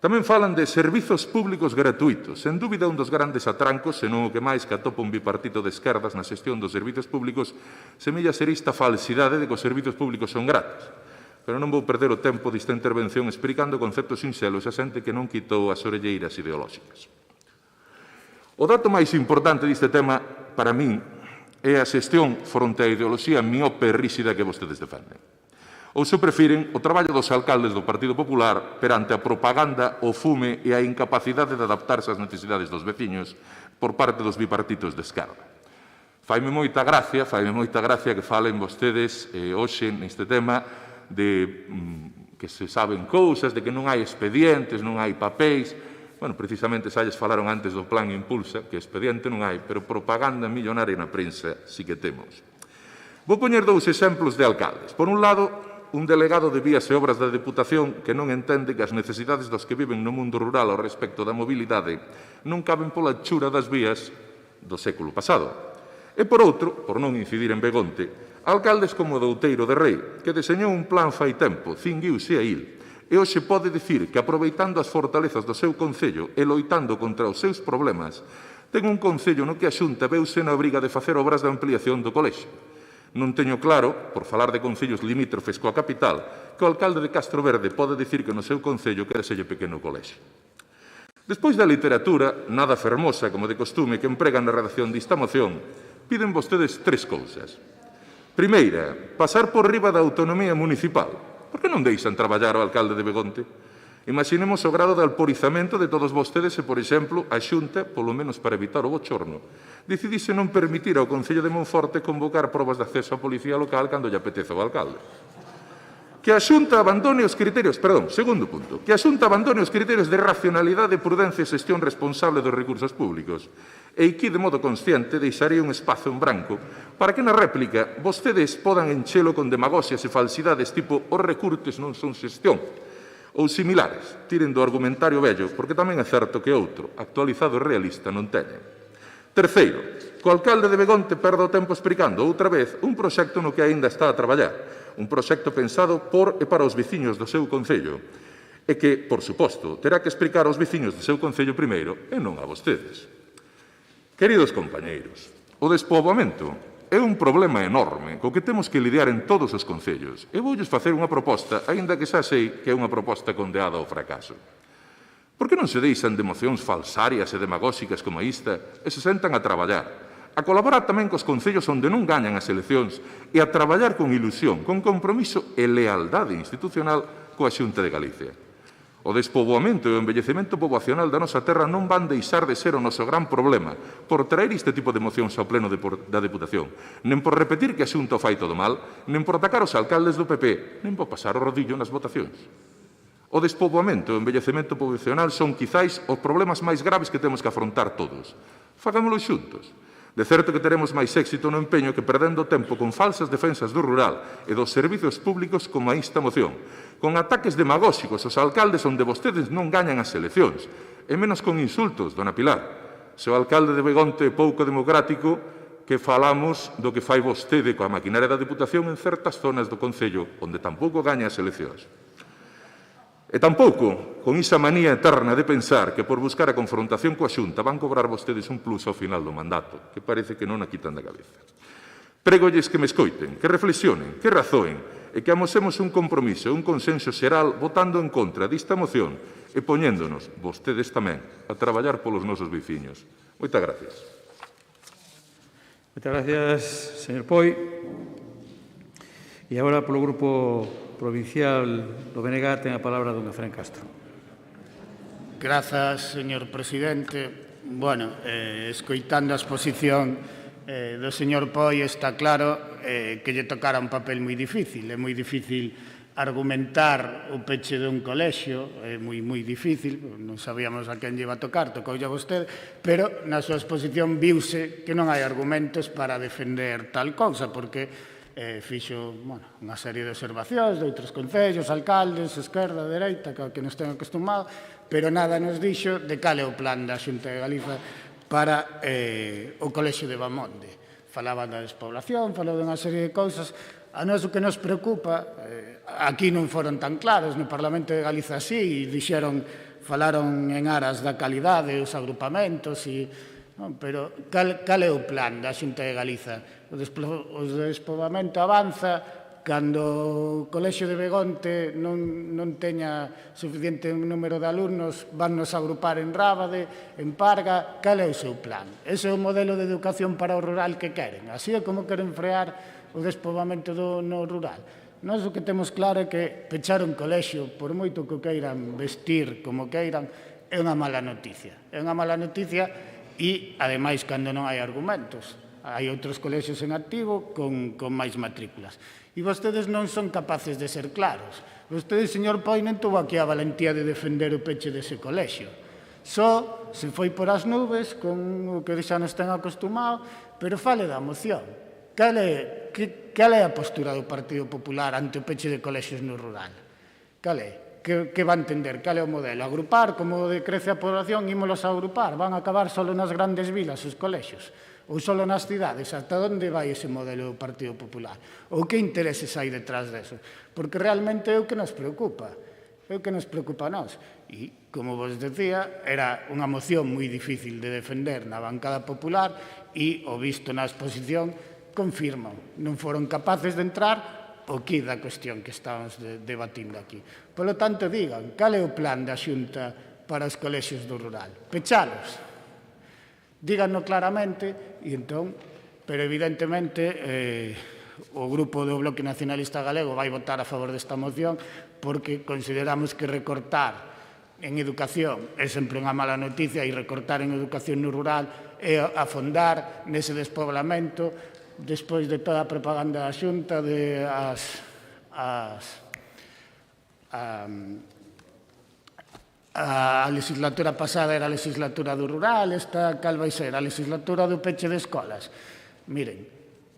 Tamén falan de servizos públicos gratuitos. Sen dúbida, un dos grandes atrancos, senón o que máis que atopa un bipartito de esquerdas na xestión dos servizos públicos, semella ser esta falsidade de que os servizos públicos son gratis. Pero non vou perder o tempo desta intervención explicando conceptos sinxelos a xente que non quitou as orelleiras ideolóxicas. O dato máis importante deste tema, para min, é a xestión fronte á ideoloxía miope e ríxida que vostedes defenden. Ou se prefiren, o traballo dos alcaldes do Partido Popular perante a propaganda, o fume e a incapacidade de adaptarse ás necesidades dos veciños por parte dos bipartitos de esquerda. Faime moita gracia que falen vostedes hoxe neste tema de que se saben cousas, de que non hai expedientes, non hai papéis. Bueno, precisamente xa lles falaron antes do plan Impulsa, que expediente non hai, pero propaganda millonaria na prensa sí que temos. Vou poñer dous exemplos de alcaldes. Por un lado, un delegado de Vías e Obras da Deputación que non entende que as necesidades dos que viven no mundo rural ao respecto da mobilidade non caben pola chura das vías do século pasado. E por outro, por non incidir en Begonte, alcaldes como o Douteiro de Rei, que deseñou un plan fai tempo, cinguiuse a il, e hoxe pode dicir que, aproveitando as fortalezas do seu concello e loitando contra os seus problemas, ten un concello no que a Xunta veuse na obriga de facer obras de ampliación do colexio. Non teño claro, por falar de concellos limítrofes coa capital, que o alcalde de Castro Verde pode dicir que no seu concello quereselle pequeno colexio. Despois da literatura, nada fermosa, como de costume, que empregan na redacción desta moción, piden vostedes tres cousas. Primeira, pasar por riba da autonomía municipal. Por que non deixan traballar o alcalde de Begonte? Imaginemos o grado de alporizamento de todos vostedes se, por exemplo, a Xunta, polo menos para evitar o bochorno, decidise non permitir ao Concello de Monforte convocar probas de acceso á policía local cando lle apetece ao alcalde. Que a Xunta abandone os criterios, segundo punto, que a Xunta abandone os criterios de racionalidade, prudencia e xestión responsable dos recursos públicos. E aquí, de modo consciente, deixaría un espazo en branco para que na réplica vostedes podan enchelo con demagoxias e falsidades tipo os recurtes non son xestión ou similares. Tiren do argumentario vello, porque tamén é certo que outro, actualizado e realista, non teñen. Terceiro, co alcalde de Begonte perdo o tempo explicando outra vez un proxecto no que aínda está a traballar, un proxecto pensado por e para os veciños do seu concello, e que, por suposto, terá que explicar aos veciños do seu concello primeiro e non a vostedes. Queridos compañeiros, o despoboamento é un problema enorme co que temos que lidiar en todos os concellos. E voulles facer unha proposta, aínda que xa sei que é unha proposta condeada ao fracaso. Por que non se deixan de mocións falsarias e demagóxicas como esta e se sentan a traballar, a colaborar tamén cos concellos onde non gañan as eleccións e a traballar con ilusión, con compromiso e lealdade institucional coa Xunta de Galicia? O despoboamento e o envellecemento poboacional da nosa terra non van deixar de ser o noso gran problema por traer este tipo de mocións ao pleno da Deputación, nen por repetir que a Xunta o fai todo mal, nen por atacar os alcaldes do PP, nen por pasar o rodillo nas votacións. O despoboamento e o envellecemento poboacional son quizáis os problemas máis graves que temos que afrontar todos. Fagámoslo xuntos. De certo que teremos máis éxito no empeño que perdendo tempo con falsas defensas do rural e dos servizos públicos como a esta moción, con ataques demagóxicos aos alcaldes onde vostedes non gañan as eleccións, e menos con insultos, dona Pilar. Se o alcalde de Begonte é pouco democrático, que falamos do que fai vostede coa maquinaria da Deputación en certas zonas do Concello onde tampouco gaña as eleccións. E tampouco con esa manía eterna de pensar que por buscar a confrontación coa Xunta van cobrar vostedes un plus ao final do mandato, que parece que non a quitan da cabeza. Prégolles que me escoiten, que reflexionen, que razoen e que amosemos un compromiso e un consenso xeral votando en contra desta moción e poñéndonos, vostedes tamén, a traballar polos nosos veciños. Moitas gracias. Moitas gracias, señor Poi. E agora, polo Grupo Provincial do BNG, ten a palabra don Efrén Castro. Grazas, señor presidente. Bueno, escoitando a exposición do señor Poi está claro que lle tocara un papel moi difícil. É moi difícil argumentar o peche dun colexio, é moi difícil, non sabíamos a quen lle iba a tocar, tocoulle a vostede, pero na súa exposición viuse que non hai argumentos para defender tal cousa, porque fixo unha serie de observacións de outros concellos, alcaldes, esquerda, dereita, que nos ten acostumado, pero nada nos dixo de cal é o plan da Xunta de Galiza para o colexio de Bamonde. Falaban da despoblación, falou de unha serie de cousas. A nós o que nos preocupa, aquí non foron tan claros, no Parlamento de Galiza sí, falaron en aras da calidade, os agrupamentos, pero cal é o plan da Xunta de Galiza? O despoboamento avanza cando o Colexio de Begonte non teña suficiente número de alumnos, vannos a agrupar en Rábade, en Parga, cal é o seu plan? Ese é o modelo de educación para o rural que queren. Así é como queren frear o despoboamento no rural. Nós o que temos claro é que pechar un colexio, por moito que o queiran vestir como queiran, é unha mala noticia. É unha mala noticia e, ademais, cando non hai argumentos. Hai outros colexios en activo con máis matrículas. E vostedes non son capaces de ser claros. Vostedes, señor Poi, non tuvo aquí a valentía de defender o peche dese colexio. Só se foi por as nubes, con o que xa nos ten acostumado, pero fale da moción. Cal é a postura do Partido Popular ante o peche de colexios no rural? Cal é? Que va a entender? Cal é o modelo? Agrupar, como decrece a población, ímolos a agrupar. Van a acabar só nas grandes vilas os colexios? Ou só nas cidades? Ata onde vai ese modelo do Partido Popular? Ou que intereses hai detrás deso? Porque realmente é o que nos preocupa. É o que nos preocupa a nós. E, como vos decía, era unha moción moi difícil de defender na bancada popular e, o visto na exposición, confirman. Non foron capaces de entrar o que da cuestión que estábamos debatindo aquí. Por lo tanto, digan, cal é o plan da Xunta para os colexios do rural? Pechalos. Díganlo claramente, e entón, pero evidentemente o grupo do Bloque Nacionalista Galego vai votar a favor desta moción porque consideramos que recortar en educación é sempre unha mala noticia e recortar en educación no rural é afondar nese despoblamento despois de toda a propaganda da Xunta de a legislatura pasada era a legislatura do rural, esta cal vai ser? A legislatura do peche de escolas. Miren,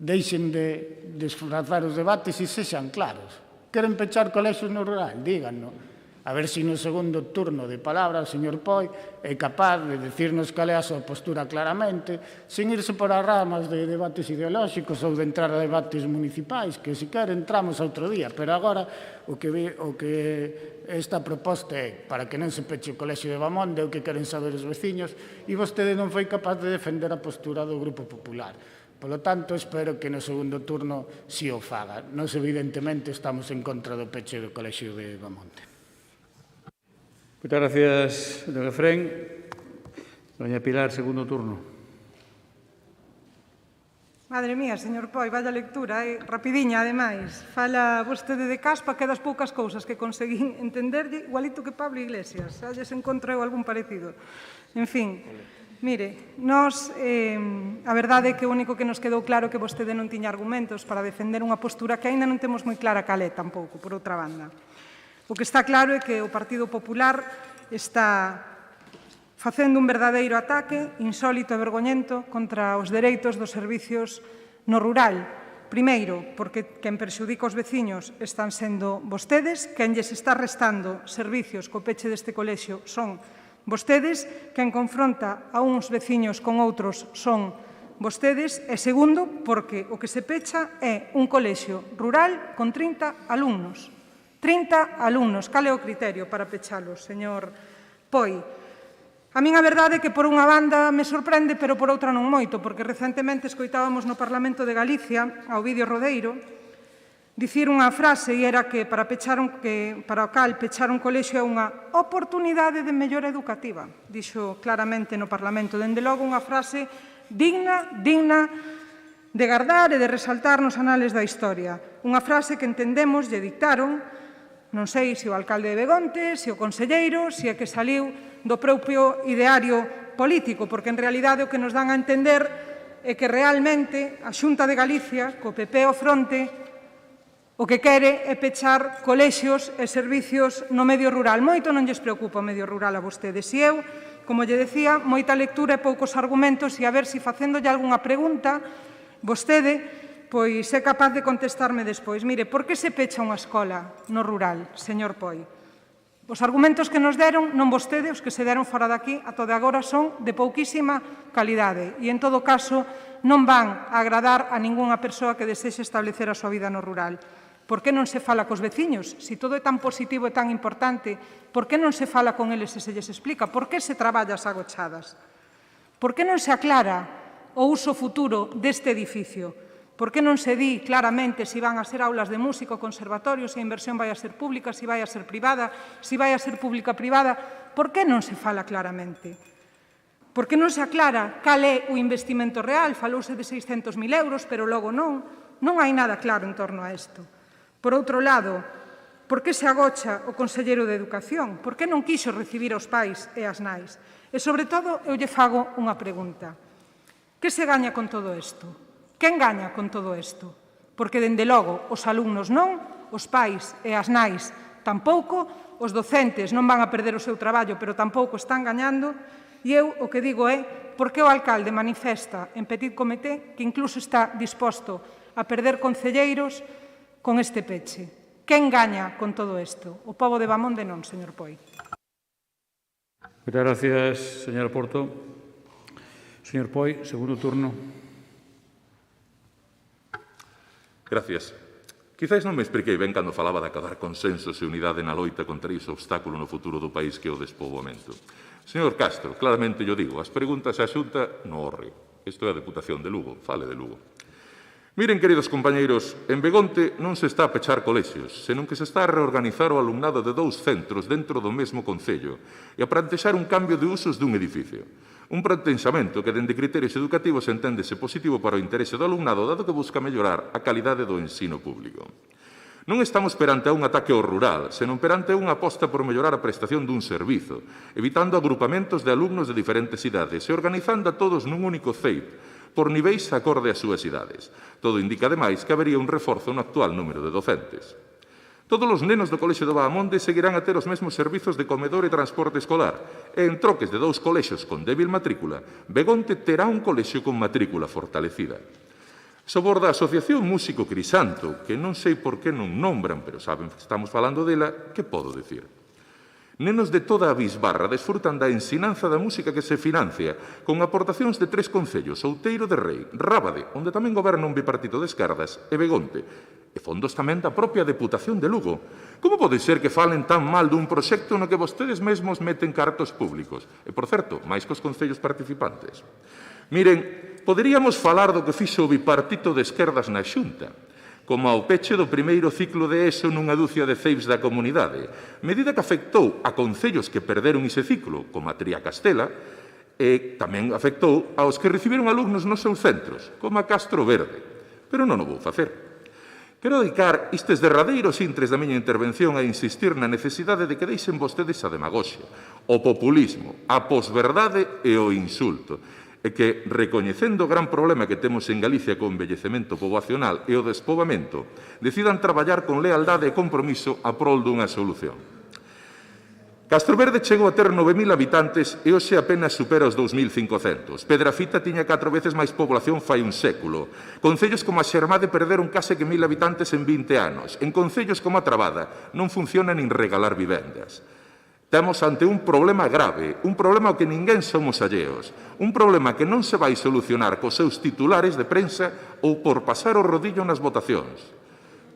deixen de desfrazar os debates e sexan claros. Queren pechar colexios no rural? Díganno. A ver se no segundo turno de palabra o señor Poi é capaz de decirnos cal é a súa postura claramente, sen irse por as ramas de debates ideolóxicos ou de entrar a debates municipais, que se quer entramos outro día, pero agora o que esta proposta é para que non se peche o colexio de Bamonde, o que queren saber os veciños, e vostede non foi capaz de defender a postura do Grupo Popular. Por lo tanto, espero que no segundo turno si o faga. Nos, evidentemente, estamos en contra do peche do colexio de Bamonte. Muchas gracias, don Efrén. Doña Pilar, segundo turno. Madre mía, señor Poi, vaya lectura, rapidiña, ademais. Fala vostede de caspa, que das poucas cousas que conseguín entenderlle, igualito que Pablo Iglesias. Xa lles encontreu algún parecido. En fin, mire, nós, a verdade é que o único que nos quedou claro é que vostede non tiña argumentos para defender unha postura que aínda non temos moi clara cal é tampouco, por outra banda. O que está claro é que o Partido Popular está facendo un verdadeiro ataque insólito e vergoñento contra os dereitos dos servicios no rural. Primeiro, porque quen perxudica os veciños están sendo vostedes, quen lles está restando servicios co peche deste colexio son vostedes, quen confronta a uns veciños con outros son vostedes, e segundo, porque o que se pecha é un colexio rural con 30 alumnos. 30 alumnos. Cal é o criterio para pechalos, señor Poi? A min a verdade é que por unha banda me sorprende, pero por outra non moito, porque recentemente escoitábamos no Parlamento de Galicia a Ovidio Rodeiro dicir unha frase e era que para o cal pechar un colexio é unha oportunidade de mellora educativa. Dixo claramente no Parlamento, dende logo unha frase digna de gardar e de resaltar nos anales da historia. Unha frase que entendemos lle dictaron, non sei se o alcalde de Begonte, se o conselleiro, se é que saliu do propio ideario político, porque en realidade o que nos dan a entender é que realmente a Xunta de Galicia, co PP ao fronte, o que quere é pechar colexios e servicios no medio rural. Moito non lles preocupa o medio rural a vostedes. E eu, como lle decía, moita lectura e poucos argumentos, e a ver se facéndolle algunha pregunta, vostede pois é capaz de contestarme despois. Mire, por que se pecha unha escola no rural, señor Poi? Os argumentos que nos deron, non vostede, os que se deron fora daqui, ata de agora son de pouquísima calidade e, en todo caso, non van a agradar a ningunha persoa que desexe establecer a súa vida no rural. Por que non se fala cos veciños? Se todo é tan positivo e tan importante, por que non se fala con eles e se lles explica? Por que se traballa as agochadas? Por que non se aclara o uso futuro deste edificio? Por que non se di claramente se van a ser aulas de música ou conservatorio, se a inversión vai a ser pública, se vai a ser privada, se vai a ser pública-privada? Por que non se fala claramente? Por que non se aclara cal é o investimento real? Falouse de 600.000 euros, pero logo non. Non hai nada claro en torno a isto. Por outro lado, por que se agocha o Conselleiro de Educación? Por que non quixo recibir os pais e as nais? E, sobre todo, eu lle fago unha pregunta. Que se gaña con todo isto? Quen gaña con todo isto? Porque, dende logo, os alumnos non, os pais e as nais tampouco, os docentes non van a perder o seu traballo, pero tampouco están gañando, e eu o que digo é por que o alcalde manifesta en Petit Comité que incluso está disposto a perder concelleiros con este peche. Quen gaña con todo isto? O pobo de Bamonde non, señor Poi. Moitas gracias, señora Porto. Señor Poi, segundo turno. Gracias. Quizais non me expliquei ben cando falaba de acadar consensos e unidade na loita contra ese obstáculo no futuro do país que é o despoboamento. Señor Castro, claramente yo digo, as preguntas á Xunta no horre. Isto é a Deputación de Lugo, fale de Lugo. Miren, queridos compañeiros, en Begonte non se está a pechar colexios, senón que se está a reorganizar o alumnado de 2 centros dentro do mesmo concello e a plantexar un cambio de usos dun edificio. Un plantexamento que, dende criterios educativos, enténdese positivo para o interese do alumnado, dado que busca mellorar a calidade do ensino público. Non estamos perante a un ataque ao rural, senón perante unha aposta por mellorar a prestación dun servizo, evitando agrupamentos de alumnos de diferentes idades e organizando a todos nun único CEIP, por niveis acorde ás súas idades. Todo indica, ademais, que habería un reforzo no actual número de docentes. Todos os nenos do Colexio do Bahamonde seguirán a ter os mesmos servizos de comedor e transporte escolar, e en troques de 2 colexios con débil matrícula, Begonte terá un colexio con matrícula fortalecida. Sobre a Asociación Músico Crisanto, que non sei por que non nombran, pero saben que estamos falando dela, que podo dicir? Nenos de toda a bisbarra desfrutan da ensinanza da música que se financia con aportacións de 3 concellos, Outeiro de Rei, Rábade, onde tamén goberna un bipartito de esquerdas, e Begonte, e fondos tamén da propia Deputación de Lugo. Como pode ser que falen tan mal dun proxecto no que vostedes mesmos meten cartos públicos? E, por certo, máis cos concellos participantes. Miren, poderíamos falar do que fixo o bipartito de esquerdas na Xunta, como ao peche do primeiro ciclo de ESO nunha dúcia de CEIPs da comunidade, medida que afectou a concellos que perderon ese ciclo, como a Tría Castela, e tamén afectou aos que recibiron alumnos nos seus centros, como a Castro Verde. Pero non o vou facer. Quero dedicar estes derradeiros intres da miña intervención a insistir na necesidade de que deixen vostedes a demagoxia, o populismo, a posverdade e o insulto, e que, recoñecendo o gran problema que temos en Galicia co envellecemento poboacional e o despoboamento, decidan traballar con lealdade e compromiso a prol dunha solución. Castroverde chegou a ter 9.000 habitantes e hoxe apenas supera os 2.500. Pedrafita tiña 4 veces máis población fai un século. Concellos como a Xermade perderon case que 1.000 habitantes en 20 anos. En concellos como a Trabada non funciona nin regalar vivendas. Temos ante un problema grave, un problema ao que ninguén somos alleos, un problema que non se vai solucionar cos seus titulares de prensa ou por pasar o rodillo nas votacións.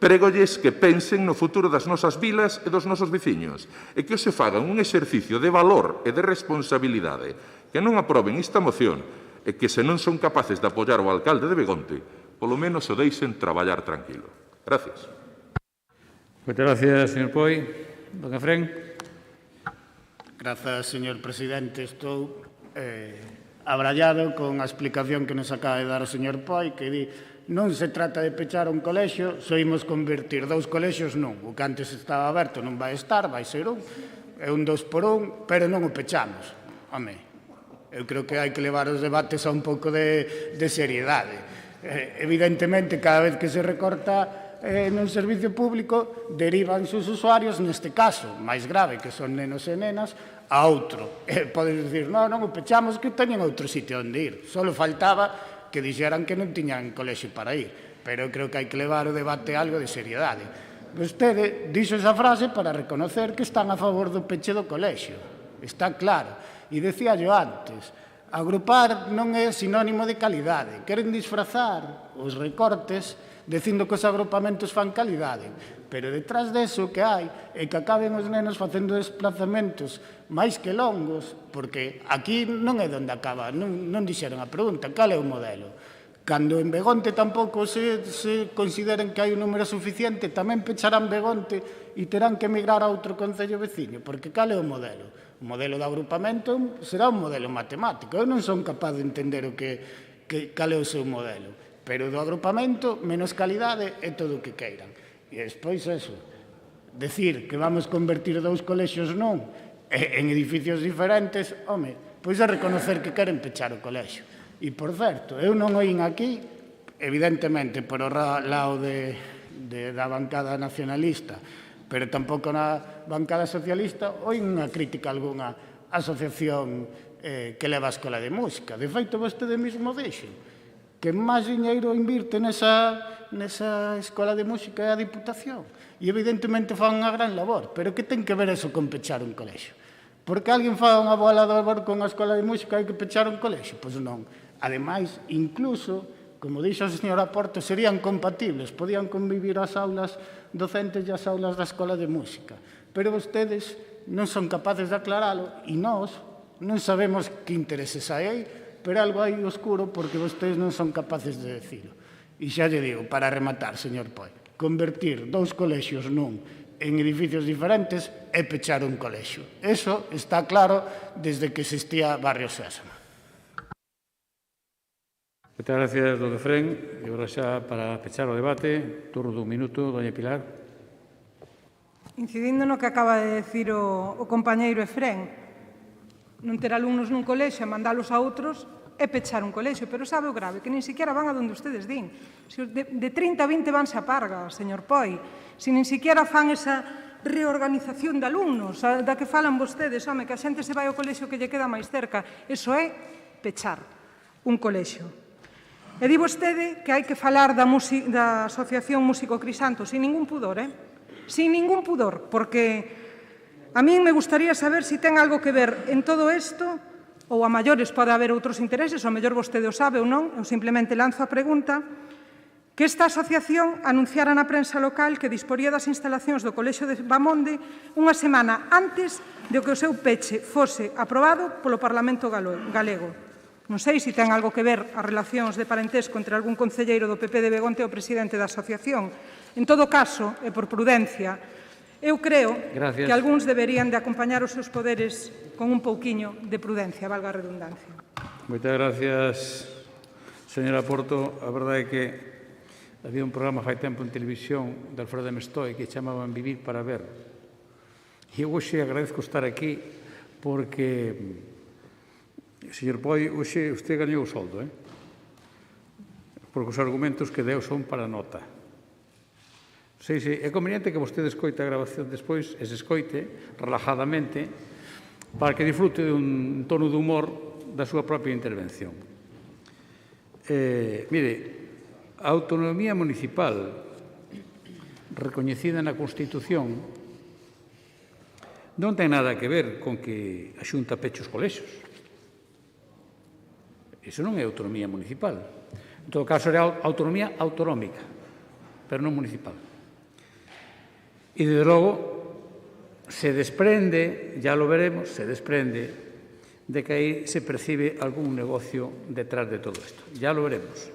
Pregolles que pensen no futuro das nosas vilas e dos nosos veciños e que se fagan un exercicio de valor e de responsabilidade, que non aproben esta moción e que se non son capaces de apoiar o alcalde de Begonte, polo menos o deixen traballar tranquilo. Gracias. Moitas gracias, señor Poi. Don Efrén. Grazas, señor presidente. Estou abrallado con a explicación que nos acaba de dar o señor Poi, que di non se trata de pechar un colexio, só imos convertir 2 colexios nun. O que antes estaba aberto non vai estar, vai ser un, é un 2 por 1, pero non o pechamos. Home, eu creo que hai que levar os debates a un pouco de seriedade. Evidentemente, cada vez que se recorta nun servicio público, derivan os usuarios, neste caso, máis grave, que son nenos e nenas, a outro. Podes dicir, non o pechamos, que teñen outro sitio onde ir. Só faltaba que dixeran que non tiñan colexio para ir. Pero eu creo que hai que levar o debate a algo de seriedade. Vostede dixo esa frase para reconocer que están a favor do peche do colexio. Está claro. E decía yo antes, agrupar non é sinónimo de calidade. Queren disfrazar os recortes dicindo que os agrupamentos fan calidade. Pero detrás deso que hai é que acaben os nenos facendo desplazamentos máis que longos, porque aquí non é onde acaba, non dixeron a pregunta, cal é o modelo? Cando en Begonte tampouco se consideren que hai un número suficiente, tamén pecharán Begonte e terán que emigrar a outro concello veciño, porque cal é o modelo? O modelo de agrupamento será un modelo matemático. Eu non son capaz de entender cal é o seu modelo, pero do agrupamento, menos calidade é todo o que queiran. E despois, eso, decir que vamos convertir 2 colexios non en edificios diferentes, home, pois é reconocer que queren pechar o colexio. E, por certo, eu non oín aquí, evidentemente, por o lado da bancada nacionalista, pero tampouco na bancada socialista, oín unha crítica a algunha asociación que leva a Escola de Música. De feito, vostede mesmo dixo que máis diñeiro invirte nesa Escola de Música é a Diputación. E, evidentemente, fan unha gran labor. Pero que ten que ver eso con pechar un colexio? Porque alguén fa unha boa labor con a Escola de Música e hai que pechar un colexio? Pois non. Ademais, incluso, como dixo a señora Porto, serían compatibles, podían convivir as aulas docentes e as aulas da Escola de Música. Pero vostedes non son capaces de aclaralo e nós non sabemos que intereses hai, pero algo hai oscuro porque vostedes non son capaces de decirlo. E xa lle digo, para rematar, señor Poi, convertir 2 colexios nun en edificios diferentes é pechar un colexio. Eso está claro desde que existía Barrio Sésamo. Moitas gracias, don Efrén. E agora xa para pechar o debate, turno dun minuto, doña Pilar. Incidindo no que acaba de decir o compañeiro Efrén, non ter alumnos nun colexio e mandalos a outros é pechar un colexio, pero sabe o grave, que nin siquiera van a donde ustedes din. De 30 a 20 vanse a Parga, señor Poi, se nin siquiera fan esa reorganización de alumnos da que falan vostedes, home, que a xente se vai ao colexio que lle queda máis cerca, iso é pechar un colexio. E di vostede que hai que falar da Asociación Músico Crisanto sin ningún pudor, sin ningún pudor, porque a mí me gustaría saber se ten algo que ver en todo isto, ou a maiores pode haber outros intereses, ou mellor vostede o sabe ou non, eu simplemente lanzo a pregunta, que esta asociación anunciara na prensa local que disporía das instalacións do Colexio de Bamonde unha semana antes de que o seu peche fose aprobado polo Parlamento galego. Non sei se ten algo que ver as relacións de parentesco entre algún concelleiro do PP de Begonte e o presidente da asociación. En todo caso, e por prudencia, eu creo que algúns deberían de acompañar os seus poderes con un pouquiño de prudencia, valga a redundancia. Moitas gracias, señora Porto. A verdade é que había un programa fai tempo en televisión de Alfredo Mestoy que chamaban Vivir para Ver. E eu hoxe agradezco estar aquí porque, señor Poi, hoxe usted gañou o soldo, porque os argumentos que deu son para nota. É conveniente que vostede escoite a grabación despois e se escoite relajadamente para que disfrute dun tono de humor da súa propia intervención. Mire, a autonomía municipal recoñecida na Constitución non ten nada que ver con que a Xunta peche os colexios. Iso non é autonomía municipal. En todo caso, era autonomía autonómica, pero non municipal. E, desde logo, se desprende, ya lo veremos, se desprende de que aí se percibe algún negocio detrás de todo isto. Ya lo veremos.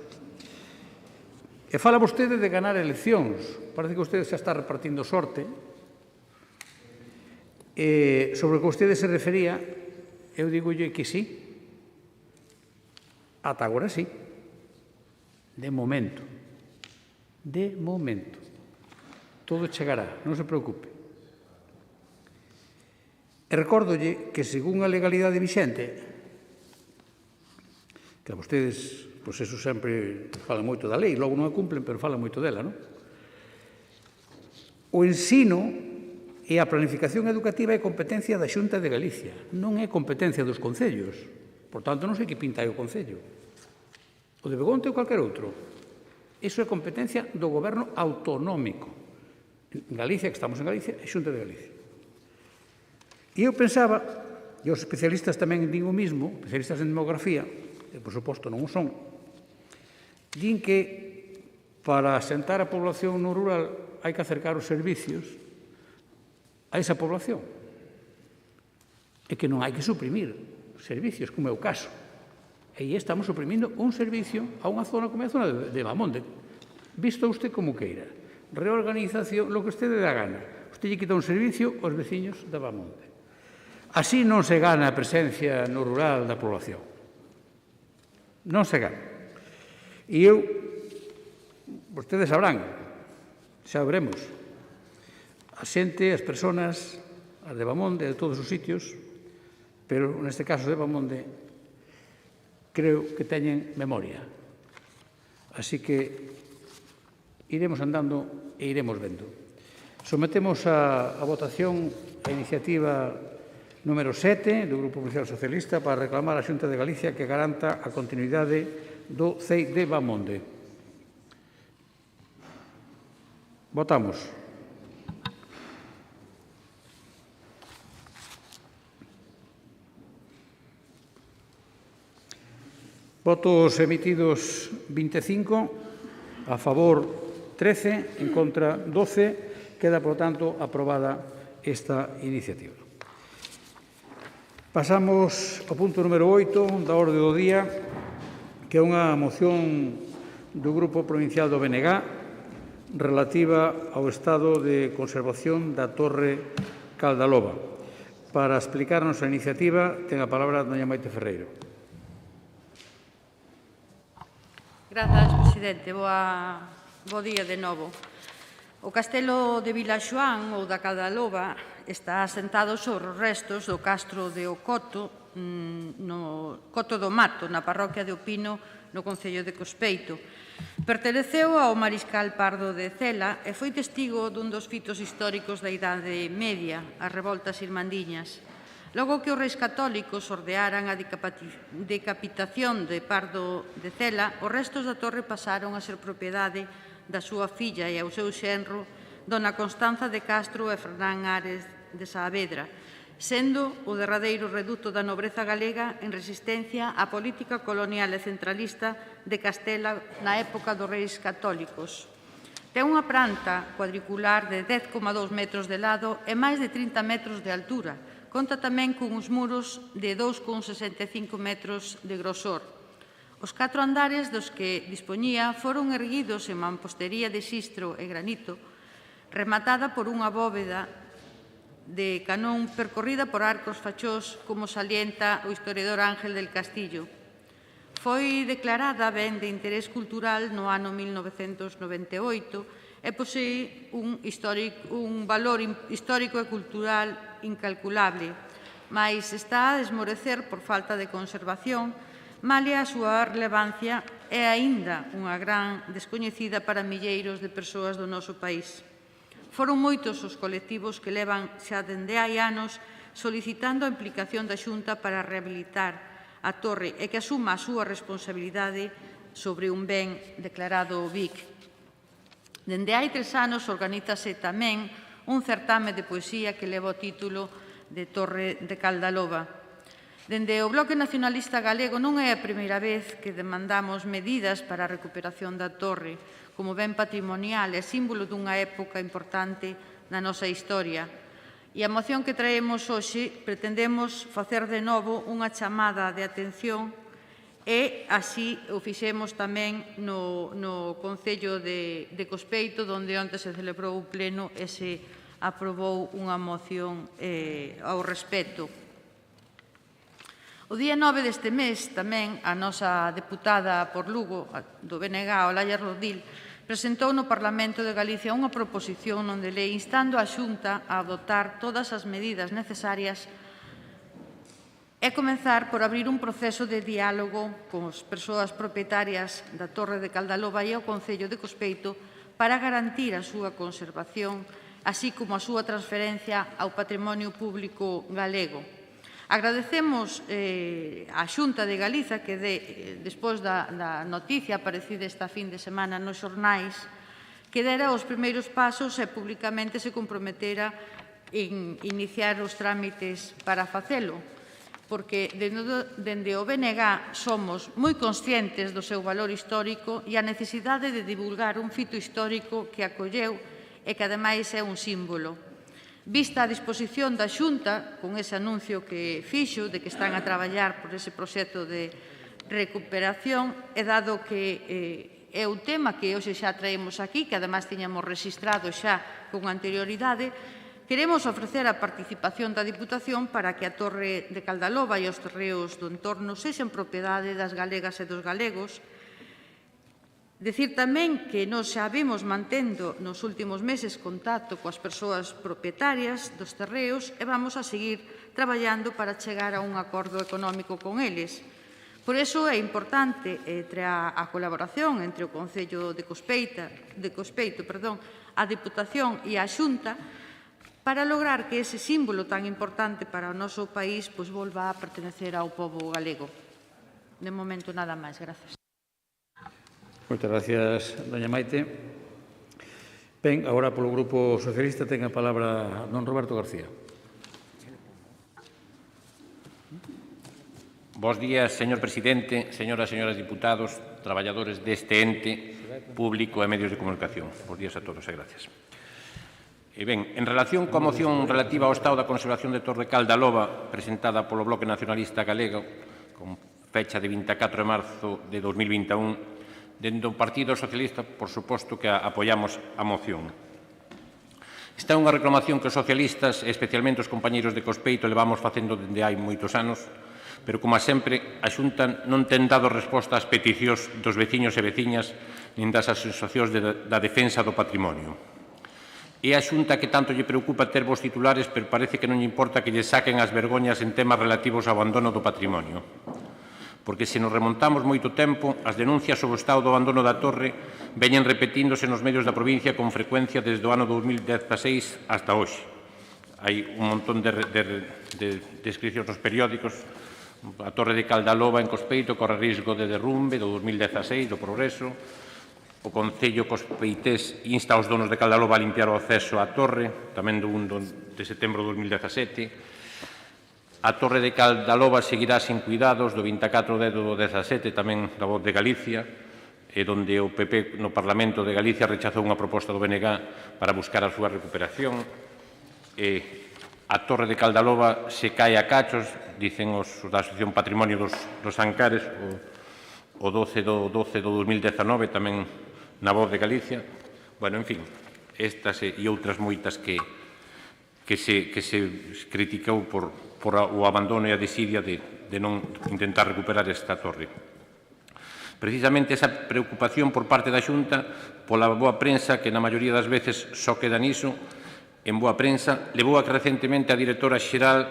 E fala vostede de ganar eleccións. Parece que vostede xa está repartindo sorte. Sobre o que vostede se refería, eu digolle que sí. Ata agora sí. De momento. De momento. Todo chegará, non se preocupe. E recórdolle que, según a legalidade vixente, que a vostedes, pois eso sempre falan moito da lei, logo non a cumplen, pero falan moito dela, non? O ensino e a planificación educativa é competencia da Xunta de Galicia, non é competencia dos concellos. Por tanto, non sei que pinta aí o Concello. O de Begonte ou calquer outro. Iso é competencia do goberno autonómico. En Galicia, que estamos en Galicia, é Xunta de Galicia. E eu pensaba, e os especialistas tamén din o mismo, especialistas en demografía, e por suposto non o son, din que para asentar a población no rural hai que acercar os servicios a esa población. E que non hai que suprimir servicios, como é o caso. E estamos suprimindo un servicio a unha zona como é a zona de Bamonde. Visto usted como queira. Reorganización, lo que usted dé a gana. Usted lle quita un servicio aos veciños de Bamonde. Así non se gana a presencia no rural da población. Non se gana. E eu, vostedes sabrán, xa veremos, a xente, as persoas, as de Bamonde, de todos os sitios, pero neste caso de Bamonde, creo que teñen memoria. Así que iremos andando e iremos vendo. Sometemos a votación a iniciativa número 7 do Grupo Provincial Socialista para reclamar á Xunta de Galicia que garanta a continuidade do CEI de Bamonde. Votamos. Votos emitidos 25, a favor 13, en contra 12. Queda, por tanto, aprobada esta iniciativa. Pasamos ao punto número 8 da orde do día, que é unha moción do Grupo Provincial do BNG relativa ao estado de conservación da Torre Caldaloba. Para explicarnos a iniciativa, ten a palabra doña Maite Ferreiro. Grazas, presidente. Bo día de novo. O castelo de Vilaxoán, ou da Caldaloba, está asentado sobre os restos do castro de Ocoto, no Coto do Mato, na parroquia de Opino, no concello de Cospeito. Perteneceu ao mariscal Pardo de Cela e foi testigo dun dos fitos históricos da Idade Media, as revoltas irmandiñas. Logo que os reis católicos ordearan a decapitación de Pardo de Cela, os restos da torre pasaron a ser propiedade da súa filla e ao seu xenro, dona Constanza de Castro e Fernán Ares de Saavedra, sendo o derradeiro reduto da nobreza galega en resistencia á política colonial e centralista de Castela na época dos reis católicos. Ten unha planta cuadricular de 10,2 metros de lado e máis de 30 metros de altura. Conta tamén con uns muros de 2,65 metros de grosor. Os 4 andares dos que dispoñía foron erguidos en mampostería de xistro e granito, rematada por unha bóveda de canón percorrida por arcos fachós, como salienta o historiador Ángel del Castillo. Foi declarada ben de interés cultural no ano 1998 e posee un valor histórico e cultural incalculable, mais está a desmorecer por falta de conservación, malia a súa relevancia é aínda unha gran descoñecida para milleiros de persoas do noso país. Foron moitos os colectivos que levan xa dende hai anos solicitando a implicación da Xunta para rehabilitar a torre e que asuma a súa responsabilidade sobre un ben declarado BIC. Dende hai 3 anos organízase tamén un certame de poesía que leva o título de Torre de Caldaloba. Dende o Bloque Nacionalista Galego non é a primeira vez que demandamos medidas para a recuperación da torre como ben patrimonial e símbolo dunha época importante na nosa historia. E a moción que traemos hoxe pretendemos facer de novo unha chamada de atención e así o fixemos tamén no Concello de Cospeito, onde onte se celebrou o pleno e se aprobou unha moción ao respecto. O día 9 deste mes, tamén, a nosa deputada por Lugo, do BNG, Olalla Rodil, presentou no Parlamento de Galicia unha proposición non de lei instando a Xunta a adoptar todas as medidas necesarias e comezar por abrir un proceso de diálogo con as persoas propietarias da Torre de Caldaloba e ao Concello de Cospeito para garantir a súa conservación, así como a súa transferencia ao patrimonio público galego. Agradecemos á Xunta de Galiza que, despois da noticia aparecida esta fin de semana nos xornais, que dera os primeiros pasos e públicamente se comprometera en iniciar os trámites para facelo, porque dende o BNG somos moi conscientes do seu valor histórico e a necesidade de divulgar un fito histórico que acolleu e que, ademais, é un símbolo. Vista a disposición da Xunta, con ese anuncio que fixo de que están a traballar por ese proxecto de recuperación e dado que é o tema que hoxe xa traemos aquí, que ademais tiñamos registrado xa con anterioridade, queremos ofrecer a participación da Diputación para que a Torre de Caldaloba e os terreos do entorno sexan propiedade das galegas e dos galegos. Decir tamén que nos xa vimos mantendo nos últimos meses contacto coas persoas propietarias dos terreos e vamos a seguir traballando para chegar a un acordo económico con eles. Por iso é importante a colaboración entre o Concello de Cospeito, a Diputación e a Xunta para lograr que ese símbolo tan importante para o noso país volva a pertenecer ao pobo galego. De momento, nada máis. Grazas. Moitas gracias, doña Maite. Ben, agora polo Grupo Socialista ten a palabra don Roberto García. Bos días, señor presidente, señoras e señores diputados, traballadores deste ente público e medios de comunicación. Bos días a todos e gracias. Ben, en relación coa moción relativa ao estado da conservación de Torre Caldaloba presentada polo Bloque Nacionalista Galego con fecha de 24 de marzo de 2021, dentro do Partido Socialista, por suposto que apoiamos a moción. Esta é unha reclamación que os socialistas, especialmente os compañeiros de Cospeito, levamos facendo dende hai moitos anos, pero, como sempre, a Xunta non ten dado resposta ás peticións dos veciños e veciñas nin das asociacións da defensa do patrimonio. É a Xunta que tanto lle preocupa ter vos titulares, pero parece que non lle importa que lle saquen as vergoñas en temas relativos ao abandono do patrimonio. Porque se nos remontamos moito tempo, as denuncias sobre o estado do abandono da torre veñen repetíndose nos medios da provincia con frecuencia desde o ano 2016 hasta hoxe. Hai un montón de descripcións nos periódicos. A Torre de Caldaloba en Cospeito corre risco de derrumbe do 2016, do Progreso. O Concello Cospeités insta aos donos de Caldaloba a limpiar o acceso á torre, tamén do 1 de setembro de 2017. A Torre de Caldaloba seguirá sin cuidados do 24 de 2017, tamén da Voz de Galicia, donde o PP no Parlamento de Galicia rechazou unha proposta do BNG para buscar a súa recuperación. A Torre de Caldaloba se cae a cachos, dicen os da Asociación Patrimonio dos Ancares, o 12 do 2019, tamén na Voz de Galicia. Bueno, en fin, estas e outras moitas que se criticou por o abandono e a desidia de non intentar recuperar esta torre. Precisamente esa preocupación por parte da Xunta pola boa prensa, que na maioría das veces só queda niso, en boa prensa, levou a que recentemente a directora xeral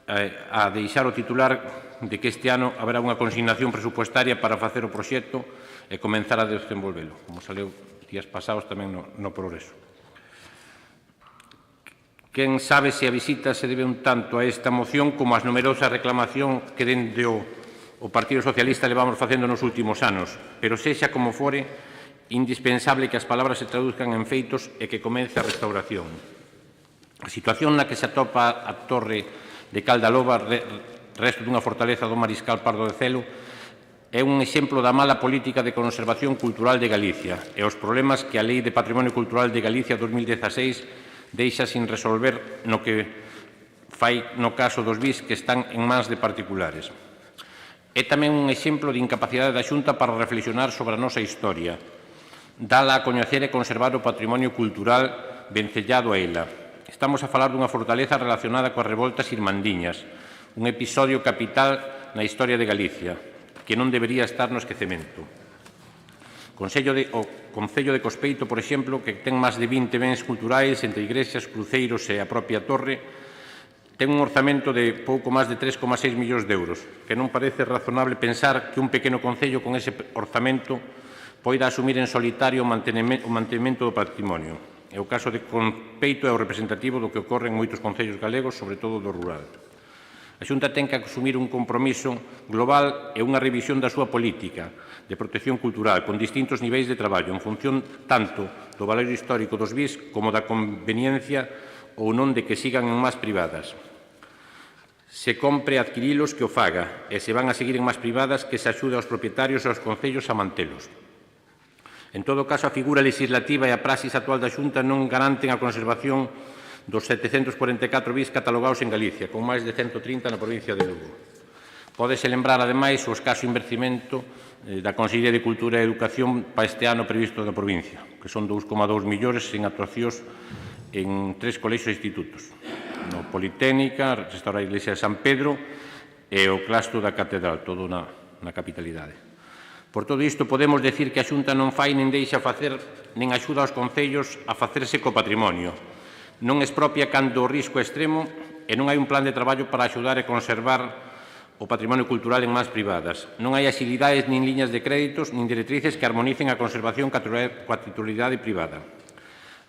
a deixar o titular de que este ano haberá unha consignación presupuestaria para facer o proxecto e comenzar a desenvolvelo, como saleu días pasados tamén no Progreso. Quen sabe se a visita se debe un tanto a esta moción como as numerosas reclamacións que dende o Partido Socialista levamos facendo nos últimos anos, pero sexa como fore, indispensable que as palabras se traduzcan en feitos e que comece a restauración. A situación na que se atopa a Torre de Caldaloba, resto dunha fortaleza do Mariscal Pardo de Celo, é un exemplo da mala política de conservación cultural de Galicia e os problemas que a Lei de Patrimonio Cultural de Galicia 2016 deixa sin resolver no que fai no caso dos BIS que están en mans de particulares. É tamén un exemplo de incapacidade da Xunta para reflexionar sobre a nosa historia, dala a coñecer e conservar o patrimonio cultural vencellado a ela. Estamos a falar dunha fortaleza relacionada coas revoltas irmandiñas, un episodio capital na historia de Galicia, que non debería estar no esquecemento. O Concello de Cospeito, por exemplo, que ten máis de 20 bens culturais entre igrexas, cruceiros e a propia torre, ten un orzamento de pouco máis de 3,6 millóns de euros, que non parece razonable pensar que un pequeno concello con ese orzamento poida asumir en solitario o mantemento do patrimonio. E o caso de Cospeito é o representativo do que ocorre en moitos concellos galegos, sobre todo do rural. A Xunta ten que asumir un compromiso global e unha revisión da súa política de protección cultural con distintos niveis de traballo en función tanto do valor histórico dos BIS como da conveniencia ou non de que sigan en más privadas. Se compre adquirilos que o faga e se van a seguir en más privadas que se axude aos propietarios e aos concellos a mantelos. En todo caso, a figura legislativa e a praxis actual da Xunta non garanten a conservación dos 744 BIS catalogados en Galicia, con máis de 130 na provincia de Lugo. Pódese lembrar, ademais, o escaso investimento da Consellería de Cultura e Educación para este ano previsto da provincia, que son 2,2 millóns en actuacións en 3 colexios e institutos, no Politécnica, Restaurar a Iglesia de San Pedro e o Claustro da Catedral, todo na capitalidade. Por todo isto, podemos decir que a Xunta non fai nin deixa facer nin axuda aos concellos a facerse co patrimonio. Non expropia cando o risco é extremo e non hai un plan de traballo para axudar e conservar o patrimonio cultural en mans privadas. Non hai axilidades nin liñas de créditos nin directrices que armonicen a conservación coa titularidade privada.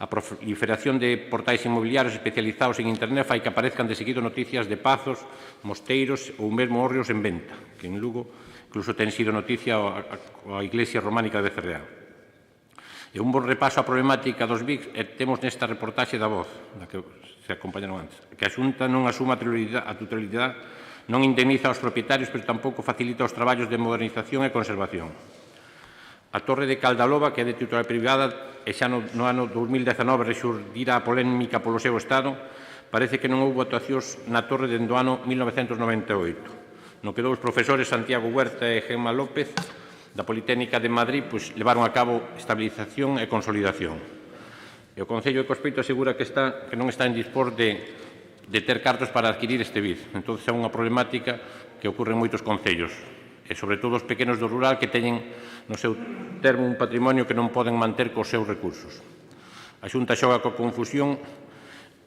A proliferación de portais inmobiliarios especializados en Internet fai que aparezcan de seguido noticias de pazos, mosteiros ou mesmo hórreos en venta, que en Lugo incluso ten sido noticia a Iglesia Románica de Becerreá. E un bon repaso á problemática dos BIC temos nesta reportaxe da Voz, da que se acompañaron antes, que a Xunta non asuma a totalidade, non indemniza aos propietarios, pero tampouco facilita os traballos de modernización e conservación. A Torre de Caldaloba, que é de titular privada, e xa no ano 2019 rexurdirá a polémica polo seu estado, parece que non houve actuacións na torre dende o ano 1998, no que dous profesores, Santiago Huerta e Gemma López, da Politécnica de Madrid, levaron a cabo estabilización e consolidación. E o Concello de Cospeito asegura que non está en dispor de ter cartos para adquirir este BID. Entón, é unha problemática que ocorre en moitos concellos, e sobre todo os pequenos do rural que teñen no seu termo un patrimonio que non poden manter cos seus recursos. A Xunta xoga coa confusión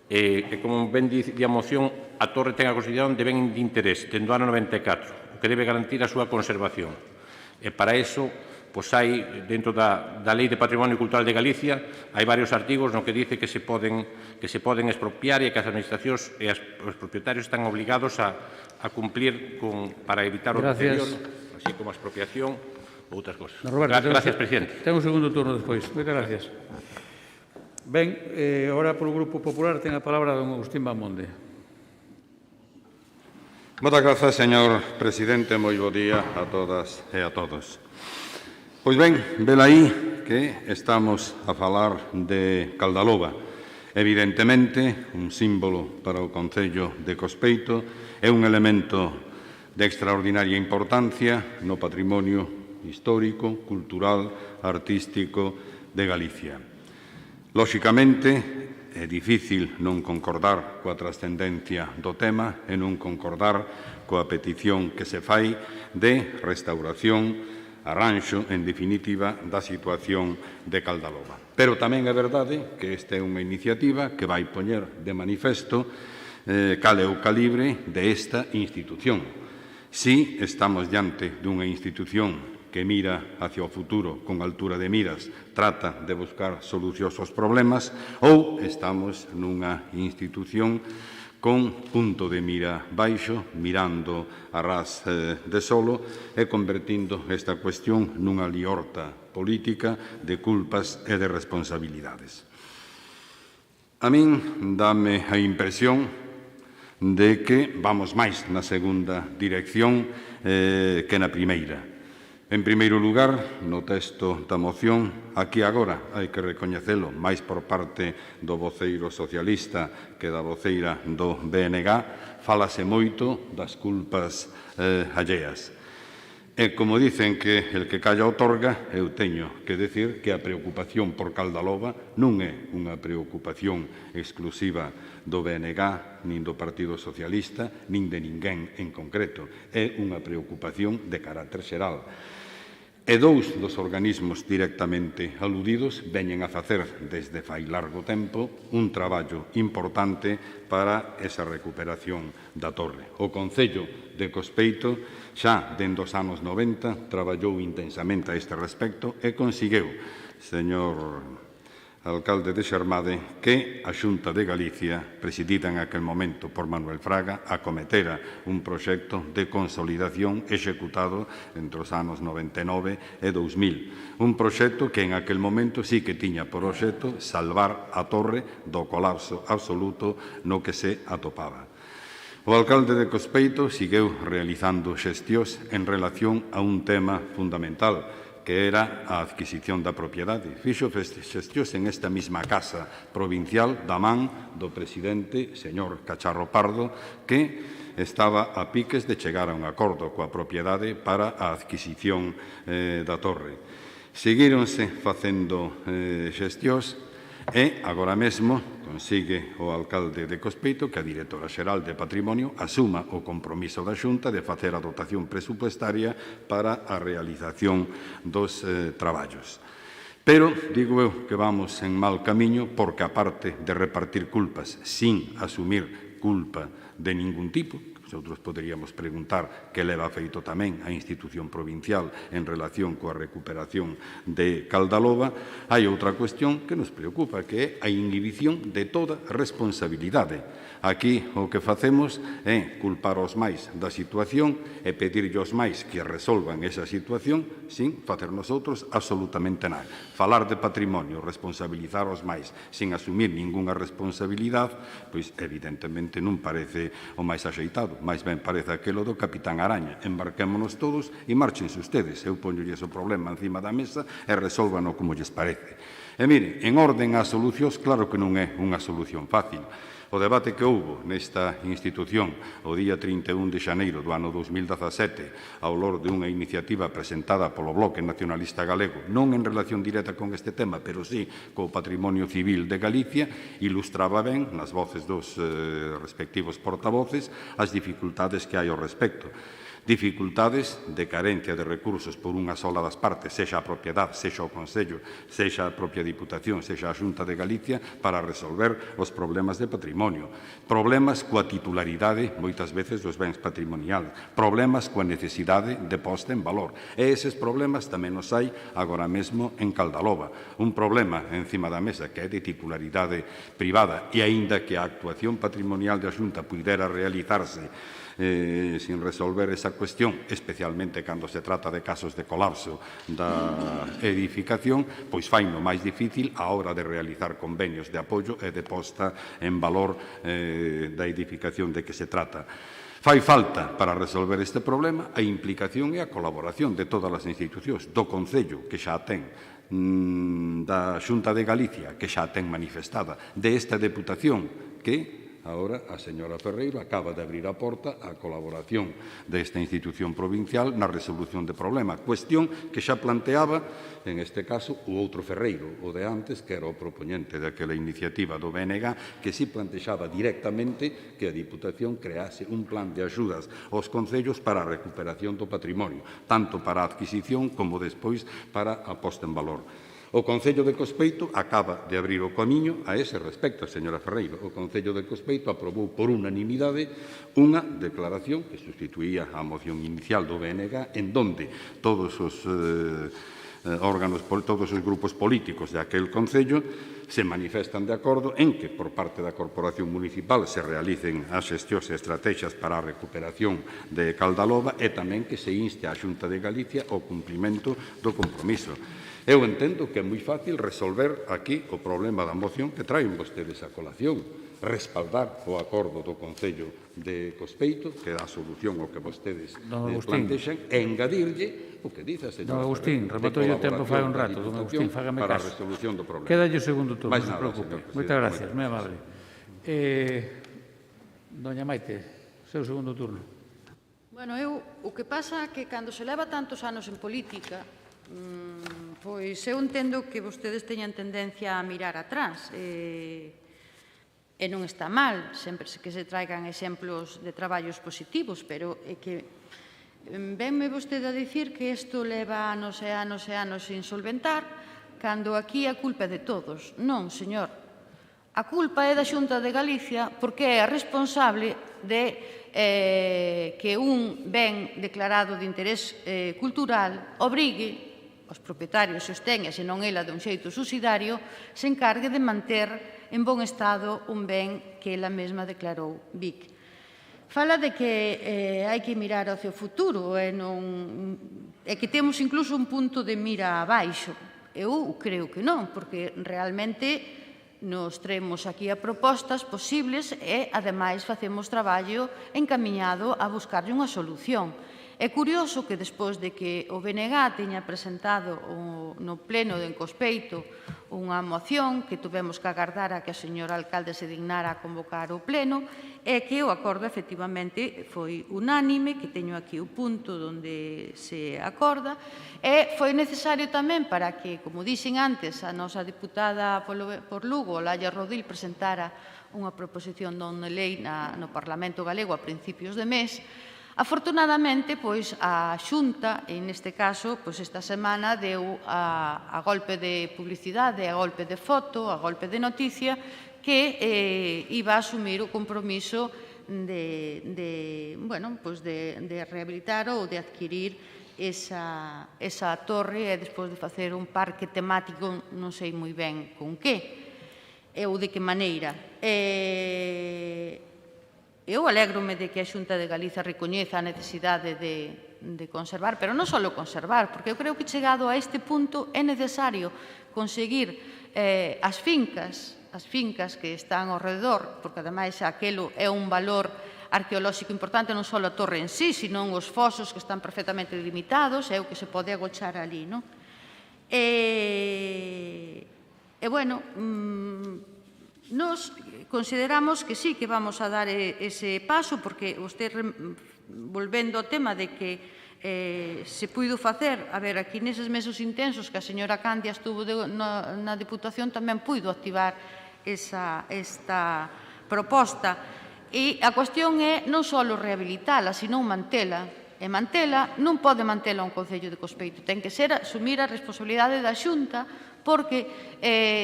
e, como ben di a moción, a torre ten a consideración de ben de interés dende o ano 94, o que debe garantir a súa conservación. E para iso, hai, dentro da Lei de Patrimonio Cultural de Galicia, hai varios artigos no que dice que se poden expropiar e que as administracións e os propietarios están obligados a cumplir para evitar o deterioro, así como a expropiación ou outras cosas. Gracias, presidente. Ten un segundo turno despois. Moitas gracias. Ben, agora polo Grupo Popular ten a palabra don Agustín Bamonde. Moitas grazas, señor presidente. Moi bo día a todas e a todos. Pois ben, velaí que estamos a falar de Caldaloba. Evidentemente, un símbolo para o Concello de Cospeito, é un elemento de extraordinaria importancia no patrimonio histórico, cultural, artístico de Galicia. Lóxicamente, é difícil non concordar coa trascendencia do tema e non concordar coa petición que se fai de restauración, arranxo, en definitiva, da situación de Caldaloba. Pero tamén é verdade que esta é unha iniciativa que vai poñer de manifesto cal é o calibre desta institución. Si estamos diante dunha institución que mira hacia o futuro con altura de miras, trata de buscar solucións aos problemas, ou estamos nunha institución con punto de mira baixo, mirando a ras de solo e convertindo esta cuestión nunha liorta política de culpas e de responsabilidades. A min dame a impresión de que vamos máis na segunda dirección que na primeira. En primeiro lugar, no texto da moción, aquí agora hai que recoñecelo máis por parte do voceiro socialista que da voceira do BNG, fálase moito das culpas alleas. E como dicen que el que calla otorga, eu teño que decir que a preocupación por Caldaloba non é unha preocupación exclusiva do BNG, nin do Partido Socialista, nin de ninguén en concreto. É unha preocupación de carácter xeral. E dous dos organismos directamente aludidos veñen a facer desde fai largo tempo un traballo importante para esa recuperación da torre. O Concello de Cospeito xa dende os anos 90 traballou intensamente a este respecto e conseguiu, señor alcalde de Xermade, que a Xunta de Galicia, presidida en aquel momento por Manuel Fraga, acometera un proxecto de consolidación executado entre os anos 99 e 2000. Un proxecto que en aquel momento sí que tiña por obxecto salvar a torre do colapso absoluto no que se atopaba. O alcalde de Cospeito seguiu realizando xestións en relación a un tema fundamental, que era a adquisición da propiedade. Fixo xestións en esta mesma casa provincial da man do presidente, señor Cacharro Pardo, que estaba a piques de chegar a un acordo coa propiedade para a adquisición da torre. Seguíronse facendo xestións e agora mesmo consigue o alcalde de Cospeito que a directora xeral de Patrimonio asuma o compromiso da Xunta de facer a dotación presupuestaria para a realización dos traballos. Pero digo eu que vamos en mal camiño porque, aparte de repartir culpas sin asumir culpa de ningún tipo, nosotros poderíamos preguntar que leva feito tamén a institución provincial en relación coa recuperación de Caldaloba, hai outra cuestión que nos preocupa, que é a inhibición de toda responsabilidade. Aquí o que facemos é culpar aos máis da situación e pedirlle aos máis que resolvan esa situación sin facer nosotros absolutamente nada. Falar de patrimonio, responsabilizar aos máis sin asumir ningunha responsabilidade, pois evidentemente non parece o máis axeitado, máis ben parece aquelo do Capitán Araña. Embarquémonos todos e márchense ustedes. Eu poñolles o problema encima da mesa e resólvano como lles parece. E mire, en orden ás solucións, claro que non é unha solución fácil. O debate que houve nesta institución o día 31 de xaneiro do ano 2017 ao lor de unha iniciativa presentada polo Bloque Nacionalista Galego, non en relación directa con este tema, pero sí co patrimonio civil de Galicia, ilustraba ben, nas voces dos respectivos portavoces, as dificultades que hai ao respecto. Dificultades de carencia de recursos por unha sola das partes, sexa a propiedade, sexa o Concello, sexa a propia Diputación, sexa a Xunta de Galicia, para resolver os problemas de patrimonio. Problemas coa titularidade, moitas veces, dos bens patrimoniais. Problemas coa necesidade de posta en valor. E eses problemas tamén os hai agora mesmo en Caldaloba. Un problema encima da mesa que é de titularidade privada e aínda que a actuación patrimonial da Xunta pudera realizarse sin resolver esa cuestión, especialmente cando se trata de casos de colapso da edificación, pois faino máis difícil a hora de realizar convenios de apoio e de posta en valor da edificación de que se trata. Fai falta, para resolver este problema, a implicación e a colaboración de todas as institucións, do Concello, que xa ten, da Xunta de Galicia, que xa ten manifestada, de esta Deputación, que agora a señora Ferreiro acaba de abrir a porta á colaboración desta institución provincial na resolución de problema, cuestión que xa planteaba, en este caso, o outro Ferreiro, o de antes, que era o propoñente daquela iniciativa do BNG, que si plantexaba directamente que a Diputación crease un plan de axudas aos concellos para a recuperación do patrimonio, tanto para a adquisición como despois para a posta en valor. O Concello de Cospeito acaba de abrir o camiño a ese respecto, señora Ferreiro. O Concello de Cospeito aprobou por unanimidade unha declaración que sustituía a moción inicial do BNG, en donde todos os órganos, todos os grupos políticos de aquel Concello se manifestan de acordo en que, por parte da Corporación Municipal, se realicen as xestións e estrategias para a recuperación de Caldaloba e tamén que se inste á Xunta de Galicia ao cumprimento do compromiso. Eu entendo que é moi fácil resolver aquí o problema da moción que traen vostedes a colación, respaldar o acordo do Concello de Cospeito, que dá solución ao que vostedes plantexan, e engadirlle o que dice a señora Don Agustín, remato o tempo fai un rato, don Agustín, fágame para a caso. resolución do problema. Quédalle o segundo turno, non se nada, preocupe. Moitas gracias, moi amable. Doña Maite, seu segundo turno. Bueno, o que pasa é que cando se leva tantos anos en política, pois eu entendo que vostedes teñan tendencia a mirar atrás e non está mal sempre que se traigan exemplos de traballos positivos, pero é que venme vostede a dicir que isto leva anos e anos e anos sin solventar cando aquí a culpa é de todos. Non, señor. A culpa é da Xunta de Galicia porque é a responsable de que un ben declarado de interés cultural obrigue os propietarios, se os teña, se non ela de un xeito subsidiario, se encargue de manter en bon estado un ben que ela mesma declarou BIC. Fala de que hai que mirar hacia o futuro e que temos incluso un punto de mira abaixo. Eu creo que non, porque realmente nos traemos aquí a propostas posibles e, ademais, facemos traballo encamiñado a buscarlle unha solución. É curioso que despois de que o BNG tiña presentado no pleno de Encospeito unha moción que tuvemos que agardar a que a señora alcalde se dignara a convocar o pleno, é que o acordo efectivamente foi unánime, que teño aquí o punto onde se acorda, e foi necesario tamén para que, como dixen antes, a nosa diputada por Lugo, Laia Rodil, presentara unha proposición non de lei no Parlamento Galego a principios de mes. Afortunadamente, pois, a Xunta, en este caso, pois, esta semana deu a golpe de publicidade, a golpe de foto, a golpe de noticia, que iba a asumir o compromiso de rehabilitar ou de adquirir esa torre e despois de facer un parque temático, non sei moi ben con que, ou de que maneira. Eu alégrome de que a Xunta de Galiza recoñeza a necesidade de conservar, pero non só conservar, porque eu creo que chegado a este punto é necesario conseguir as fincas que están ao redor, porque ademais aquelo é un valor arqueolóxico importante, non só a torre en sí, sino os fosos que están perfectamente limitados, é o que se pode agochar ali, non? Nos consideramos que sí, que vamos a dar ese paso, porque usted, volvendo ao tema de que se puido facer, a ver, aquí neses meses intensos que a señora Candia estuvo na Diputación, tamén puido activar esta proposta. E a cuestión é non só rehabilitala, sino mantela. E mantela non pode mantela un Concello de Cospeito, ten que ser asumir a responsabilidade da Xunta, porque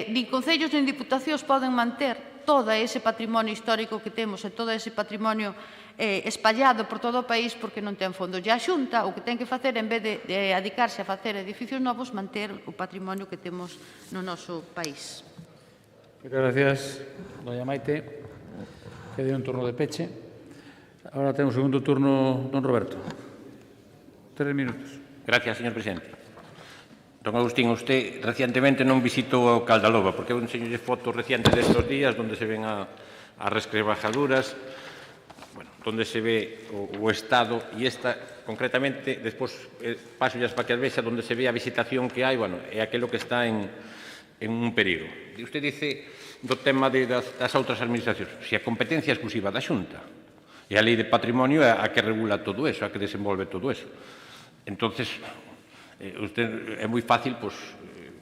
nin concellos nin diputacións poden manter todo ese patrimonio histórico que temos e todo ese patrimonio espallado por todo o país porque non ten fondos. E a Xunta o que ten que facer, en vez de adicarse a facer edificios novos, manter o patrimonio que temos no noso país. Moitas gracias, doña Maite. Quede un turno de peche. Ahora ten un segundo turno don Roberto. 3 minutos. Gracias, señor presidente. Don Agustín, usted recientemente non visitou Caldaloba, porque eu enseñolle fotos recientes destes días onde se ven as resquebrajaduras, onde se ve o estado, e esta, concretamente, despois paso as para que as vexa, onde se ve a visitación que hai, é aquilo que está en un perigo. E usted dice do tema das outras administracións, se a competencia exclusiva da Xunta, e a Lei de Patrimonio é a que regula todo eso, a que desenvolve todo eso. Entonces, é moi fácil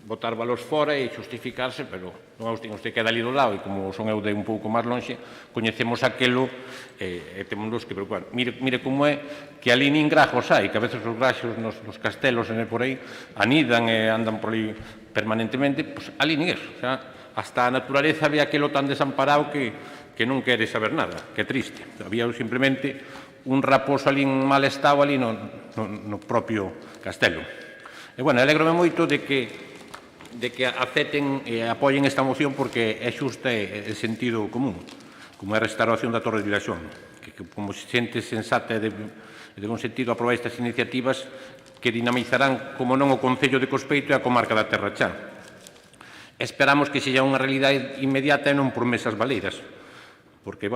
botar valores fora e xustificarse, pero non Agustín, usted queda ali do lado e como son eu de un pouco máis lonxe, coñecemos aquelo e temos que preocupar. Mire como é que ali nin grajos hai, que a veces os grajos nos castelos e por aí anidan e andan por aí permanentemente, pois ali nin eso. Hasta a naturaleza ve aquelo tan desamparado que non quere saber nada, que é triste. Había simplemente un raposo ali en mal estado ali no propio castelo. E, alégrome moito de que acepten e apoien esta moción porque é xusta e de sentido común, como é a restauración da Torre de Vilaxón, que como xente sensata e de bon sentido aprobar estas iniciativas que dinamizarán, como non, o Concello de Cospeito e a comarca da Terra Chá. Esperamos que sexa unha realidade inmediata e non por mesas baleiras, porque,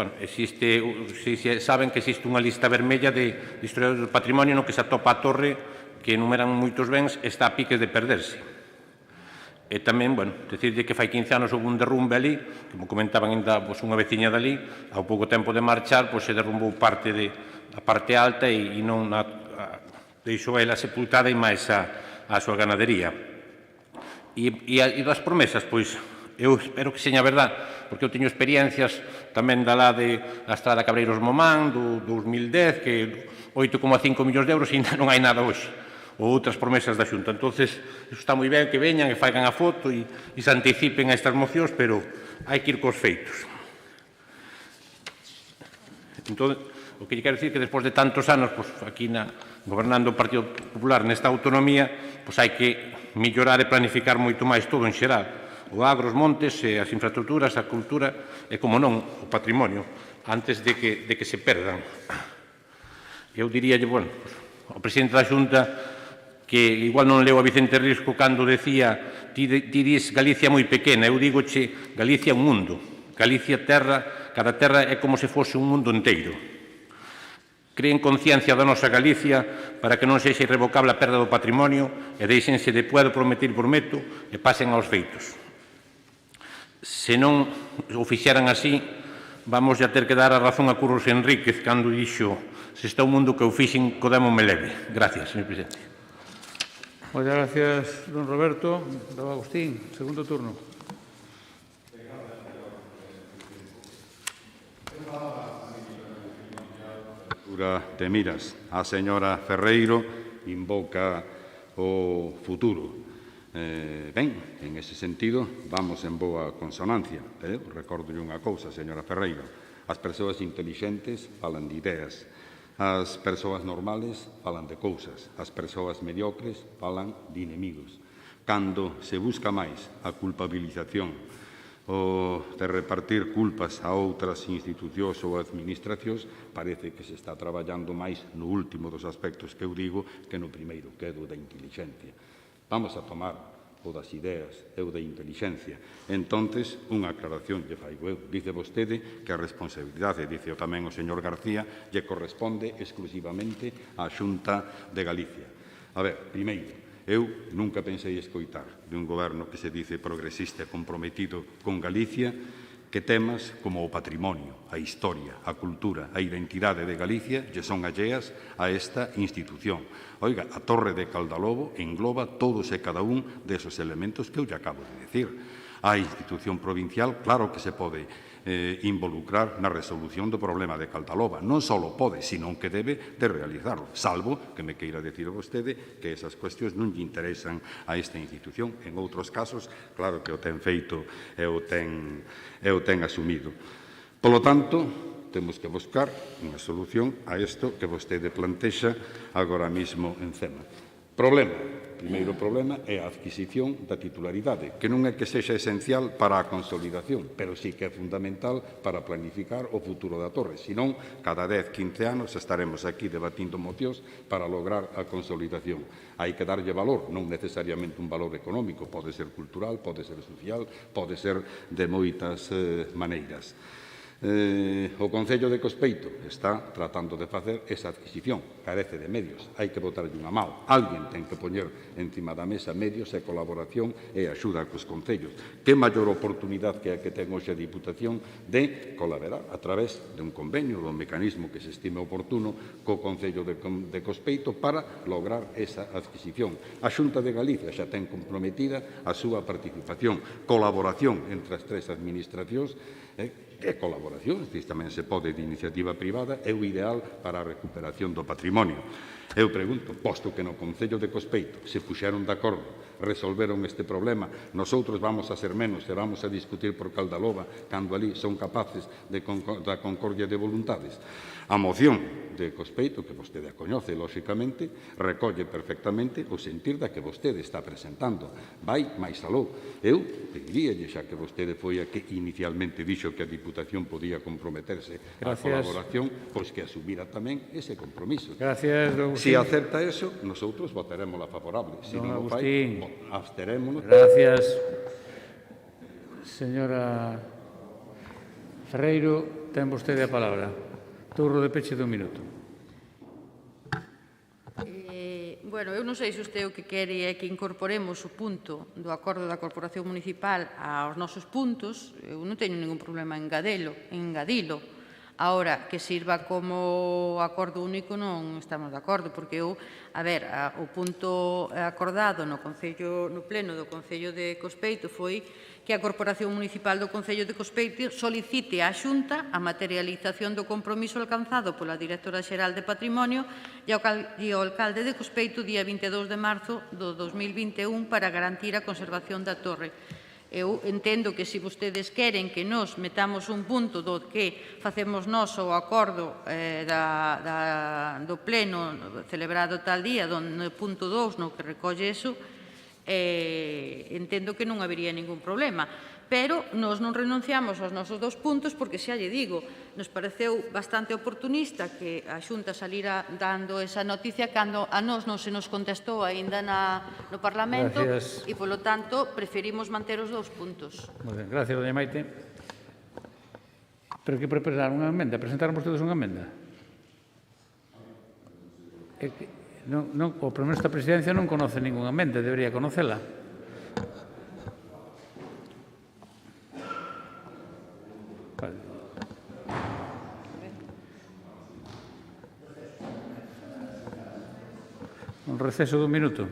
saben que existe unha lista vermella de historiadores do patrimonio no que se atopa a torre que enumeran moitos bens, está a piques de perderse. E tamén, decirlle que fai 15 anos houve un derrumbe ali, como comentaban ainda unha veciña dali, ao pouco tempo de marchar, se derrumbou a parte alta e non deixou ela sepultada e máis a súa ganadería. E das promesas, eu espero que seña verdad, porque eu teño experiencias tamén da estrada Cabreiros-Momán, do 2010, que 8,5 millóns de euros e ainda non hai nada hoxe, ou outras promesas da Xunta. Entonces, iso está moi ben que veñan e faigan a foto e se anticipen a estas mocións, pero hai que ir cos feitos. Entón, o que lle quero dicir que despois de tantos anos aquí gobernando o Partido Popular nesta autonomía, hai que mellorar e planificar moito máis todo en xeral. O agro, os montes, as infraestructuras, a cultura e, como non, o patrimonio, antes de que se perdan. Eu diríalle, ao presidente da Xunta que igual non leu a Vicente Risco cando decía ti dis Galicia moi pequena, eu digoche Galicia é un mundo, Galicia terra, cada terra é como se fose un mundo inteiro. Creen conciencia da nosa Galicia para que non sexa irrevocable a perda do patrimonio e deixense de puedo prometer prometo e pasen aos feitos. Se non o fixeran así, vamos a ter que dar a razón a Curros Enríquez cando dixo se está o mundo que eu fixen, codémome leve. Gracias, señor presidente. Moitas gracias, don Roberto. Don Agustín, segundo turno. De miras. A señora Ferreiro invoca o futuro. Ben, en ese sentido, vamos en boa consonancia. Recordo unha cousa, señora Ferreiro. As persoas intelixentes falan de ideas. As persoas normales falan de cousas. As persoas mediocres falan de inimigos. Cando se busca máis a culpabilización ou de repartir culpas a outras institucións ou administracións, parece que se está traballando máis no último dos aspectos que eu digo que no primeiro, que é do da intelixencia. Vamos a tomar o das ideas e o da intelixencia. Entonces, unha aclaración lle faigo eu. Dice vostede que a responsabilidade, dice tamén o señor García, lle corresponde exclusivamente á Xunta de Galicia. A ver, primeiro, eu nunca pensei escoitar de un goberno que se dice progresista e comprometido con Galicia que temas como o patrimonio, a historia, a cultura, a identidade de Galicia lle son alleas a esta institución. Oiga, a Torre de Caldalobo engloba todos e cada un desos elementos que eu lle acabo de decir. A institución provincial, claro que se pode involucrar na resolución do problema de Caldaloba. Non só pode, sino que debe de realizarlo, salvo que me queira decir vostede que esas cuestións non lle interesan a esta institución. En outros casos, claro que o ten feito e o ten asumido. Polo tanto, temos que buscar unha solución a isto que vostede plantexa agora mesmo en cema. Primeiro problema é a adquisición da titularidade, que non é que sexa esencial para a consolidación, pero sí que é fundamental para planificar o futuro da torre. Senón, cada 10, 15 anos estaremos aquí debatindo mocións para lograr a consolidación. Hai que darlle valor, non necesariamente un valor económico, pode ser cultural, pode ser social, pode ser de moitas maneiras. O Concello de Cospeito está tratando de facer esa adquisición, carece de medios, hai que botarlle unha mão. Alguén ten que poñer encima da mesa medios e colaboración e axuda cos concellos. Que maior oportunidade que a que ten hoxe a Diputación de colaborar a través de un convenio, do mecanismo que se estime oportuno co Concello de Cospeito para lograr esa adquisición. A Xunta de Galicia xa ten comprometida a súa participación, colaboración entre as tres administracións e colaboración, tamén se pode de iniciativa privada, é o ideal para a recuperación do patrimonio. Eu pregunto, posto que no Concello de Cospeito se puxeron de acordo, resolveron este problema, nosotros vamos a ser menos e vamos a discutir por Caldaloba cando ali son capaces da concordia de voluntades. A moción de Cospeito, que vostede a coñece, lóxicamente, recolle perfectamente o sentir da que vostede está presentando. Vai máis aló. Eu pediríalle, xa que vostede foi a que inicialmente dixo que a Diputación podía comprometerse á colaboración, pois que asumira tamén ese compromiso. Gracias, don Agustín. Si acepta eso, nosotros votaremos la favorable. Si non o fai, absterémonos. Gracias. Señora Ferreiro, ten vostede a palabra. Turno de peche dun minuto. Bueno, eu non sei se usted o que quere é que incorporemos o punto do acordo da Corporación Municipal aos nosos puntos. Eu non teño ningún problema en engadilo. Ahora, que sirva como acordo único non estamos de acordo, porque eu, o punto acordado no pleno do Concello de Cospeito foi que a Corporación Municipal do Concello de Cospeito solicite á Xunta a materialización do compromiso alcanzado pola Directora Xeral de Patrimonio e ao alcalde de Cospeito día 22 de marzo do 2021 para garantir a conservación da torre. Eu entendo que se vostedes queren que nos metamos un punto do que facemos nós o acordo do pleno celebrado tal día, no punto 2, no que recolle eso, entendo que non habería ningún problema. Pero nos non renunciamos aos nosos dos puntos porque, xa lle digo, nos pareceu bastante oportunista que a Xunta salira dando esa noticia cando a nós non se nos contestou aínda no Parlamento e, polo tanto, preferimos manter os dous puntos. Moi ben, gracias, doña Maite. Pero que prepararon unha emenda? Presentaron vostedes unha emenda? O primeiro esta presidencia non conoce ninguna mente, debería conocela. Un receso dun minuto.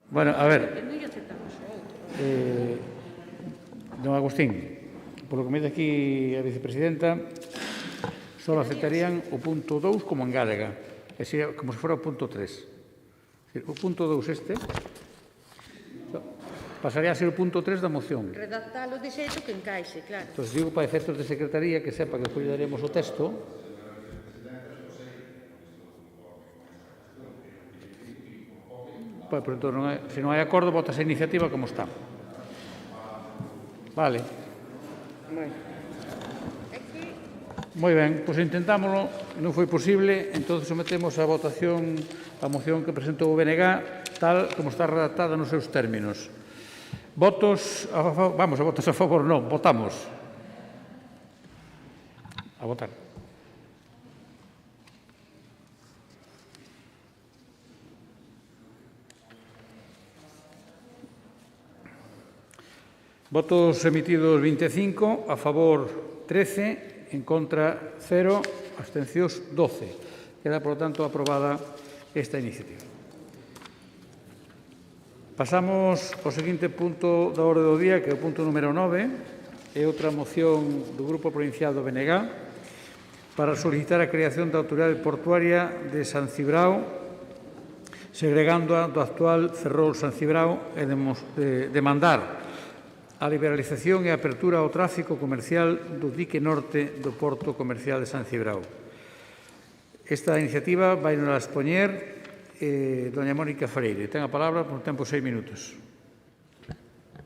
Bueno, a ver, don Agustín, por lo que me dice aquí a vicepresidenta, só aceptarían o punto 2 como engálega, como se fora o punto 3. O punto 2 pasaría a ser o punto 3 da moción. Redactalo de xeito que encaixe, claro. Entón, digo para efectos de secretaría que sepa que despois daremos o texto. Pois, pero entón, se non hai acordo, votas a iniciativa como está. Vale. Moi ben, pois intentámoslo, non foi posible, entón sometemos a votación a moción que presentou o BNG, tal como está redactada nos seus términos. Votos a favor, vamos, a votos a favor non, votamos. A votar. Votos emitidos 25, a favor 13, en contra 0, abstencións 12. Queda, por lo tanto, aprobada esta iniciativa. Pasamos ao seguinte punto da orde do día, que é o punto número 9, é outra moción do Grupo Provincial do BNG para solicitar a creación da Autoridade Portuaria de San Cibrao, segregando a do actual Ferrol San Cibrao e demandar a liberalización e a apertura ao tráfico comercial do dique norte do Porto Comercial de San Cibrao. Esta iniciativa vai nos expoñer doña Mónica Freire. Ten a palabra por un tempo 6 minutos.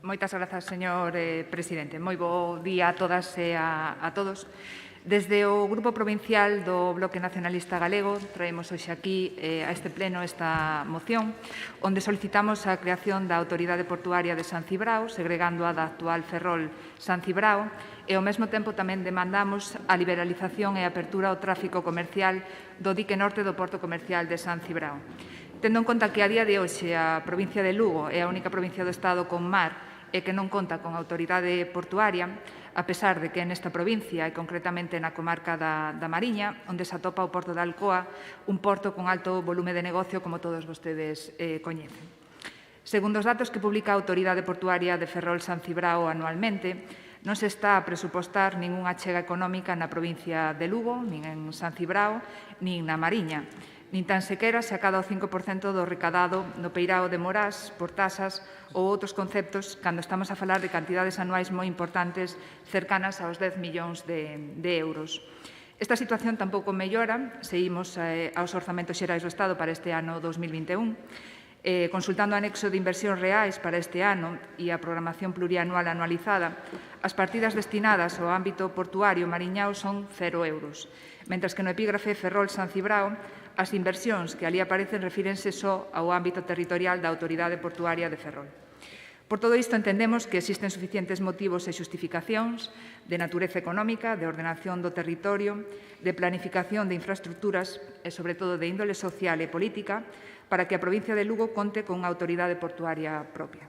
Moitas grazas, señor presidente. Moi bo día a todas e a todos. Desde o Grupo Provincial do Bloque Nacionalista Galego traemos hoxe aquí a este pleno esta moción onde solicitamos a creación da Autoridade Portuaria de San Cibrao, segregando a da actual Ferrol San Cibrao, e ao mesmo tempo tamén demandamos a liberalización e a apertura ao tráfico comercial do dique norte do Porto Comercial de San Cibrao. Tendo en conta que a día de hoxe a provincia de Lugo é a única provincia do Estado con mar e que non conta con autoridade portuaria, a pesar de que nesta provincia e concretamente na comarca da Mariña, onde se atopa o porto de Alcoa, un porto con alto volume de negocio como todos vostedes coñecen. Segundo os datos que publica a Autoridade Portuaria de Ferrol-San Cibrao anualmente, non se está a presupostar ningunha achega económica na provincia de Lugo, nin en San Cibrao, nin na Mariña. Nin tan sequera se acada o 5% do recadado no peirao de Morás por tasas ou outros conceptos cando estamos a falar de cantidades anuais moi importantes cercanas aos 10 millóns de euros. Esta situación tampouco mellora se imos aos orzamentos xerais do Estado para este ano 2021. Consultando o anexo de inversións reais para este ano e a programación plurianual anualizada, as partidas destinadas ao ámbito portuario mariñao son 0 euros, mentres que no epígrafe Ferrol-San Cibrao as inversións que ali aparecen refírense só ao ámbito territorial da Autoridade Portuaria de Ferrol. Por todo isto, entendemos que existen suficientes motivos e xustificacións de natureza económica, de ordenación do territorio, de planificación de infraestructuras e, sobre todo, de índole social e política para que a provincia de Lugo conte con unha autoridade portuaria propia.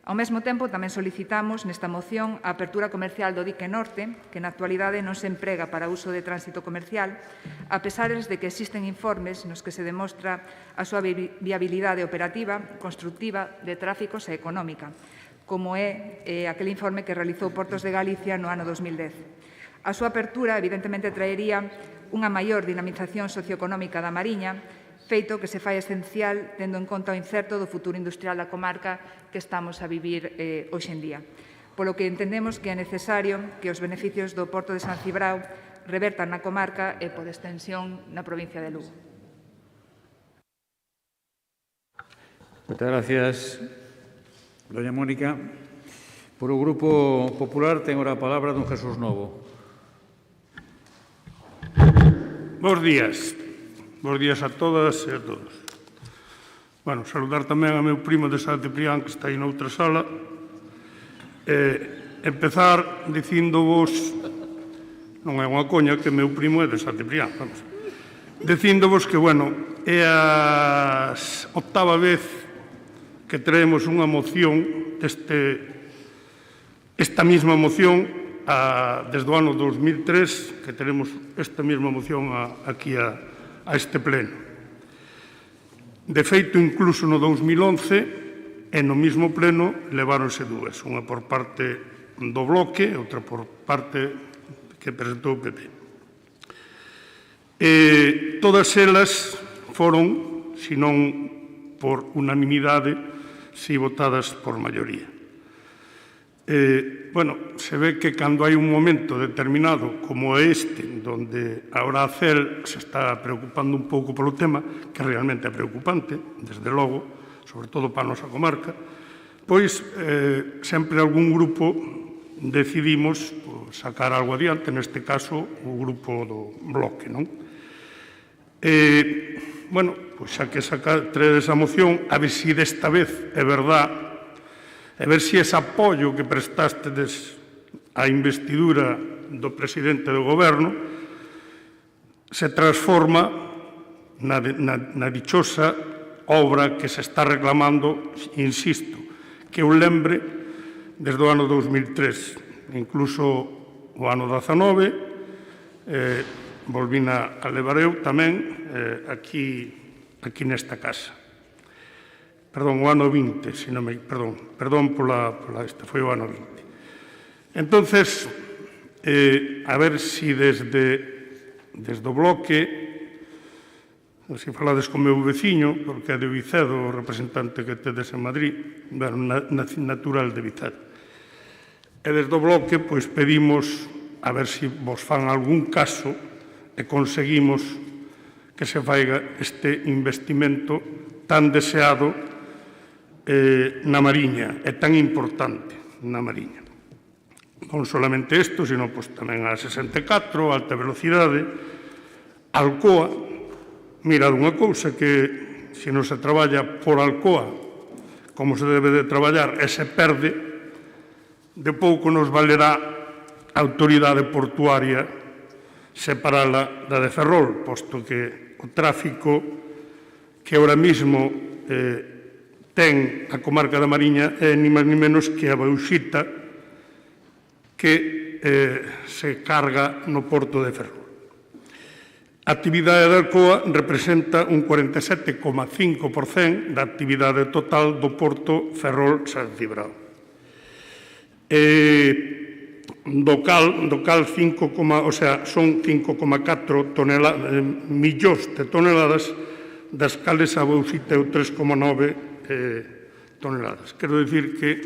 Ao mesmo tempo, tamén solicitamos nesta moción a apertura comercial do dique norte, que na actualidade non se emprega para uso de tránsito comercial, a pesar de que existen informes nos que se demostra a súa viabilidade operativa, constructiva, de tráficos e económica, como é aquel informe que realizou Portos de Galicia no ano 2010. A súa apertura, evidentemente, traería unha maior dinamización socioeconómica da Mariña, feito que se fai esencial tendo en conta o incerto do futuro industrial da comarca que estamos a vivir hoxe en día. Polo que entendemos que é necesario que os beneficios do Porto de San Cibrao revertan na comarca e, por extensión, na provincia de Lugo. Moitas gracias, doña Mónica. Por o Grupo Popular ten ora a palabra don Jesús Novo. Bos días. Bos días a todas e a todos. Bueno, saludar tamén a meu primo de San Ciprián, que está aí noutra sala. Empezar dicíndovos, non é unha coña, que meu primo é de San Ciprián, vamos. Dicíndovos que, bueno, é a octava vez que traemos unha moción esta mesma moción desde o ano 2003, que tenemos esta mesma moción aquí a este pleno. De feito, incluso no 2011, e no mesmo pleno, leváronse dúas, unha por parte do Bloque e outra por parte que presentou o PP. Todas elas foron, se non por unanimidade, si votadas por maioría. Bueno, se ve que cando hai un momento determinado como este, donde a Oracel se está preocupando un pouco polo tema, que realmente é preocupante, desde logo, sobre todo para a nosa comarca, pois sempre algún grupo decidimos sacar algo adiante, neste caso o grupo do Bloque, non? Bueno, pois xa que traedes a moción, a ver se desta vez é verdad, a ver se ese apoio que prestástedes á investidura do presidente do Goberno se transforma na dichosa obra que se está reclamando, insisto, que eu lembre desde o ano 2003, incluso o ano 19, volvín a levar eu tamén aquí nesta casa. Perdón, o ano 20, perdón pola esta, foi o ano 20. Entonces, a ver se desde o Bloque, se falades con meu veciño, porque é de Vicedo, o representante que tedes en Madrid, natural de Vicedo. E desde o Bloque, pois pedimos a ver se vos fan algún caso e conseguimos que se faiga este investimento tan deseado na Mariña, é tan importante na Mariña. Non solamente isto, sino tamén a 64, a alta velocidade, Alcoa. Mirad unha cousa, que se non se traballa por Alcoa como se debe de traballar e se perde, de pouco nos valerá a autoridade portuaria separala da de Ferrol, posto que o tráfico que ahora mismo ten a comarca da Mariña é ni máis ni menos que a bauxita que se carga no porto de Ferrol. A actividade da Alcoa representa un 47,5% da actividade total do porto Ferrol-San Cibrao. Do cal 5, son 5,4 millóns de toneladas, das cales a bauxita é 3,9 toneladas. Quero dicir que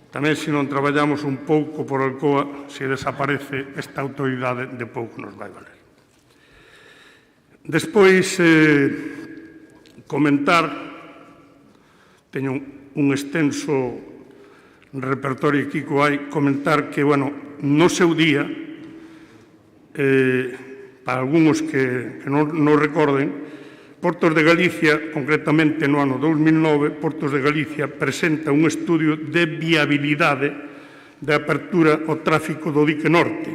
tamén se non traballamos un pouco por Alcoa, se desaparece esta autoridade, de pouco nos vai valer. Despois, comentar, teño un extenso repertorio aquí que hai, comentar que, no seu día, para algúns que non recorden, Portos de Galicia, concretamente no ano 2009, Portos de Galicia presenta un estudio de viabilidade de apertura ao tráfico do dique norte,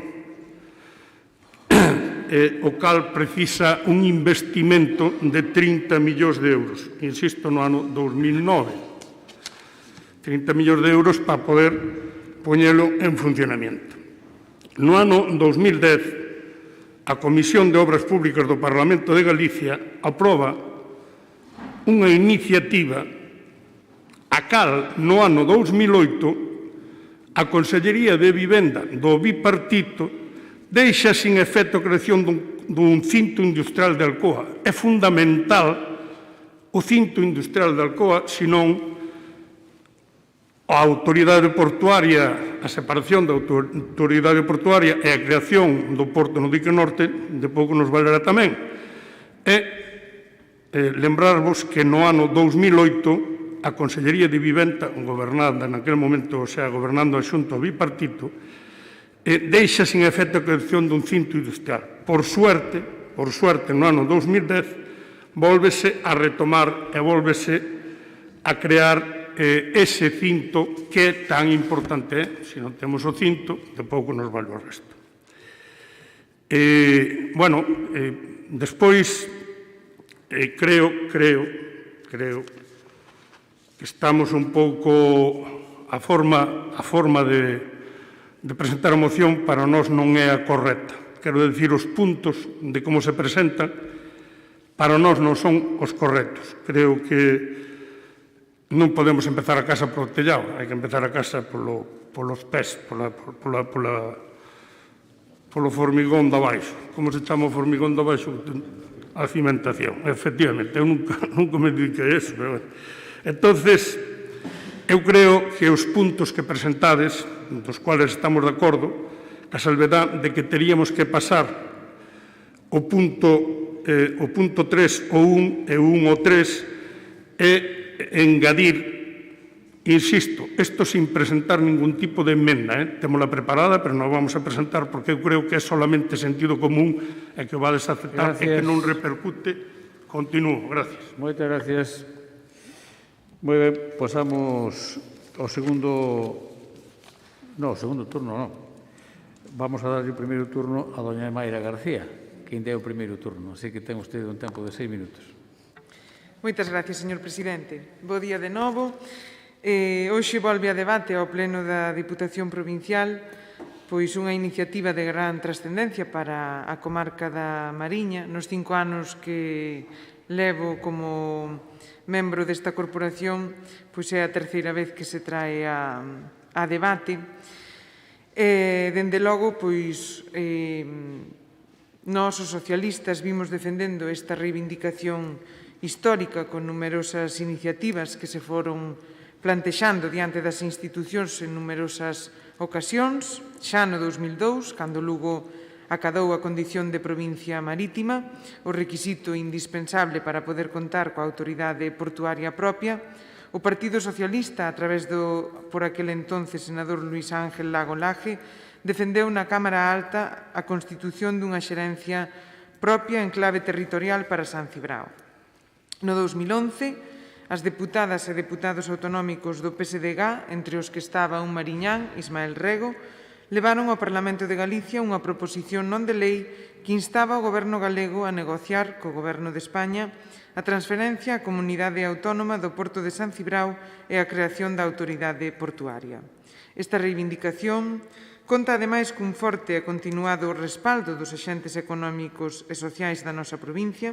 o cal precisa un investimento de 30 millóns de euros, insisto, no ano 2009. 30 millóns de euros para poder poñelo en funcionamento. No ano 2010, a Comisión de Obras Públicas do Parlamento de Galicia aproba unha iniciativa a cal, no ano 2008, a Consellería de Vivenda do bipartito deixa sin efecto a creación dun cinto industrial de Alcoa. É fundamental o cinto industrial de Alcoa, senón a autoridade portuaria, a separación da autoridade portuaria e a creación do porto no dique norte, de pouco nos valerá tamén. Lembrarvos que no ano 2008 a Consellería de Vivenda, gobernada naquele momento, gobernando a Xunta bipartito, deixa sin efecto a creación dun cinto industrial. Por suerte, no ano 2010, volvese a retomar e volvese a crear ese cinto que é tan importante. Se non temos o cinto, de pouco nos vale o resto. Despois, creo que estamos un pouco a forma de presentar a moción para nós non é a correcta. Quero dicir, os puntos de como se presentan para nós non son os correctos. Creo que non podemos empezar a casa polo tellado, hai que empezar a casa polos pés, polo formigón da baixo. Como se chama o formigón da baixo? A cimentación. Efectivamente, eu nunca me dediquei a eso. Entonces, eu creo que os puntos que presentades, dos cuales estamos de acordo, a salvedad de que teríamos que pasar o punto 3, o 1 e 1 o 3 e engadir, insisto, isto sin presentar ningún tipo de enmenda, témola preparada, pero non vamos a presentar porque eu creo que é solamente sentido común e que o vades a aceptar e que non repercute. Continúo, gracias. Moitas gracias. Moi ben, pasamos ao segundo turno, non. Vamos a darlle o primeiro turno a doña Mayra García, que ainda é o primeiro turno, así que ten usted un tempo de 6 minutos. Moitas gracias, señor presidente. Bo día de novo. Hoxe volve a debate ao Pleno da Diputación Provincial pois unha iniciativa de gran trascendencia para a comarca da Mariña. Nos 5 anos que levo como membro desta corporación, pois é a terceira vez que se trae a debate. Dende logo, pois, nós, os socialistas, vimos defendendo esta reivindicación histórica con numerosas iniciativas que se foron plantexando diante das institucións en numerosas ocasións, xa no 2002, cando Lugo acadou a condición de provincia marítima, o requisito indispensable para poder contar coa autoridade portuaria propia. O Partido Socialista, a través do, por aquel entonces, senador Luís Ángel Lago Laje, defendeu na Cámara Alta a constitución dunha xerencia propia en clave territorial para San Cibrao. No 2011, as deputadas e deputados autonómicos do PSDG, entre os que estaba un mariñán, Ismael Rego, levaron ao Parlamento de Galicia unha proposición non de lei que instaba o Goberno galego a negociar co Goberno de España a transferencia á comunidade autónoma do Porto de San Cibrao e a creación da autoridade portuaria. Esta reivindicación conta, ademais, cun forte e continuado respaldo dos axentes económicos e sociais da nosa provincia.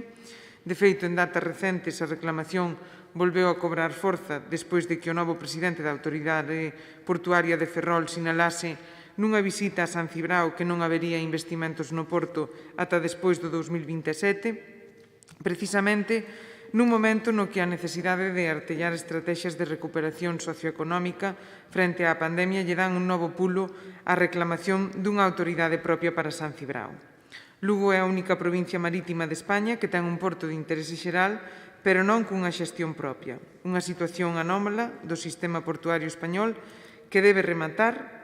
De feito, en datas recentes, a reclamación volveu a cobrar forza despois de que o novo presidente da Autoridade Portuaria de Ferrol sinalase nunha visita a San Cibrao que non habería investimentos no porto ata despois do 2027, precisamente nun momento no que a necesidade de artellar estrategias de recuperación socioeconómica frente á pandemia lle dan un novo pulo á reclamación dunha autoridade propia para San Cibrao. Lugo é a única provincia marítima de España que ten un porto de interese xeral, pero non cunha xestión propia. Unha situación anómala do sistema portuario español que debe rematar.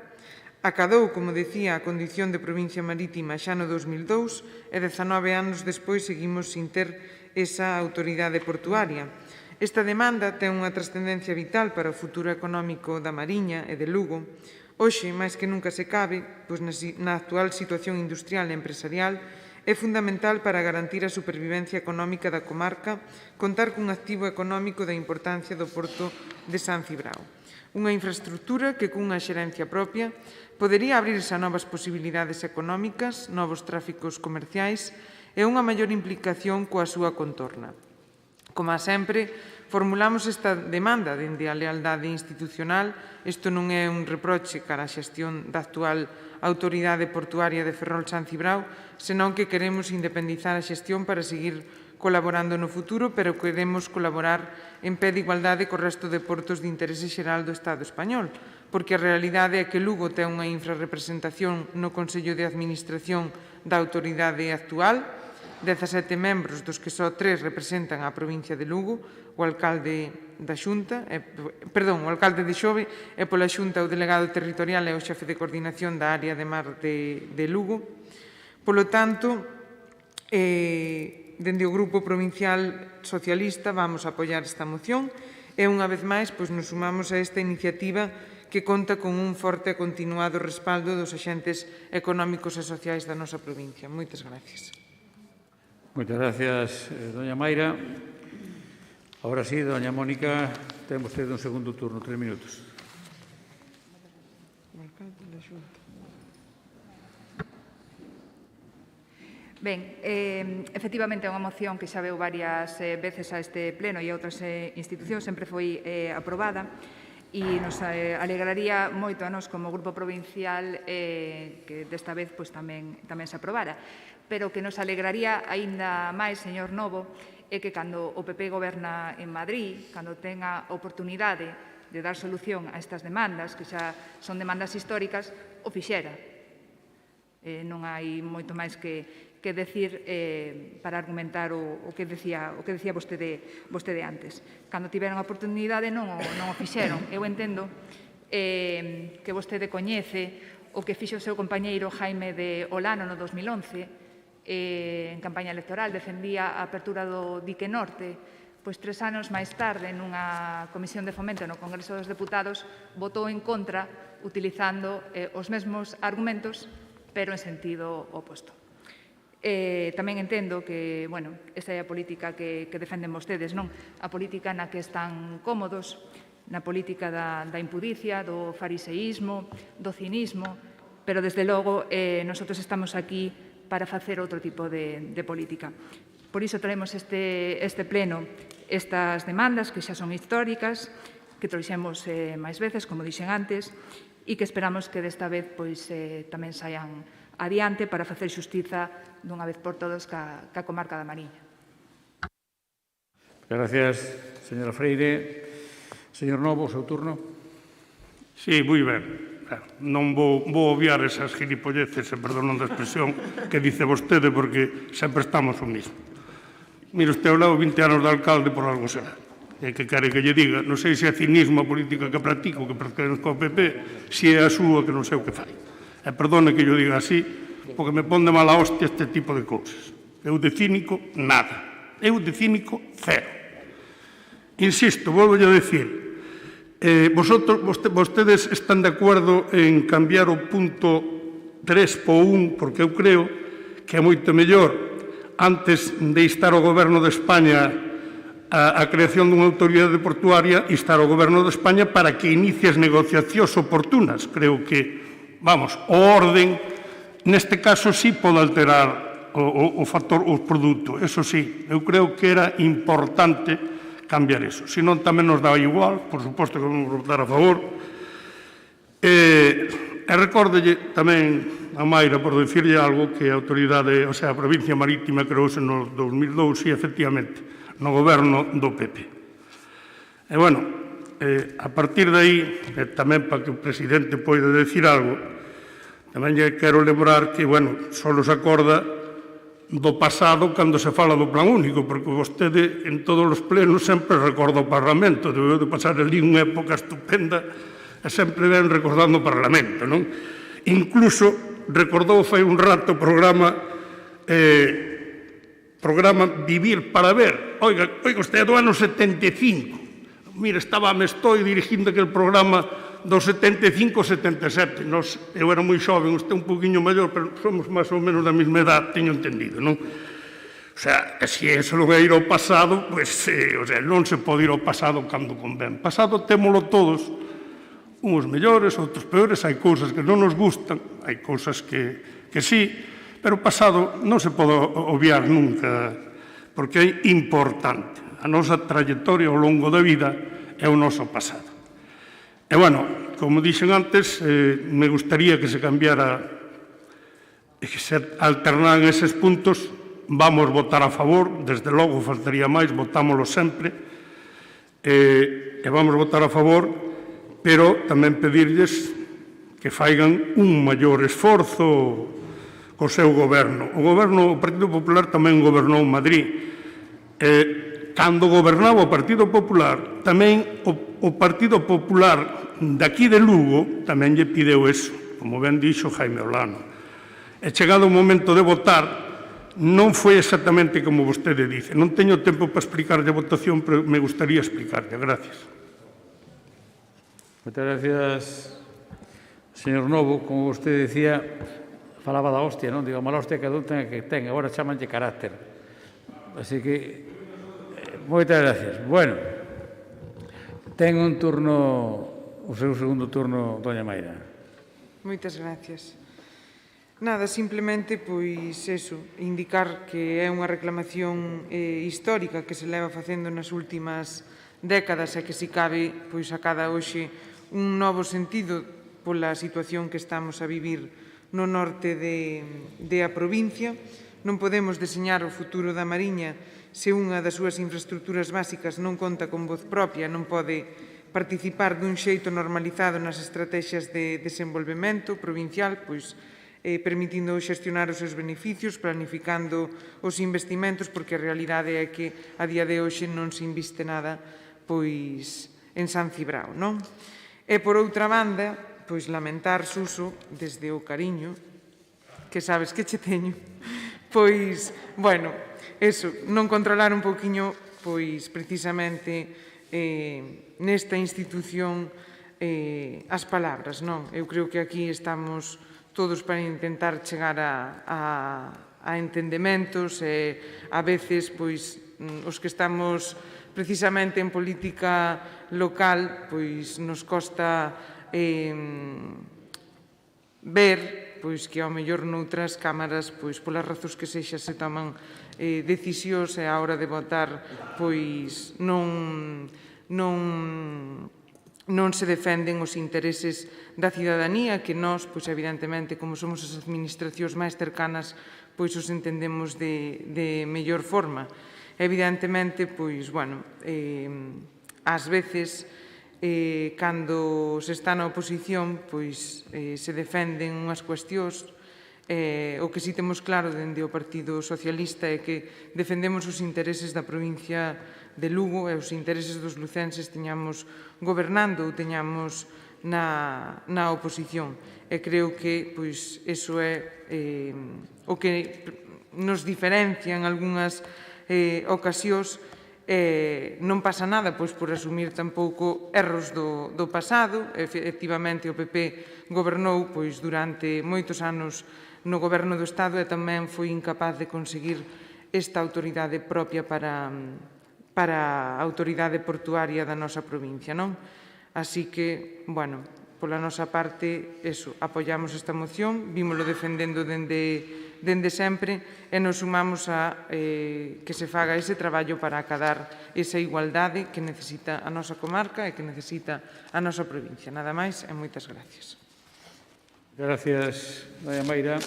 Acadou, como decía, a condición de provincia marítima xa no 2002 e 19 anos despois seguimos sin ter esa autoridade portuaria. Esta demanda ten unha trascendencia vital para o futuro económico da Mariña e de Lugo. Hoxe, máis que nunca se cabe, pois na actual situación industrial e empresarial, é fundamental para garantir a supervivencia económica da comarca contar cun activo económico da importancia do porto de San Cibrao. Unha infraestructura que cunha xerencia propia podería abrirse a novas posibilidades económicas, novos tráficos comerciais e unha maior implicación coa súa contorna. Como sempre, formulamos esta demanda dende a lealdade institucional. Isto non é un reproche cara á xestión da actual Autoridade Portuaria de Ferrol San Cibrao, senón que queremos independizar a xestión para seguir colaborando no futuro, pero queremos colaborar en pé de igualdade co resto de portos de interese xeral do Estado español, porque a realidade é que Lugo ten unha infrarrepresentación no Consello de Administración da autoridade actual, 17 membros, dos que só 3 representan a provincia de Lugo, o alcalde de Xove e pola Xunta o delegado territorial e o xefe de coordinación da área de mar de Lugo. Polo tanto, dende o Grupo Provincial Socialista vamos a apoiar esta moción e, unha vez máis, nos sumamos a esta iniciativa que conta con un forte e continuado respaldo dos axentes económicos e sociais da nosa provincia. Moitas gracias. Moitas gracias, doña Mayra. Ahora sí, doña Mónica, ten vostede un segundo turno, 3 minutos. Ben, efectivamente é unha moción que xa veu varias veces a este pleno e a outras institucións, sempre foi aprobada e nos alegraría moito a nos como Grupo Provincial que desta vez tamén se aprobara. Pero que nos alegraría aínda máis, señor Novo, é que cando o PP goberna en Madrid, cando ten a oportunidade de dar solución a estas demandas, que xa son demandas históricas, o fixera. Non hai moito máis que decir para argumentar o que decía vostede antes. Cando tiveron a oportunidade non o fixeron. Eu entendo que vostede coñece o que fixo o seu compañeiro Jaime de Olano no 2011, en campaña electoral, defendía a apertura do dique norte, pois 3 anos máis tarde, nunha comisión de fomento no Congreso dos Deputados, votou en contra, utilizando os mesmos argumentos, pero en sentido oposto. Tamén entendo que, esta é a política que defenden vostedes, non? A política na que están cómodos, na política da impudicia, do fariseísmo, do cinismo, pero, desde logo, nosotros estamos aquí para facer outro tipo de política. Por iso traemos este pleno estas demandas que xa son históricas, que trouxemos máis veces, como dixen antes, e que esperamos que desta vez tamén saian adiante para facer xustiza dunha vez por todos ca comarca da Mariña. Gracias, señora Freire. Señor Novo, o seu turno. Sí, moi ben. Non vou obviar esas gilipolleces, perdón da expresión, que dice vostede, porque sempre estamos o mismo. Mire, usted hablado 20 anos de alcalde por algo será. E que quere que lle diga, non sei se é cinismo a política que practico, que pertenezco ao PP, se é a súa que non sei o que fai. E perdone que yo diga así, porque me pon de mala hostia este tipo de cousas. Eu de cínico, nada. Eu de cínico, cero. Insisto, volvo a decir, vostedes están de acordo en cambiar o punto 3 po 1, porque eu creo que é moito mellor, antes de instar o Goberno de España a creación dunha autoridade portuaria instar ao Goberno de España para que inicie as negociacións oportunas. Creo que, vamos, o orden, neste caso sí pode alterar o factor, o produto. Eso sí, eu creo que era importante cambiar eso. Se non, tamén nos dá igual, por suposto que vamos votar a favor. E recórdelle tamén a Mayra, por decirlle algo, que a autoridade, o sea, a provincia marítima creouse no 2002, e efectivamente, no goberno do PP. E, bueno, a partir de aí, tamén para que o presidente poida decir algo, tamén lle quero lembrar que, bueno, só se acorda do pasado cando se fala do plan único, porque vostede en todos os plenos sempre recorda o Parlamento, debeu de pasar ali unha época estupenda e sempre ven recordando o Parlamento, non? Incluso recordou fai un rato o programa Vivir para Ver. Oiga, usted é do ano 75. Mira, me estou dirigindo aquel programa do 75-77. Eu era moi xoven, usted un poquinho maior, pero somos máis ou menos da mesma edad, teño entendido, non? O sea, que se eso non é ir ao pasado, pois, non se pode ir ao pasado cando convén. Pasado témolo todos, uns mellores, outros peores, hai cousas que non nos gustan, hai cousas que sí, pero o pasado non se pode obviar nunca, porque é importante. A nosa trayectoria ao longo da vida é o noso pasado. E, bueno, como dixen antes, me gustaría que se cambiara, que se alternaran eses puntos. Vamos votar a favor, desde logo faltaría máis, votámoslo sempre, e vamos votar a favor, pero tamén pedirlles que faigan un maior esforzo co seu goberno. O Partido Popular tamén gobernou Madrid. Cando gobernaba o Partido Popular, tamén o Partido Popular daqui de Lugo tamén lle pideu eso, como ben dixo Jaime Olano. E chegado o momento de votar, non foi exactamente como vostede dice. Non teño tempo para explicarlle a votación, pero me gustaría explicarlle. Gracias. Moitas gracias, señor Novo. Como vostede decía, falaba da hostia, non? Digo, a mala hostia que cada un ten que ten, agora chamanlle carácter. Así que, moitas gracias. Bueno, ten un turno, o seu segundo turno, doña Mayra. Moitas gracias. Nada, simplemente, pois, eso, indicar que é unha reclamación histórica que se leva facendo nas últimas décadas e que, se cabe, pois, acada hoxe un novo sentido pola situación que estamos a vivir no norte de a provincia. Non podemos deseñar o futuro da Mariña se unha das súas infraestructuras básicas non conta con voz propia, non pode participar dun xeito normalizado nas estrategias de desenvolvemento provincial, pois permitindo xestionar os seus beneficios, planificando os investimentos, porque a realidade é que a día de hoxe non se inviste nada pois en San Cibrao, non? E por outra banda, pois lamentar, Suso, desde o cariño, que sabes que che teño, pois, bueno, eso, non controlar un poquinho, pois, precisamente, nesta institución as palabras, non? Eu creo que aquí estamos todos para intentar chegar a entendementos e, a veces, pois, os que estamos precisamente en política local, pois, nos costa ver pois que ao mellor noutras cámaras, pois polas razóns que sexa, se toman decisións e a hora de votar pois non se defenden os intereses da cidadanía, que nós, pois evidentemente, como somos as administracións máis cercanas, pois os entendemos de mellor forma. Evidentemente, pois, bueno, ás veces, cando se está na oposición, pois se defenden unhas cuestións. O que si temos claro dende o Partido Socialista é que defendemos os intereses da provincia de Lugo e os intereses dos lucenses, teñamos gobernando ou teñamos na oposición. E creo que pois eso é o que nos diferencia en algunhas ocasións. Non pasa nada pois por asumir tampouco erros do pasado. Efectivamente, o PP gobernou pois durante moitos anos no goberno do Estado e tamén foi incapaz de conseguir esta autoridade propia para para a autoridade portuaria da nosa provincia, non? Así que, bueno, pola nosa parte, eso, apoiamos esta moción, vímolo defendendo dende sempre e nos sumamos a que se faga ese traballo para acadar esa igualdade que necesita a nosa comarca e que necesita a nosa provincia. Nada máis e moitas gracias. Gracias, doña Mayra.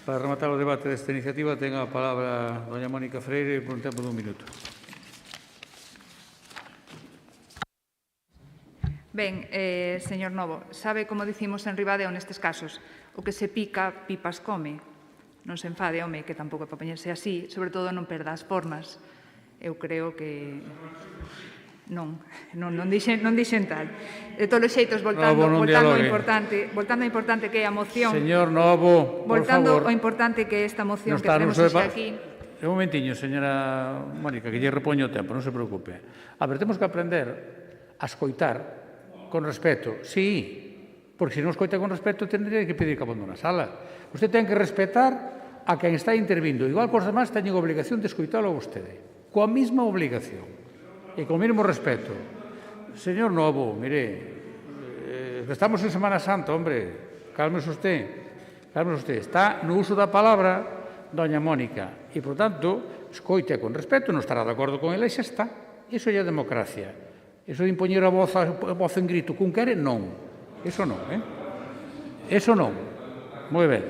Para rematar o debate desta iniciativa, ten a palabra doña Mónica Freire por un tempo dun minuto. Ben, señor Novo, sabe como dicimos en Ribadeo nestes casos? O que se pica, pipas come. Non se enfade, home, que tampouco é para poñerse así, sobre todo non perda as formas. Eu creo que... Non dixen tal. De todos os xeitos, voltando ao importante que é a moción... Señor Novo, por favor... Voltando ao importante que é esta moción que tenemos hoxe aquí... Un momentiño, señora Mónica, que lle repoño o tempo, non se preocupe. A ver, temos que aprender a escoitar con respeto, sí, porque se non escoita con respeto tendría que pedir que abandone a sala. Usted ten que respetar a quen está intervindo. Igual que os demás teñen obligación de escoitalo a vostede. Coa mesma obligación e con o mesmo respeto. Señor Novo, mire, estamos en Semana Santa, hombre, cálmese usted. Está no uso da palabra doña Mónica e, por tanto, escoite con respeto, non estará de acordo con ela e xa está. Iso é a democracia. Eso de impoñer a voz en grito cun quere, non. Eso non, Eso non. Moi ben.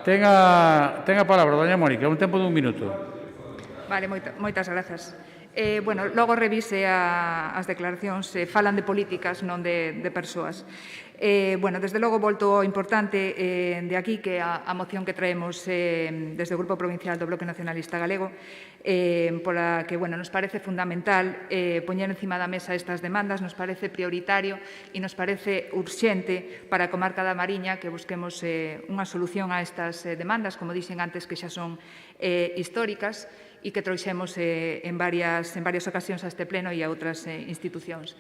Ten a palabra, doña Mónica, un tempo dun minuto. Vale, moitas grazas. Bueno, logo revise as declaracións, falan de políticas, non de persoas. Bueno, desde logo volto ao importante de aquí, que a moción que traemos desde o Grupo Provincial do Bloque Nacionalista Galego, pola que, bueno, nos parece fundamental poñer encima da mesa estas demandas, nos parece prioritario e nos parece urxente para a comarca da Mariña que busquemos unha solución a estas demandas, como dixen antes, que xa son históricas e que trouxemos en varias ocasións a este pleno e a outras institucións.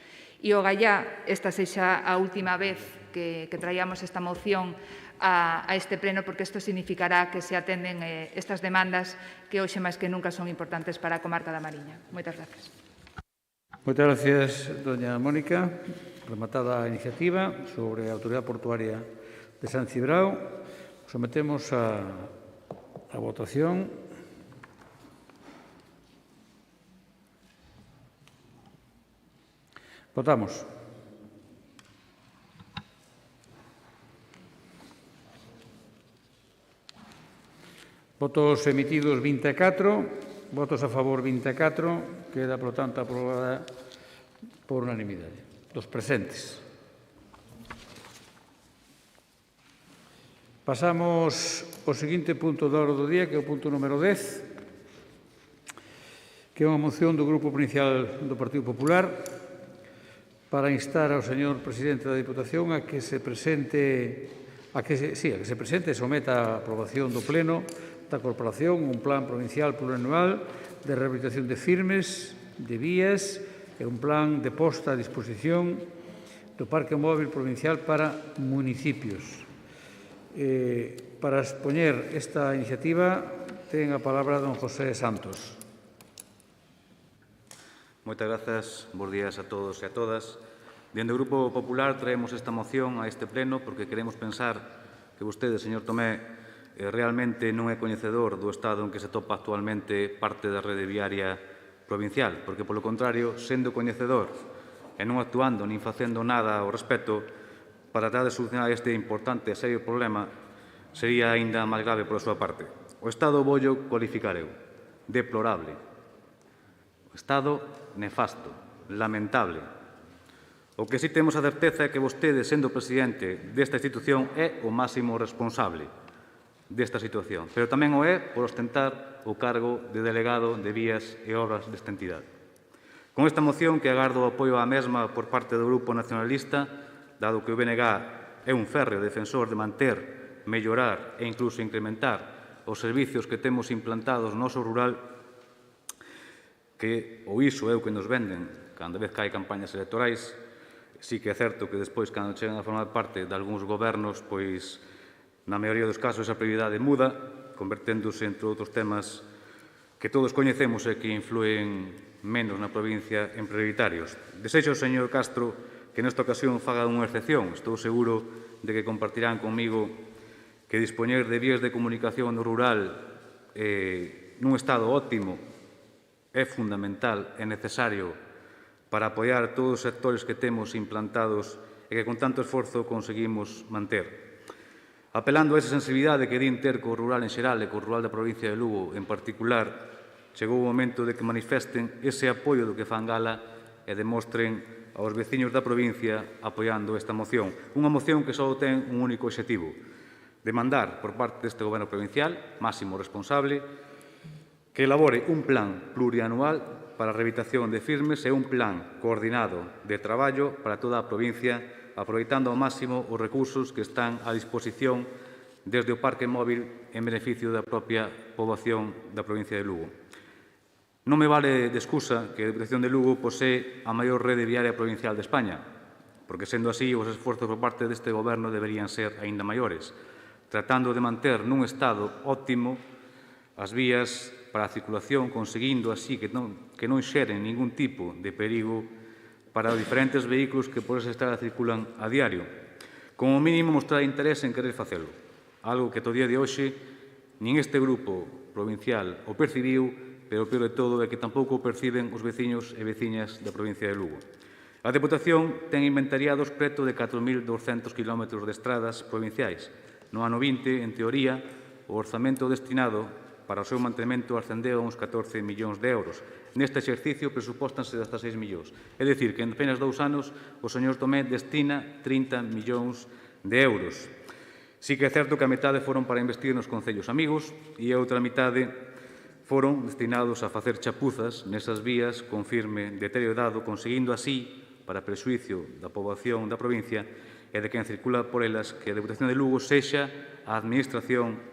E o gallá, esta sexa a última vez que traíamos esta moción a este pleno, porque isto significará que se atenden estas demandas que hoxe máis que nunca son importantes para a comarca da Mariña. Moitas gracias. Moitas gracias, doña Mónica. Rematada a iniciativa sobre a Autoridade Portuaria de San Cibrao, sometemos a votación. Votamos. Votos emitidos 24, votos a favor 24, queda, por tanto, aprobada por unanimidade dos presentes. Pasamos ao seguinte punto da orde do día, que é o punto número 10, que é unha moción do Grupo Provincial do Partido Popular para instar ao señor presidente da Diputación a que se presente e someta a aprobación do Pleno da Corporación un plan provincial plurianual de rehabilitación de firmes, de vías e un plan de posta a disposición do Parque Móvil Provincial para municipios. Para expoñer esta iniciativa ten a palabra don José Santos. Moitas grazas, bons días a todos e a todas. Dende o Grupo Popular traemos esta moción a este pleno porque queremos pensar que vostede, señor Tomé, realmente non é coñecedor do estado en que se topa actualmente parte da rede viaria provincial, porque, polo contrario, sendo coñecedor e non actuando nin facendo nada ao respecto para tratar de solucionar este importante e serio problema, sería aínda máis grave pola súa parte. O estado vollo cualificar eu, deplorable. O estado nefasto, lamentable. O que si temos a certeza é que vostede, sendo presidente desta institución, é o máximo responsable desta situación, pero tamén o é por ostentar o cargo de delegado de vías e obras desta entidade. Con esta moción, que agardo o apoio á mesma por parte do Grupo Nacionalista, dado que o BNG é un férreo defensor de manter, mellorar e incluso incrementar os servicios que temos implantados no noso rural, que o iso é o que nos venden cando vez que hai campañas electorais. Sí que é certo que despois, cando chegan a formar parte de algúns gobernos, pois, na maioría dos casos, esa prioridade muda, converténdose, entre outros temas que todos coñecemos e que influen menos na provincia en prioritarios. Desexo, señor Castro, que nesta ocasión faga unha excepción. Estou seguro de que compartirán comigo que dispoñer de vías de comunicación no rural nun estado óptimo é fundamental e necesario para apoiar todos os sectores que temos implantados e que con tanto esforzo conseguimos manter. Apelando a esa sensibilidade que din ter co rural en xeral e co rural da provincia de Lugo en particular, chegou o momento de que manifesten ese apoio do que fan gala e demostren aos veciños da provincia apoiando esta moción. Unha moción que só ten un único obxectivo: demandar por parte deste Goberno provincial, máximo responsable, que elabore un plan plurianual para a rehabilitación de firmes e un plan coordinado de traballo para toda a provincia, aproveitando ao máximo os recursos que están a disposición desde o parque móvil en beneficio da propia poboación da provincia de Lugo. Non me vale de excusa que a Deputación de Lugo posee a maior rede viaria provincial de España, porque, sendo así, os esforzos por parte deste Goberno deberían ser aínda maiores, tratando de manter nun estado óptimo as vías para a circulación, conseguindo así que non xeren ningún tipo de perigo para os diferentes vehículos que por esa estrada circulan a diario. Como mínimo, mostrar interés en querer facelo, algo que todo día de hoxe nin este grupo provincial o percibiu, pero o peor de todo é que tampouco o perciben os veciños e veciñas da provincia de Lugo. A Deputación ten inventariados preto de 4.200 km de estradas provinciais. No ano 20, en teoría, o orzamento destinado para o seu mantemento ascendeu a uns 14 millóns de euros. Neste exercicio presupóstanse hasta 6 millóns. É dicir, que en apenas 2 anos o señor Tomé destina 30 millóns de euros. Sí que é certo que a metade foron para investir nos concellos amigos e a outra metade foron destinados a facer chapuzas nesas vías con firme deteriorado, conseguindo así, para prexuicio da poboación da provincia e de quen circula por elas, que a Deputación de Lugo sexa a administración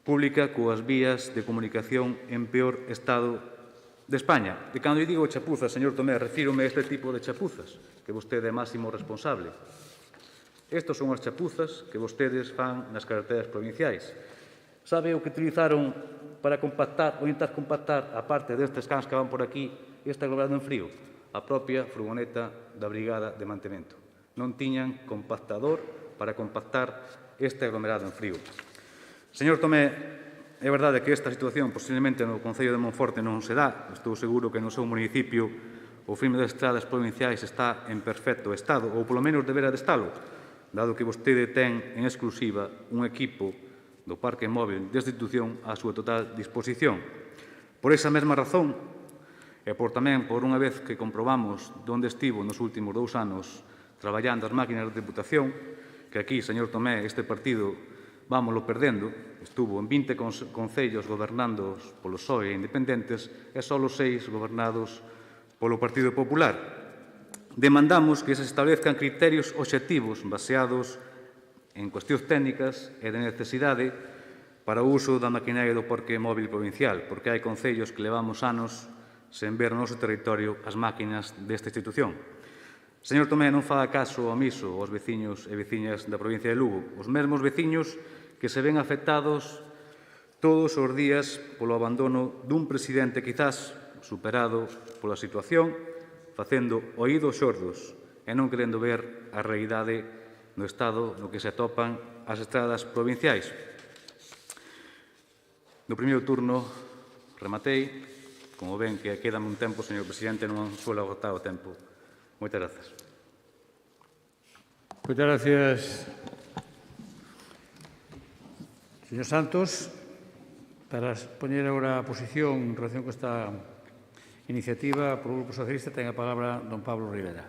pública coas vías de comunicación en peor estado de España. E cando eu digo chapuzas, señor Tomé, refírome a este tipo de chapuzas, que vostede é máximo responsable. Estes son as chapuzas que vostedes fan nas carreteras provinciais. Sabe o que utilizaron para compactar, ou intentar compactar, a parte destes cans que van por aquí, este aglomerado en frío? A propia furgoneta da Brigada de Mantemento. Non tiñan compactador para compactar este aglomerado en frío. Señor Tomé, é verdade que esta situación posiblemente no Concello de Monforte non se dá. Estou seguro que no seu municipio o firme das estradas provinciais está en perfecto estado, ou polo menos debera de estalo, dado que vostede ten en exclusiva un equipo do Parque Móvil de institución á súa total disposición. Por esa mesma razón, e tamén por unha vez que comprobamos onde estivo nos últimos 2 anos traballando as máquinas de Deputación, que aquí, señor Tomé, este partido vámoslo perdendo, estuvo en 20 concellos gobernando polos PSOE independentes e só 6 gobernados polo Partido Popular. Demandamos que se establezcan criterios obxectivos baseados en cuestións técnicas e de necesidade para o uso da maquinaria do Parque Móvil Provincial, porque hai concellos que levamos anos sen ver no noso territorio as máquinas desta institución. Señor Tomé, non faga caso omiso aos veciños e veciñas da provincia de Lugo, os mesmos veciños que se ven afectados todos os días polo abandono dun presidente quizás superado pola situación, facendo oídos xordos e non querendo ver a realidade no estado no que se atopan as estradas provinciais. No primeiro turno rematei, como ven que quedame un tempo, señor presidente, non suelo agotar o tempo. Moitas grazas. Moitas gracias, señor Santos. Para poñer agora a posición en relación con esta iniciativa, por o Grupo Socialista, ten a palabra don Pablo Rivera.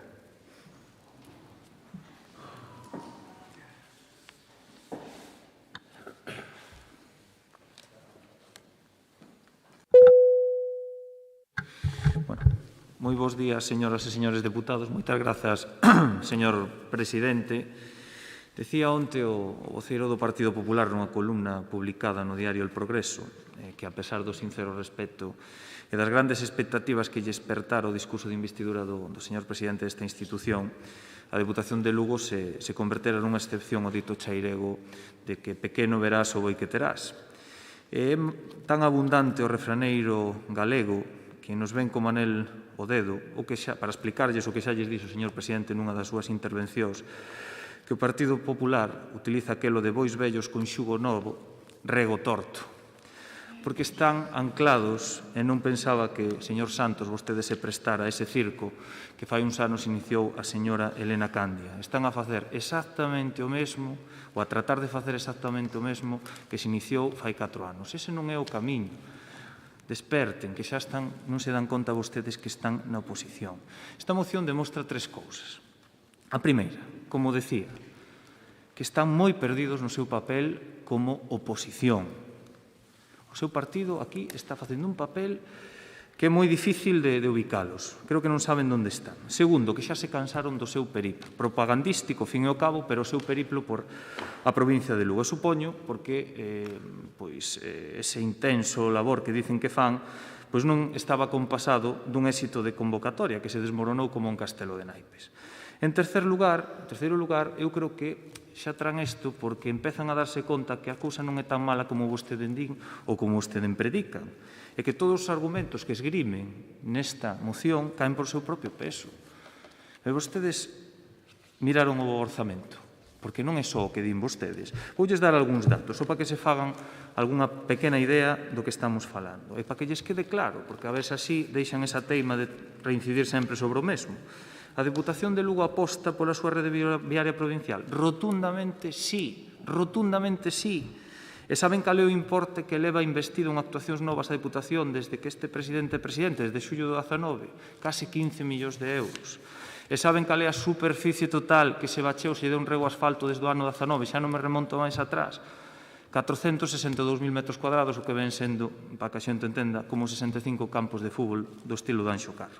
Moi bons días, señoras e señores deputados. Moitas grazas, señor presidente. Decía onte o voceiro do Partido Popular nunha columna publicada no diario El Progreso que, a pesar do sincero respeto e das grandes expectativas que lle espertara o discurso de investidura do señor presidente desta institución, a Deputación de Lugo se convertera nunha excepción ao dito chairego de que pequeno verás o boi que terás. É tan abundante o refraneiro galego que nos ven como anel o dedo, para explicarlles o que xa lles dixo o señor presidente nunha das súas intervencións, que o Partido Popular utiliza aquelo de bois vellos con xugo novo, rego torto, porque están anclados, e non pensaba que, señor Santos, vostede se prestara a ese circo que fai uns anos iniciou a señora Elena Candia. Están a facer exactamente o mesmo, ou a tratar de facer exactamente o mesmo que se iniciou fai 4 anos. Ese non é o camiño. Desperten, que xa están, non se dan conta vostedes que están na oposición. Esta moción demostra 3 cousas. A primeira, como decía, que están moi perdidos no seu papel como oposición. O seu partido aquí está facendo un papel que é moi difícil de ubicalos. Creo que non saben onde están. Segundo, que xa se cansaron do seu periplo propagandístico, fin e ao cabo, pero o seu periplo por a provincia de Lugo. Supoño, porque ese intenso labor que dicen que fan, pois non estaba compasado dun éxito de convocatoria que se desmoronou como un castelo de naipes. En terceiro lugar, eu creo que xa traen isto porque empezan a darse conta que a cousa non é tan mala como vostede din ou como vostede predican, e que todos os argumentos que esgrimen nesta moción caen por seu propio peso. E vostedes miraron o orzamento, porque non é só o que din vostedes. Voulles dar algúns datos, só para que se fagan algunha pequena idea do que estamos falando, e para que lles quede claro, porque a veces así deixan esa teima de reincidir sempre sobre o mesmo. A Deputación de Lugo aposta pola súa rede viaria provincial? Rotundamente sí, rotundamente sí. E saben cal é o importe que leva investido en actuacións novas a Deputación desde que este presidente é presidente, desde xullo do 19? Case 15 millóns de euros. E saben cal é a superficie total que se bacheou, se deu un rego asfalto desde o ano 19? Xa non me remonto máis atrás. 462.000 metros cuadrados, o que ven sendo, para que a xente entenda, como 65 campos de fútbol do estilo de Anxo Carro.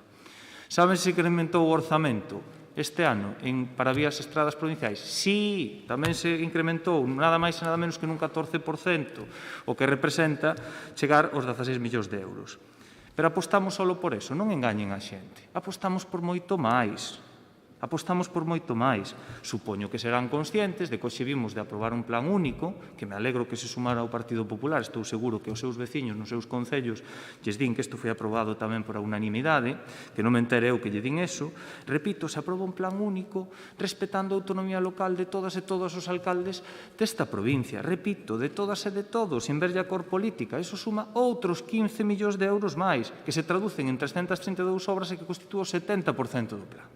Saben se incrementou o orzamento este ano para vías e estradas provinciais? Sí, tamén se incrementou nada máis e nada menos que nun 14%, o que representa chegar aos 16 millóns de euros. Pero apostamos só por eso, non engañen a xente. Apostamos por moito máis. Apostamos por moito máis. Supoño que serán conscientes de que hoxe vimos de aprobar un plan único, que me alegro que se sumara ao Partido Popular, estou seguro que os seus veciños nos seus concellos lles din que isto foi aprobado tamén por unanimidade, que non me entere eu que lle din eso. Repito, se aproba un plan único respetando a autonomía local de todas e todos os alcaldes desta provincia. Repito, de todas e de todos, sin verlle a cor política. Iso suma outros 15 millóns de euros máis, que se traducen en 332 obras e que constitúen o 70% do plan.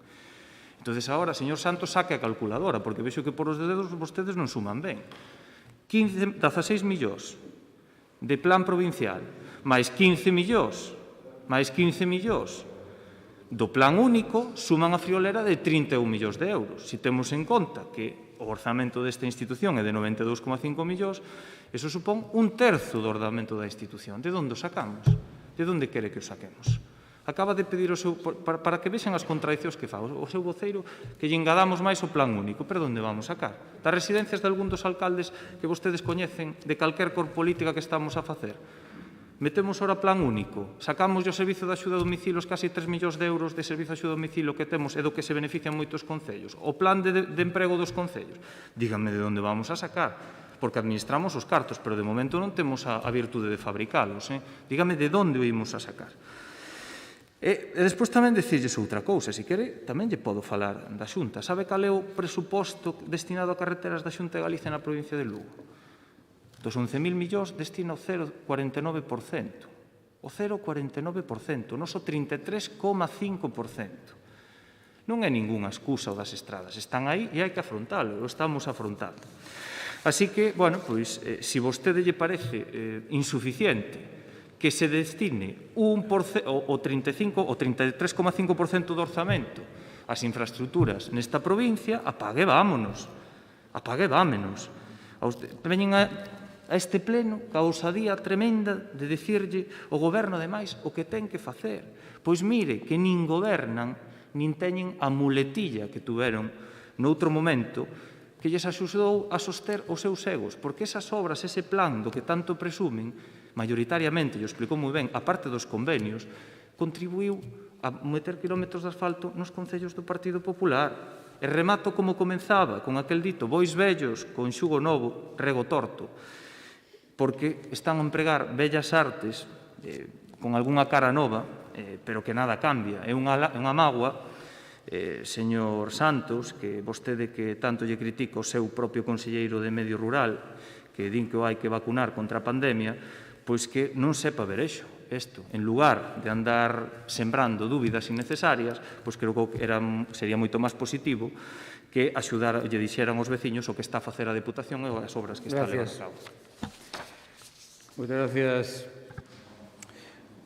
Entón, agora, señor Santos, saque a calculadora, porque vexo que por os dedos vostedes non suman ben. 16 millóns de plan provincial, máis 15 millóns do plan único, suman a friolera de 31 millóns de euros. Se temos en conta que o orzamento desta institución é de 92,5 millóns, eso supón un terzo do orzamento da institución. De onde o sacamos? De onde quere que o saquemos? Acaba de pedir o seu, para que vexan as contradicións que fa o seu voceiro, que lle engadamos máis o plan único. Pero onde vamos sacar? Das residencias de algún dos alcaldes que vostedes coñecen de calquer cor política que estamos a facer. Metemos ora plan único, sacamos o servizo de axuda a domicilios, casi 3 millóns de euros de servizo de axuda a domicilio que temos e do que se benefician moitos concellos. O plan de emprego dos concellos. Díganme de onde vamos a sacar, porque administramos os cartos, pero de momento non temos a virtude de fabricalos. Dígame de onde o imos a sacar. E despois tamén dicirlles outra cousa, se quere, tamén lle podo falar da Xunta. Sabe cal é o presuposto destinado a carreteras da Xunta de Galicia na provincia de Lugo? Dos 11.000 millóns destina o 0,49%. O 0,49%, o noso 33,5%. Non é ningunha excusa o das estradas, están aí e hai que afrontalo, o estamos afrontando. Así que, bueno, pois, se vostede lle parece insuficiente que se destine o 33,5% do orzamento ás infraestructuras nesta provincia, apague vámonos. Veñen a este pleno ca ousadía tremenda de dicirlle ao goberno, ademais, o que ten que facer. Pois mire, que nin gobernan, nin teñen a muletilla que tuveron noutro momento que lles axudou a soster os seus egos, porque esas obras, ese plan do que tanto presumen, maioritariamente, e o explicou moi ben, a parte dos convenios, contribuiu a meter quilómetros de asfalto nos concellos do Partido Popular. E remato como comenzaba, con aquel dito, bois vellos, con xugo novo, rego torto, porque están a empregar bellas artes, con algunha cara nova, pero que nada cambia. É unha mágoa, señor Santos, que vostede que tanto lle critica o seu propio conselleiro de Medio Rural, que din que o hai que vacunar contra a pandemia, pois que non sepa ver isto. En lugar de andar sembrando dúbidas innecesarias, pois creo que sería moito máis positivo que axudar, lle dixeran aos veciños o que está a facer a Deputación e as obras que está a levar a cabo. Moitas gracias,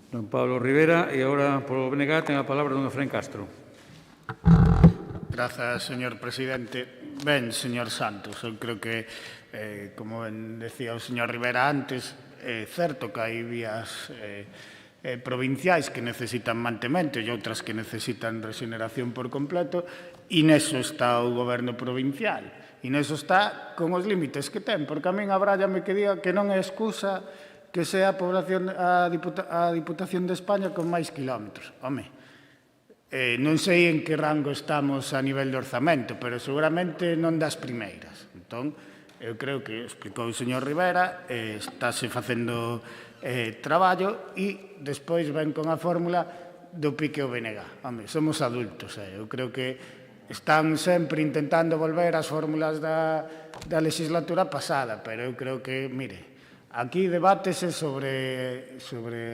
don Pablo Rivera. E agora, polo BNG, ten a palabra don Efraín Castro. Grazas, señor presidente. Ben, señor Santos, eu creo que, como decía o señor Rivera antes, é certo que hai vías provinciais que necesitan mantemento e outras que necesitan regeneración por completo, e neso está o goberno provincial. E neso está con os límites que ten, porque a min abrállame que diga que non é excusa que sea a Diputación de España con máis kilómetros. Home, non sei en que rango estamos a nivel de orzamento, pero seguramente non das primeiras. Entón, eu creo que explicou o señor Rivera, estáse facendo traballo e despois ven con a fórmula do pique o BNG. Home, somos adultos, eu creo que están sempre intentando volver ás fórmulas da legislatura pasada, pero eu creo que, mire, aquí debátese sobre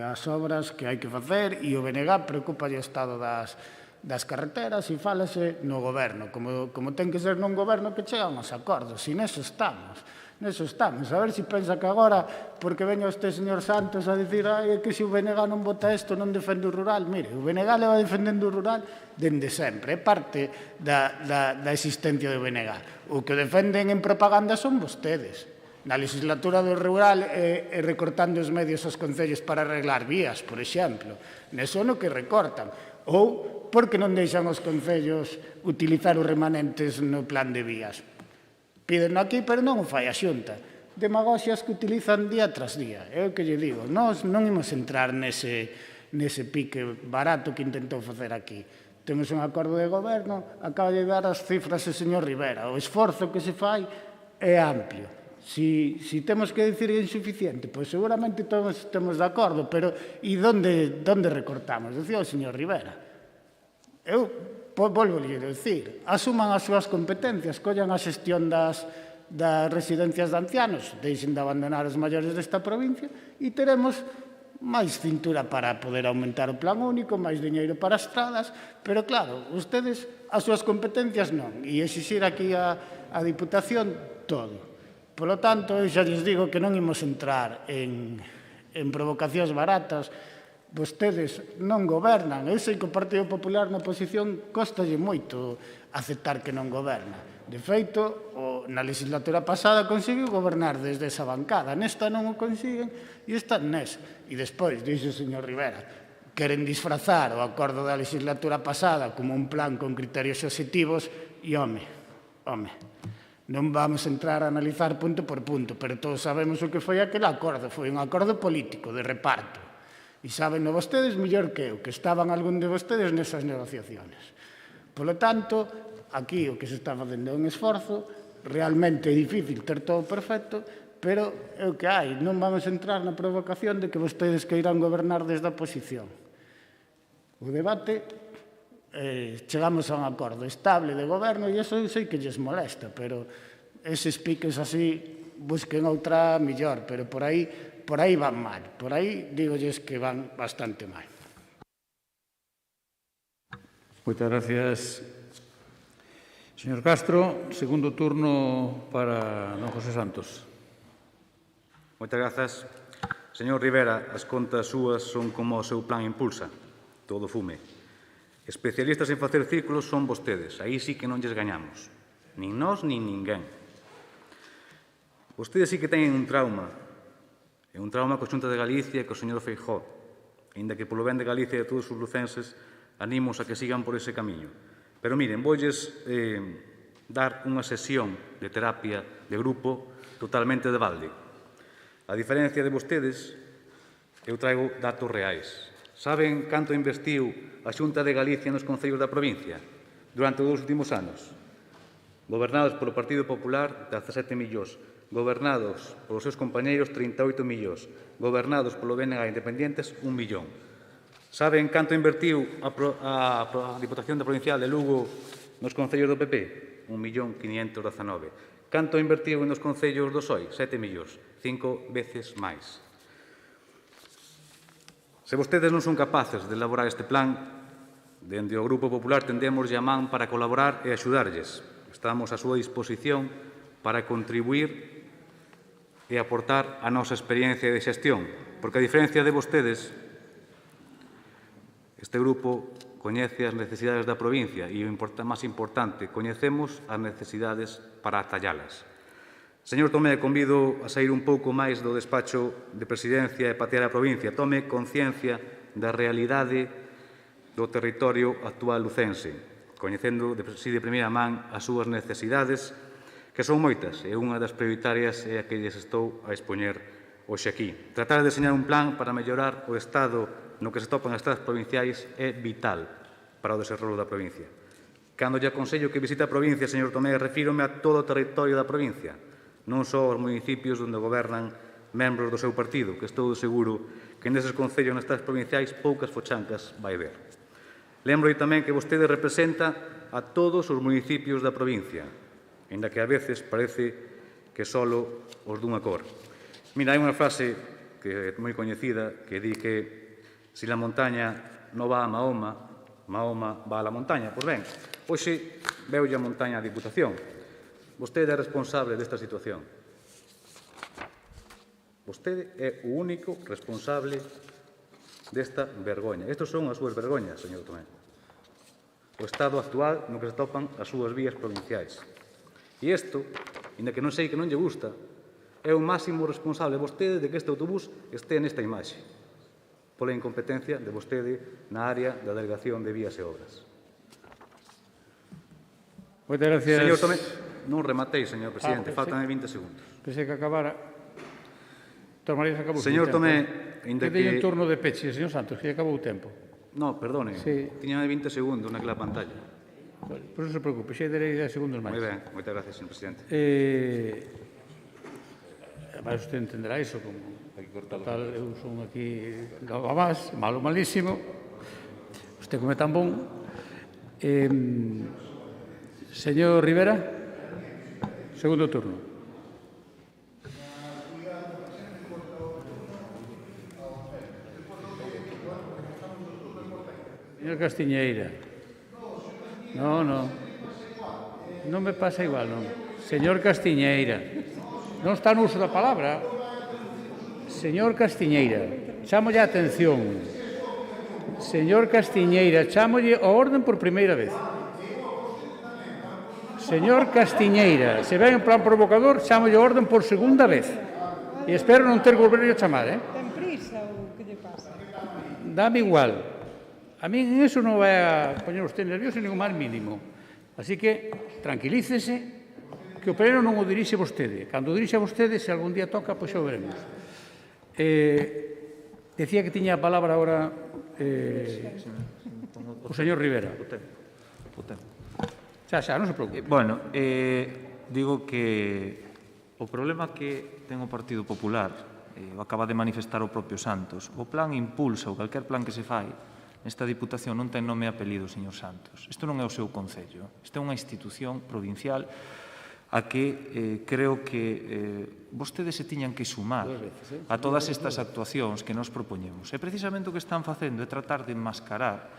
as obras que hai que facer e o BNG preocupa o estado das carreteras e fálase no goberno, como ten que ser nun goberno que chega a uns acordos, e neso estamos. A ver se pensa que agora, porque veña este señor Santos a dicir que se o BNG non vota isto non defende o rural. Mire, o BNG leva defendendo o rural dende sempre, é parte da existencia do BNG. O que defenden en propaganda son vostedes. Na legislatura do rural recortando os medios aos concellos para arreglar vías, por exemplo. Neso no que recortan. Ou porque non deixan os concellos utilizar os remanentes no plan de vías. Pídenlo aquí, pero non o fai a Xunta. Demagoxias que utilizan día tras día. É o que lle digo. Nós non imos entrar nese pique barato que intentou facer aquí. Temos un acordo de goberno, acaba de dar as cifras o señor Rivera. O esforzo que se fai é amplio. Si temos que dicir insuficiente, pois seguramente todos estamos de acordo, pero e onde recortamos? Decía o señor Rivera. Eu volvo a dicir, asuman as súas competencias, collan a xestión das residencias de ancianos, deixen de abandonar os maiores desta provincia e teremos máis cintura para poder aumentar o plan único, máis diñeiro para estradas, pero claro, ustedes as súas competencias non, e exixir aquí a Diputación todo. Polo tanto, eu xa lles digo que non imos entrar en provocacións baratas. Vostedes non gobernan. Eu sei que o Partido Popular na oposición costalle moito aceptar que non goberna. De feito, na legislatura pasada conseguiu gobernar desde esa bancada. Nesta non o consiguen e están nesa. E despois, dixe o señor Rivera, queren disfrazar o acordo da legislatura pasada como un plan con criterios obxectivos e, home, non vamos a entrar a analizar punto por punto, pero todos sabemos o que foi aquel acordo. Foi un acordo político de reparto. E saben vostedes mellor que eu, que estaban algún de vostedes nesas negociaciones. Polo tanto, aquí o que se está facendo é un esforzo, realmente é difícil ter todo perfecto, pero é o que hai. Non vamos a entrar na provocación de que vostedes queiran gobernar desde a oposición. O debate, chegamos a un acordo estable de goberno e iso eu sei que lles molesta, pero eses piques así busquen outra millor, pero por aí van mal. Por aí dígolles que van bastante mal. Moitas gracias, señor Castro. Segundo turno para don José Santos. Moitas grazas. Señor Rivera, as contas súas son como o seu plan Impulsa. Todo fume. Especialistas en facer círculos son vostedes. Aí sí que non lles gañamos. Nin nós, nin ninguén. Vostedes sí que teñen un trauma. É un trauma coa Xunta de Galicia e co señor Feijóo. Ainda que polo ben de Galicia e de todos os lucenses animos a que sigan por ese camiño. Pero miren, voulles dar unha sesión de terapia de grupo totalmente de balde. A diferencia de vostedes, eu traigo datos reais. Saben canto investiu a Xunta de Galicia nos concellos da provincia durante os últimos anos? Gobernados polo Partido Popular, 17 millóns. gobernados polos seus compañeiros 38 millóns, gobernados polo BNG independientes 1 millón. Saben canto invertiu a Diputación da Provincial de Lugo nos concellos do PP? 1.519.000. Canto invertiu nos concellos do PSOE? 7 millóns, 5 veces máis. Se vostedes non son capaces de elaborar este plan, dende o Grupo Popular tendemos a man para colaborar e axudarlles. Estamos á súa disposición para contribuir e aportar a nosa experiencia de xestión, porque a diferencia de vostedes, este grupo coñece as necesidades da provincia e, o máis importante, coñecemos as necesidades para atallalas. Señor Tomé, convido a sair un pouco máis do despacho de presidencia e patear a provincia. Tome conciencia da realidade do territorio actual lucense, coñecendo de primeira man as súas necesidades, que son moitas, e unha das prioritarias é a que lles estou a expoñer hoxe aquí. Tratar de deseñar un plan para mellorar o estado no que se topan as estradas provinciais é vital para o desenrolo da provincia. Cando lle aconsello que visite a provincia, señor Tomé, refírome a todo o territorio da provincia, non só aos municipios onde gobernan membros do seu partido, que estou seguro que neses concellos nas estradas provinciais poucas fochancas vai ver. Lembro tamén que vostede representa a todos os municipios da provincia, ainda que a veces parece que solo os dunha cor. Mira, hai unha frase que é moi coñecida que di que si la montaña non va a Mahoma, Mahoma va a la montaña. Pois ben, hoxe veulle a montaña a Diputación. Vostede é responsable desta situación. Vostede é o único responsable desta vergoña. Estes son as súas vergoñas, señor Tomé. O estado actual no que se topan as súas vías provinciais. E isto, ainda que non sei que non lle gusta, é o máximo responsable vostede de que este autobús este nesta imaxe, pola incompetencia de vostede na área da Delegación de Vías e Obras. Moitas gracias. Señor Tomé, non rematei, señor presidente, faltan 20 segundos. Pensei que acabara. María, se acabou. Señor Tomé, ainda que... Teño un turno de peche, señor Santos, que acabou o tempo. No, perdone, tiña 20 segundos naquela pantalla. Por non se preocupe, xa darei 10 segundos máis. Moi ben, moitas gracias, señor presidente. Ademais, usted entenderá iso como... Total, eu son aquí gababás, malo, malísimo. Usted come tan bon. Señor Rivera, segundo turno. Señor Castiñeira. Non me pasa igual, non. Señor Castiñeira. Non está no uso da palabra. Señor Castiñeira, chámolle a atención. Señor Castiñeira, chámolle a orden por primeira vez. Señor Castiñeira, se ven en plan provocador, chámolle a orden por segunda vez. E espero non ter que volverlle a chamar, Ten prisa ou que lle pasa? Dame igual. A mí en eso non vai a poñer usted nervioso nin o máis mínimo. Así que, tranquilícese, que o pleno non o dirixe vostede. Cando o dirixe a vostede, se algún día toca, pois xa o veremos. Decía que tiña a palabra ahora o señor Rivera. Xa, non se preocupe. Bueno, digo que o problema que ten o Partido Popular o acaba de manifestar o propio Santos. O plan impulsa, ou calquer plan que se fai, nesta Diputación non ten nome e apelido, señor Santos. Isto non é o seu concello. Isto é unha institución provincial a que creo que vostedes se tiñan que sumar a todas estas actuacións que nos propoñemos. E precisamente o que están facendo é tratar de enmascarar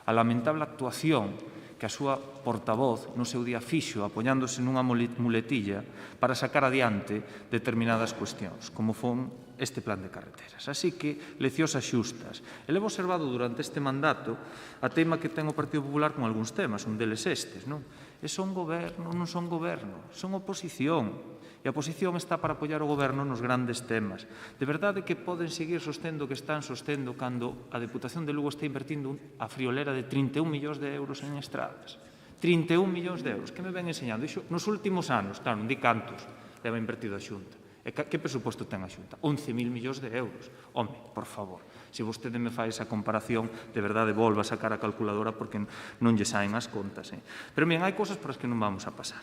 a lamentable actuación que a súa portavoz no seu día fixo apoiándose nunha muletilla para sacar adiante determinadas cuestións, como fon este plan de carreteras. Así que, leccións axustas. E levo observado durante este mandato a tema que ten o Partido Popular con algúns temas, un deles estes, non? E son goberno, non son goberno, son oposición. E a oposición está para apoiar o goberno nos grandes temas. De verdade que poden seguir sostendo que están sostendo cando a Deputación de Lugo está invertindo a friolera de 31 millóns de euros en estradas. 31 millóns de euros. Que me ven enseñando? Iso nos últimos anos, claro, non di cantos, leva invertido a Xunta. E que presuposto ten a Xunta? 11.000 millóns de euros. Home, por favor, se vostede me fai esa comparación, de verdade volva a sacar a calculadora porque non lle saen as contas. Pero, ben, hai cousas por as que non vamos a pasar.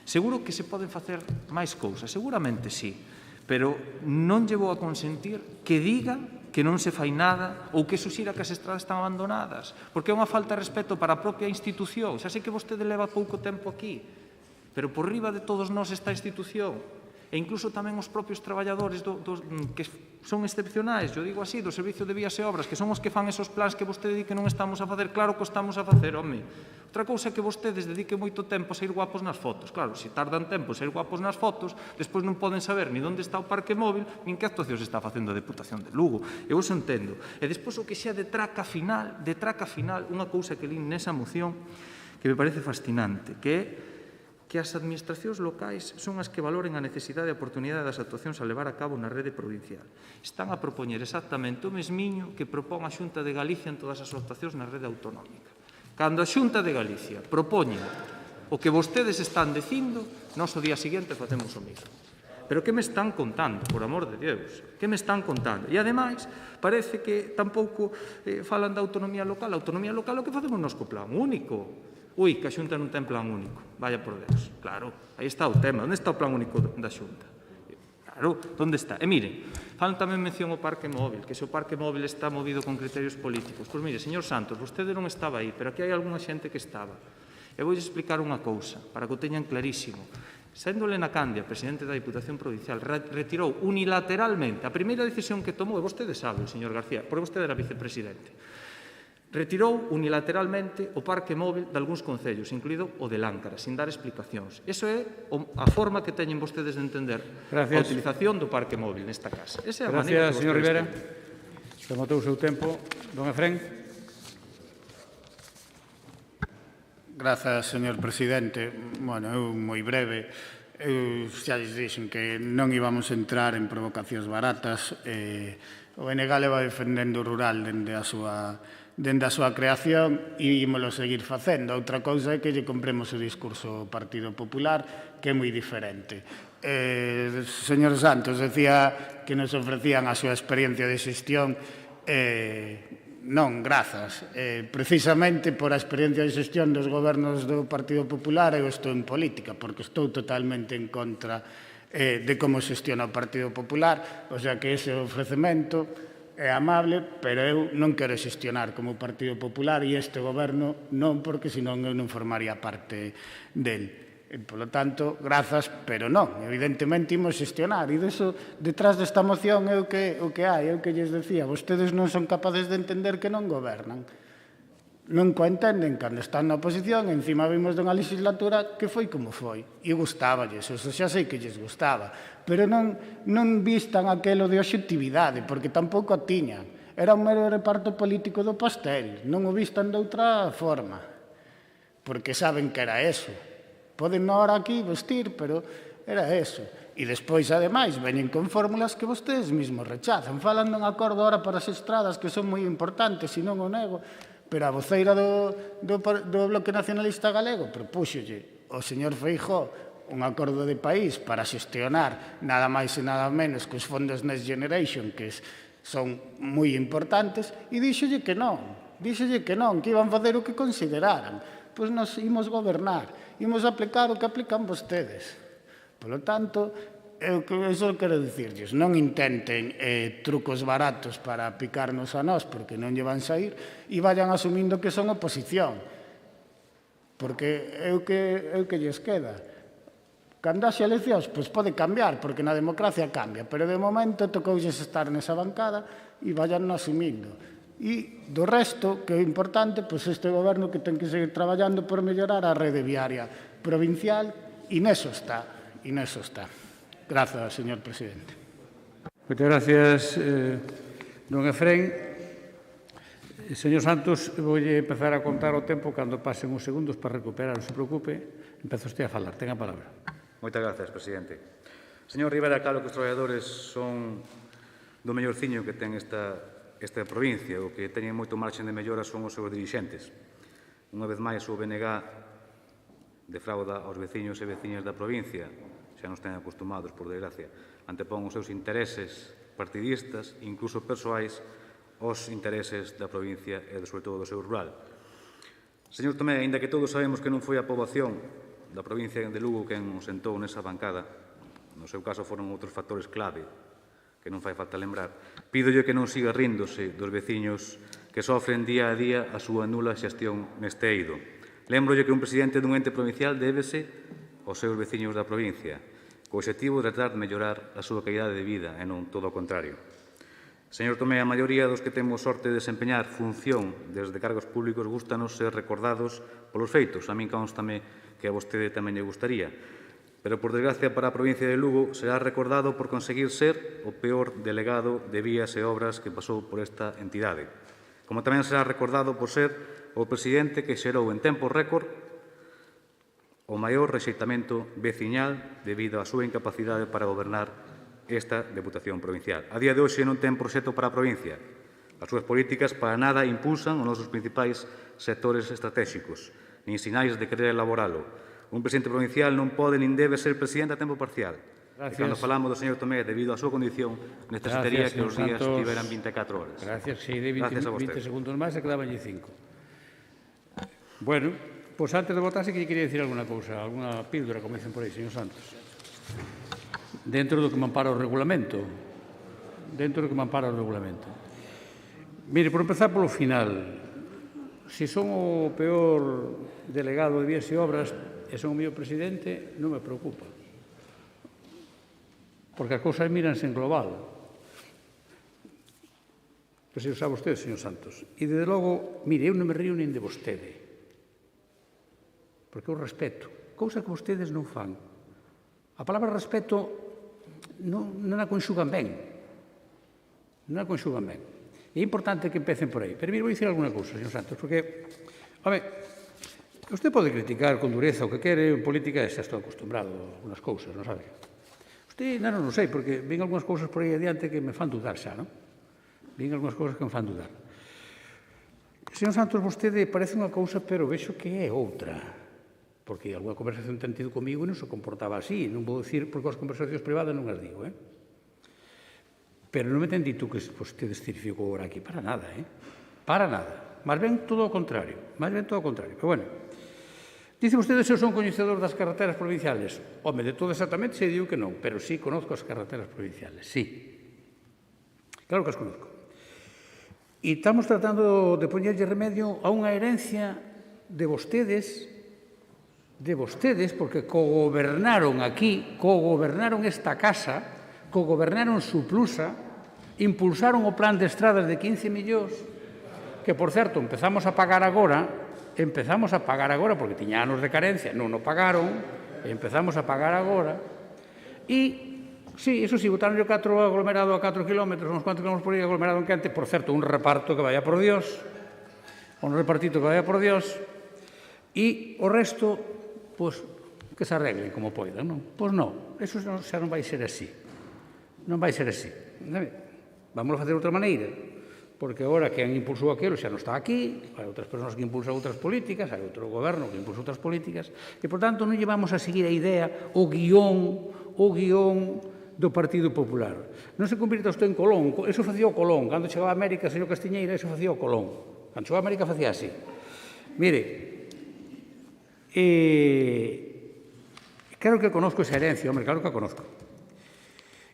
Seguro que se poden facer máis cousas, seguramente sí, pero non lle vou a consentir que diga que non se fai nada ou que suxira que as estradas están abandonadas, porque é unha falta de respeto para a propia institución. Xa sei que vostede leva pouco tempo aquí, pero por riba de todos nós esta institución, e incluso tamén os propios traballadores que son excepcionais, eu digo así, do Servicio de Vías e Obras, que son os que fan esos plans que vostede di que non estamos a facer, claro que estamos a facer, home. Outra cousa é que vostedes dediquen moito tempo a sair guapos nas fotos. Claro, se tardan tempo a sair guapos nas fotos, despois non poden saber ni onde está o parque móvil, nin que actuacións está facendo a Deputación de Lugo. Eu os entendo. E despois o que xa de traca final, unha cousa que li nesa moción que me parece fascinante, que é que as administracións locais son as que valoren a necesidade e a oportunidade das actuacións a levar a cabo na rede provincial. Están a propoñer exactamente o mesmiño que propón a Xunta de Galicia en todas as actuacións na rede autonómica. Cando a Xunta de Galicia propoñen o que vostedes están dicindo, nós o día seguinte facemos o mesmo. Pero que me están contando, por amor de Deus? Que me están contando? E, ademais, parece que tampouco falan da autonomía local. A autonomía local é o que facemos nos co plan único. Ui, que a Xunta non ten plan único. Vaya por Deus. Claro, aí está o tema. Onde está o plan único da Xunta? Claro, onde está? E miren, falan tamén mención o parque móvil, que se o parque móvil está movido con criterios políticos. Pois mire, señor Santos, vostede non estaba aí, pero aquí hai algunha xente que estaba. E vou explicar unha cousa, para que o teñan clarísimo. Sendo Elena Candia, presidente da Diputación Provincial, retirou unilateralmente a primeira decisión que tomou, e vostede sabe, o señor García, porque vostede era vicepresidente, retirou unilateralmente o parque móvil de algúns concellos, incluído o de Láncara, sin dar explicacións. Iso é a forma que teñen vostedes de entender a utilización do parque móvil nesta casa. Esa é a maneira que señor Rivera. vostedes Rematou o seu tempo. Don Efrén. Grazas, señor presidente. Bueno, eu moi breve. Eu xa dixen que non íbamos a entrar en provocacións baratas. O BNG leva defendendo o rural dende a súa creación e ímolo seguir facendo. Outra cousa é que lle compremos o discurso do Partido Popular, que é moi diferente. Señor Santos, decía que nos ofrecían a súa experiencia de xestión. Non, grazas. Precisamente por a experiencia de xestión dos gobernos do Partido Popular eu estou en política, porque estou totalmente en contra de como xestiona o Partido Popular, o sea que ese ofrecemento é amable, pero eu non quero xestionar como o Partido Popular e este goberno non, porque senón eu non formaría parte del. Polo tanto, grazas, pero non. Evidentemente, imos xestionar. E deso, detrás desta moción, é o que hai, é o que lles decía. Vostedes non son capaces de entender que non gobernan. Non co entenden cando están na oposición, encima vimos dunha legislatura que foi como foi. E gustáballes, eso xa sei que lles gustaba. Pero non vistan aquelo de obxectividade, porque tampouco a tiñan. Era un mero reparto político do pastel. Non o vistan de outra forma. Porque saben que era eso. Poden ahora aquí vestir, pero era eso. E despois, ademais, veñen con fórmulas que vostedes mesmos rechazan. Falan dun acordo ahora para as estradas que son moi importantes, e non o nego. Pero a voceira do Bloque Nacionalista Galego propúxolle ao señor Feijóo un acordo de país para xestionar nada máis e nada menos que os fondos Next Generation, que son moi importantes, e díxolle que non, que iban facer o que consideraran. Pois nos imos gobernar, imos aplicar o que aplican vostedes. Por lo tanto, eso quero dicirlles, non intenten trucos baratos para picarnos a nós, porque non lle van sair, e vayan asumindo que son oposición, porque é o que lles queda. Cando haxe eleccións, pois pode cambiar, porque na democracia cambia, pero de momento tocoulles estar nesa bancada e vayan asumindo. E do resto, que é importante, pois este goberno que ten que seguir traballando por mellorar a rede viaria provincial, e neso está, Grazas, señor presidente. Moitas gracias, don Efrén. Señor Santos, vou empezar a contar o tempo cando pasen uns segundos para recuperar, non se preocupe. Empezo usted a falar, ten a palabra. Moitas gracias, presidente. Señor Rivera, claro que os traballadores son do mellorciño que ten esta provincia. O que teñen moito marxen de mellora son os seus dirixentes. Unha vez máis, o BNG defrauda aos veciños e veciñas da provincia, xa nos ten acostumados, por desgracia, antepón os seus intereses partidistas, incluso persoais, aos intereses da provincia e, sobre todo, do seu rural. Señor Tomé, aínda que todos sabemos que non foi a poboación da provincia de Lugo quen o sentou nesa bancada, no seu caso foron outros factores clave, que non fai falta lembrar, pídolle que non siga ríndose dos veciños que sofren día a día a súa nula xestión neste eido. Lembrolle que un presidente dun ente provincial débese aos seus veciños da provincia, co objetivo de tratar de mellorar a súa calidade de vida e non todo o contrario. Señor Tomé, a maioría dos que temos sorte de desempeñar función desde cargos públicos gústanos ser recordados polos feitos. A min constame que a vostede tamén lle gustaría. Pero, por desgracia, para a provincia de Lugo será recordado por conseguir ser o peor delegado de vías e obras que pasou por esta entidade. Como tamén será recordado por ser o presidente que xerou en tempo récord o maior rexeitamento veciñal debido á súa incapacidade para gobernar esta Deputación Provincial. A día de hoxe non ten proxecto para a provincia. As súas políticas para nada impulsan os nosos principais sectores estratégicos, nin sinais de querer elaboralo. Un presidente provincial non pode nin debe ser presidente a tempo parcial. Gracias. E cando falamos do señor Tomé, debido á súa condición, necesitaría que os días tiveran 24 horas. Gracias, sí, de 20 Gracias a vostede. segundos máis e quedaban 5. Bueno, pois antes de votar, sí que quería decir alguna cousa, alguna píldora, como dicen por aí, señor Santos. Dentro do que me ampara o regulamento. Mire, por empezar polo final, se son o peor delegado de vías e obras e son o meu presidente, non me preocupa. Porque as cousas míranse en global. Pois se o sabe vostede, señor Santos. E, desde logo, mire, eu non me río nin de vostede. Porque eu respeto. Cousa que vostedes non fan. A palabra respeto non a conxugan ben. É importante que empecen por aí. Pero mire, vou dicir alguna cousa, señor Santos, porque, home, usted pode criticar con dureza o que quere, en política xa estou acostumbrado a algunas cousas, non sabe? Usted, non sei, porque ven algunhas cousas por aí adiante que me fan dudar xa, non? Ven algunhas cousas que me fan dudar. Señor Santos, vostede parece unha cousa, pero vexo que é outra. Porque algunha conversación ten tido comigo e non se comportaba así. Non vou dicir, porque as conversacións privadas non as digo, Pero non me ten dito que vostede esterificou ahora aquí. Para nada, Para nada. Más ben todo o contrario. Pero bueno, dice vostede se eu son coñecedor das carreteras provinciales. Home, de todo exactamente se digo que non, pero sí conozco as carreteras provinciales, sí. Claro que as conozco. E estamos tratando de poñerlle remedio a unha herencia de vostedes, porque cogobernaron aquí, cogobernaron esta casa, cogobernaron Suplusa, impulsaron o plan de estradas de 15 millóns, que, por certo, empezamos a pagar agora, porque tiña anos de carencia, non o pagaron, empezamos a pagar agora, e, sí, eso sí, botaron o 4 aglomerado a 4 kilómetros, uns cuantos kilómetros por aí aglomerado en quente, por certo, un reparto que vaya por Dios, e o resto, pois, que se arreglen como poidan, non? Pois non, eso xa non vai ser así. Vamos a facer outra maneira, porque agora quen impulsou aquilo xa non está aquí, hai outras persoas que impulsan outras políticas, hai outro goberno que impulsa outras políticas, e, por tanto, non llevamos a seguir a idea, o guión do Partido Popular. Non se convirta usted en Colón, eso facía o Colón, cando chegaba a América, señor Castiñeira, eso facía o Colón. Cando chegaba a América facía así. Mire, claro que conozco esa herencia, hombre, claro que a conozco.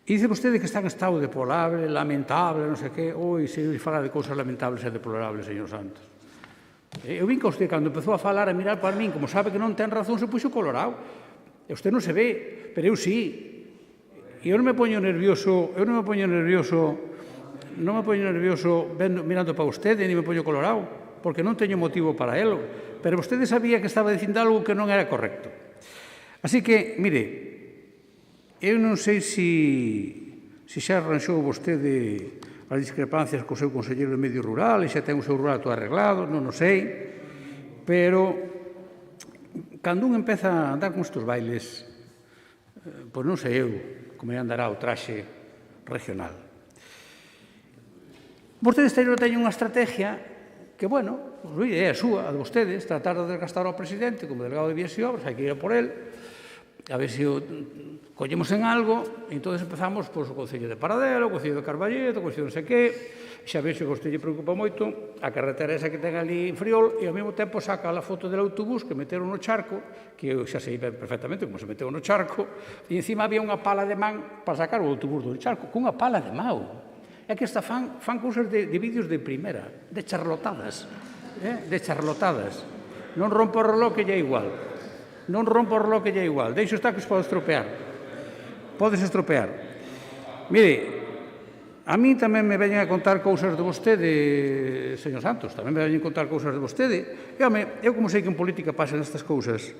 E dice vostede que está en estado deplorable, lamentable, non sei que. Oi, se fala de cousas lamentables e deplorables, señor Santos. Eu vin que usted, cando empezou a falar, a mirar para min, como sabe que non ten razón, se puxo colorado. E usted non se ve, pero eu sí. E eu non me poño nervioso mirando para vostede, nem me poño colorado, porque non teño motivo para elo. Pero vostede sabía que estaba dicindo algo que non era correcto. Así que, mire, eu non sei se xa arranxou vostede as discrepancias co seu conselleiro de Medio Rural e xa ten o seu rural todo arreglado, non o sei, pero cando un empeza a andar con estes bailes, pois non sei eu como andará o traxe regional. Vostede teñen unha estrategia que, bueno, é a súa, a de vostedes, tratar de desgastar ao presidente como delegado de vías e obras, hai que ir a por el, A ver se collemos en algo, e entón empezamos o Concello de Paradelo, o Concello de Carballedo, o Concello de non sei que, xa vexo que a vostede lle preocupa moito a carretera esa que ten ali en Friol, e ao mesmo tempo saca a foto del autobús que meteron no charco, que eu xa sei perfectamente como se meteu no charco, e encima había unha pala de man para sacar o autobús do charco, cunha pala de mau. É que esta fan cousas de vídeos de primeira, de charlotadas, de charlotadas. Non rompo o reloj que lle é igual. Non rompo o reloj que lle é igual. Deixo estar que os pode estropear. Podes estropear. Mire, a mí tamén me veñen a contar cousas de vostede, señor Santos, tamén me veñen a contar cousas de vostede. E, home, eu como sei que en política pasan estas cousas,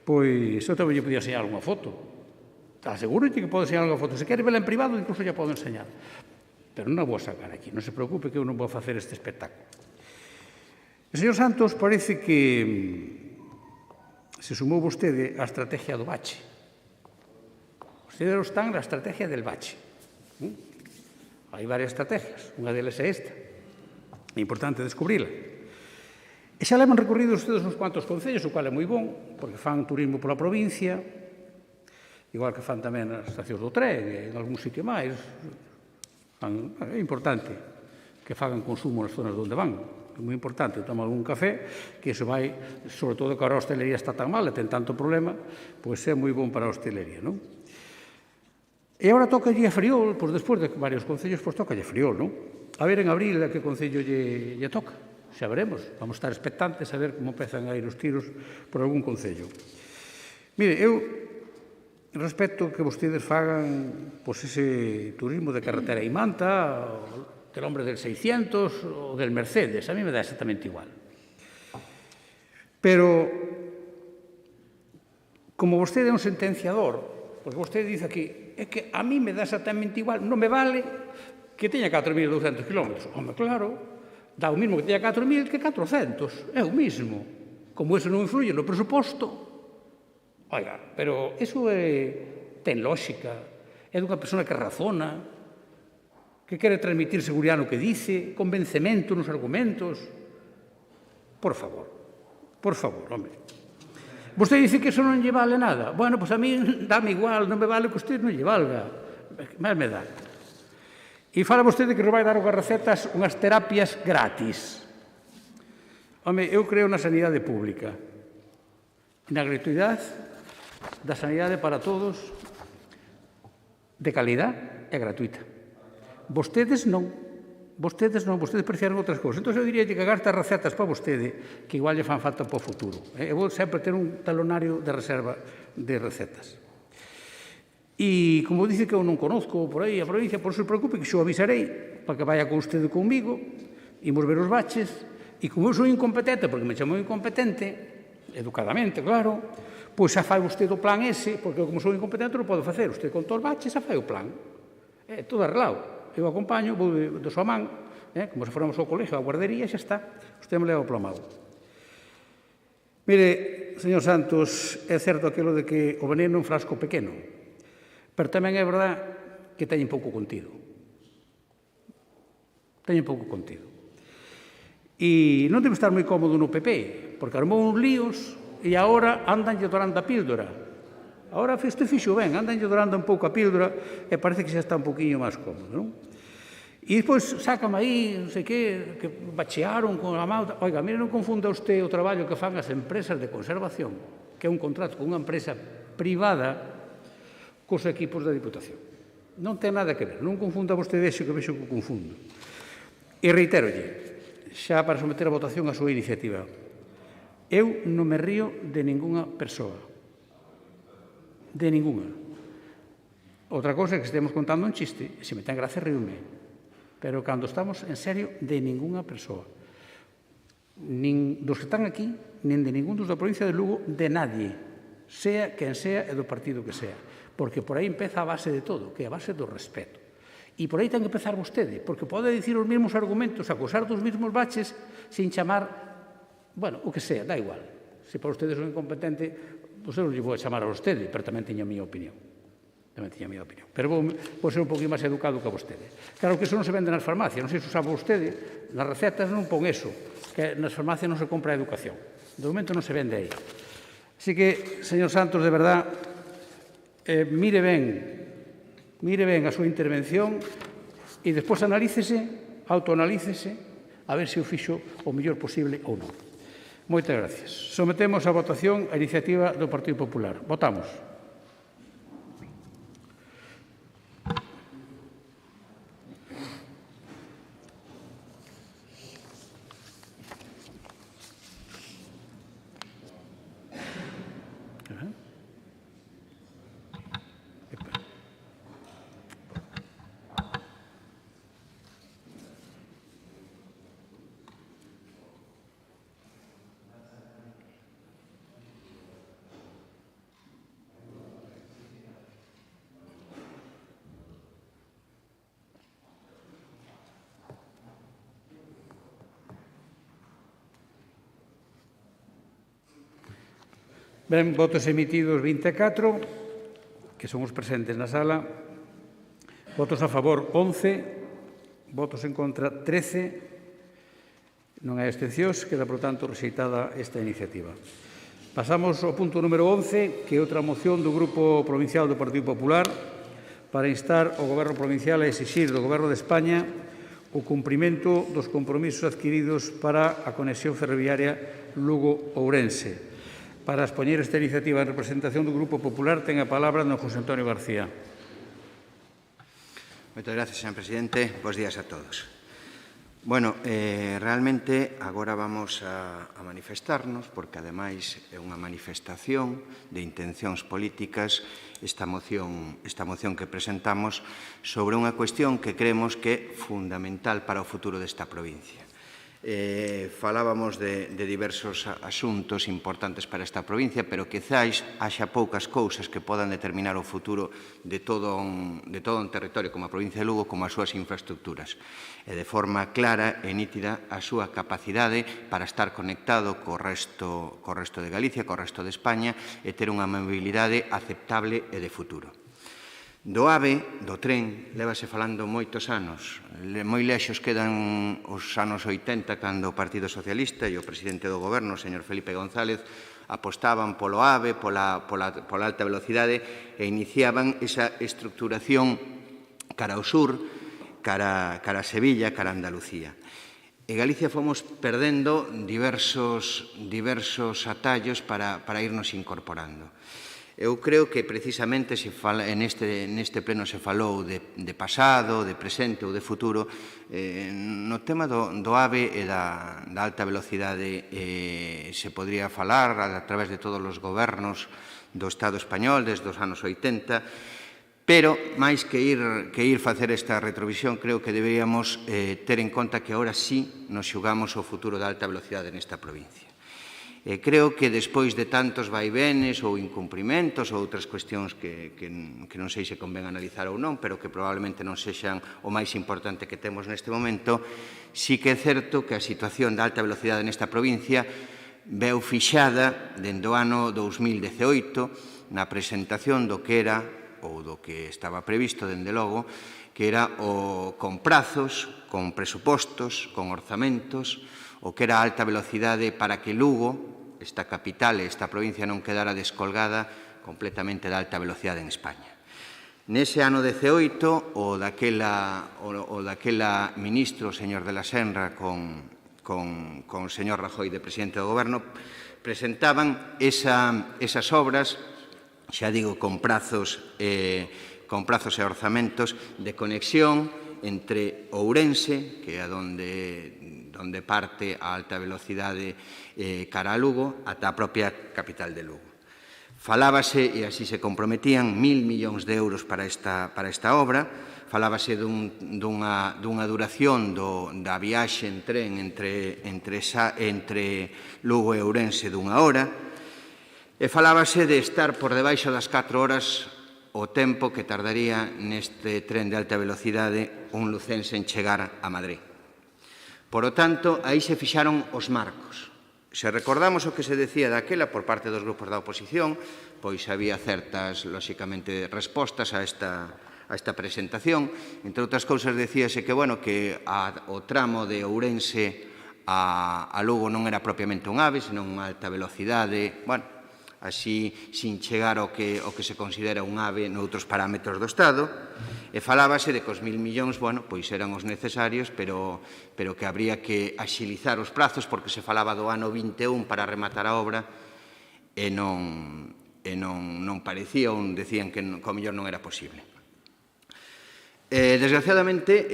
pois eu tamén lle podía enseñar unha foto. Aseguro que pode enseñar unha foto. Se quere vela en privado, incluso ya podo enseñar. Pero non a vou sacar aquí. Non se preocupe que eu non vou facer este espectáculo. O señor Santos parece que se sumou vostede á estrategia do bache. Vostede está na estrategia del bache. Hai varias estrategias, unha delas é esta. É importante descubrila. E xa levan recorrido ustedes uns cuantos concellos, o cual é moi bon, porque fan turismo pola provincia, igual que fan tamén as estacións do tren, e en algún sitio máis. É importante que fagan consumo nas zonas onde van. É moi importante, toma algún café, que se vai, sobre todo que a hostelería está tan mal e ten tanto problema, pois é moi bon para a hostelería, non? E agora toca a Friol, pois despois de varios concellos, pois toca a Friol, non? A ver en abril a que concello lle toca. Xa veremos, vamos estar expectantes a ver como empezan a ir os tiros por algún concello. Mire, eu respecto que vostedes fagan pois ese turismo de carretera e manta, del hombre del 600 o del Mercedes, a mí me dá exactamente igual. Pero, como vostede é un sentenciador, porque vostede dice aquí, é que a mí me dá exactamente igual, non me vale que teña 4.200 kilómetros. Home, claro, dá o mismo que teña 4.000 que 400, é o mismo. Como eso non influye no presuposto, oiga, pero eso ten lógica, é dunha persona que razona, que quere transmitir seguridade no que dice, convencemento nos argumentos. Por favor, home. Vostede dice que eso non lle vale nada. Bueno, pois a mí dame igual, non me vale que usted non lle valga. Máis me dá. E fala vostede que nos vai dar unhas recetas, unhas terapias gratis. Home, eu creo na sanidade pública, na gratuidade da sanidade para todos, de calidad e gratuita. Vostedes non, vostedes prefieren outras cousas. Entón, eu diría que gasta recetas para vostede que igual lle fan falta para o futuro. Eu vou sempre ter un talonario de reserva de recetas. E, como dice que eu non conozco por aí a provincia, por se preocupe que xo avisarei para que vaya con vostede comigo, imos ver os baches, e como eu sou incompetente, porque me chamo incompetente, educadamente, claro, pois xa fai vostede o plan ese, porque como sou incompetente non podo facer. Vostede con todo o bache xa fai o plan. É todo arreglado. Eu acompanho, vou de súa man, como se fóramos ao colegio, á guardería, xa está. Usted me leva o plomado. Mire, señor Santos, é certo aquilo de que o veneno é un frasco pequeno, pero tamén é verdad que teñen pouco contido. Teñen pouco contido. E non debe estar moi cómodo no PP, porque armou uns líos e agora andan lle dorando a píldora. Agora isto fixo ben, andan lle dorando un pouco a píldora e parece que xa está un poquinho máis cómodo, non? E despois sácame aí, non sei que bachearon con a mão. Oiga, mire, non confunda usted o traballo que fan as empresas de conservación, que é un contrato con unha empresa privada cos equipos da Diputación. Non ten nada que ver, non confunda vostede iso que vexo que confundo. E reiterolle, xa para someter a votación a súa iniciativa, eu non me río de ningunha persoa. De ningunha. Outra cosa é que estemos contando un chiste, se me ten gracia ríome. Pero cando estamos en serio, de ningunha persoa. Nin dos que están aquí, nin de ningún dos da provincia de Lugo, de nadie. Sea quen sea e do partido que sea. Porque por aí empeza a base de todo, que é a base do respeto. E por aí ten que empezar vostede, porque pode dicir os mesmos argumentos, acusar dos mesmos baches, sin chamar, bueno, o que sea, dá igual. Se para ustedes son incompetente, pois eu non lle vou a chamar a vostede, pero tamén teño a miña opinión. Pero vou ser un poquinho máis educado que a vostede. Claro que eso non se vende nas farmacias, non sei se sabe vostede, nas recetas non pon eso, que nas farmacias non se compra a educación. De momento non se vende aí. Así que, señor Santos, de verdad, mire ben a súa intervención e despois autoanalícese, a ver se o fixo o mellor posible ou non. Moitas gracias. Sometemos a votación a iniciativa do Partido Popular. Votamos. Ben, votos emitidos 24, que son os presentes na sala. Votos a favor 11, votos en contra 13, non hai abstencións, queda, por tanto, rexeitada esta iniciativa. Pasamos ao punto número 11, que é outra moción do Grupo Provincial do Partido Popular para instar o Goberno Provincial a exixir do Goberno de España o cumprimento dos compromisos adquiridos para a conexión ferroviaria Lugo-Ourense. Para expoñer esta iniciativa en representación do Grupo Popular ten a palabra don José Antonio García. Moitas gracias, señor presidente. Bos días a todos. Bueno, realmente agora vamos a manifestarnos, porque ademais é unha manifestación de intencións políticas esta moción que presentamos sobre unha cuestión que creemos que é fundamental para o futuro desta provincia. Falábamos de diversos asuntos importantes para esta provincia, pero quizás haxa poucas cousas que podan determinar o futuro de todo un territorio como a provincia de Lugo, como as súas infraestructuras. E de forma clara e nítida a súa capacidade para estar conectado co resto de Galicia, co resto de España, e ter unha mobilidade aceptable e de futuro. Do AVE, do tren, lévase falando moitos anos. Moi lexos quedan os anos 80, cando o Partido Socialista e o presidente do Goberno, o señor Felipe González, apostaban polo AVE, pola alta velocidade, e iniciaban esa estructuración cara ao sur, cara a Sevilla, cara a Andalucía. E Galicia fomos perdendo diversos atallos para irnos incorporando. Eu creo que precisamente neste pleno se falou de pasado, de presente ou de futuro. No tema do AVE e da alta velocidade se podría falar a través de todos os gobernos do Estado español desde os anos 80, pero máis que ir facer esta retrovisión, creo que deberíamos ter en conta que agora sí nos xugamos o futuro da alta velocidade nesta provincia. Creo que despois de tantos vaivenes ou incumprimentos ou outras cuestións que non sei se convén analizar ou non, pero que probablemente non sexan o máis importante que temos neste momento, sí que é certo que a situación da alta velocidade nesta provincia veu fixada dende o ano 2018 na presentación do que era, ou do que estaba previsto, dende logo, que era con prazos, con presupostos, con orzamentos, o que era a alta velocidade para que Lugo, esta capital e esta provincia, non quedara descolgada completamente da alta velocidade en España. Nese ano 18, o daquela ministro, o señor de la Senra, con o señor Rajoy de presidente do Goberno, presentaban esas obras, xa digo, con prazos e orzamentos de conexión entre Ourense, que é onde parte a alta velocidade cara a Lugo, ata a propia capital de Lugo. Falábase, e así se comprometían, 1.000 millóns de euros para esta obra. Falábase dunha duración da viaxe en tren entre Lugo e Ourense dunha hora. E falábase de estar por debaixo das 4 horas o tempo que tardaría neste tren de alta velocidade un lucense en chegar a Madrid. Por lo tanto, aí se fixaron os marcos. Se recordamos o que se decía daquela por parte dos grupos da oposición, pois había certas, lóxicamente, respostas a esta presentación. Entre outras cousas, decíase que o tramo de Ourense a Lugo non era propiamente un AVE, senón unha alta velocidade. así sin chegar ao que se considera un AVE noutros parámetros do Estado, e falábase de que os 1.000 millóns, bueno, pois eran os necesarios, pero que habría que axilizar os prazos porque se falaba do ano 21 para rematar a obra e non parecía, ou decían que ao mellor non era posible. Desgraciadamente,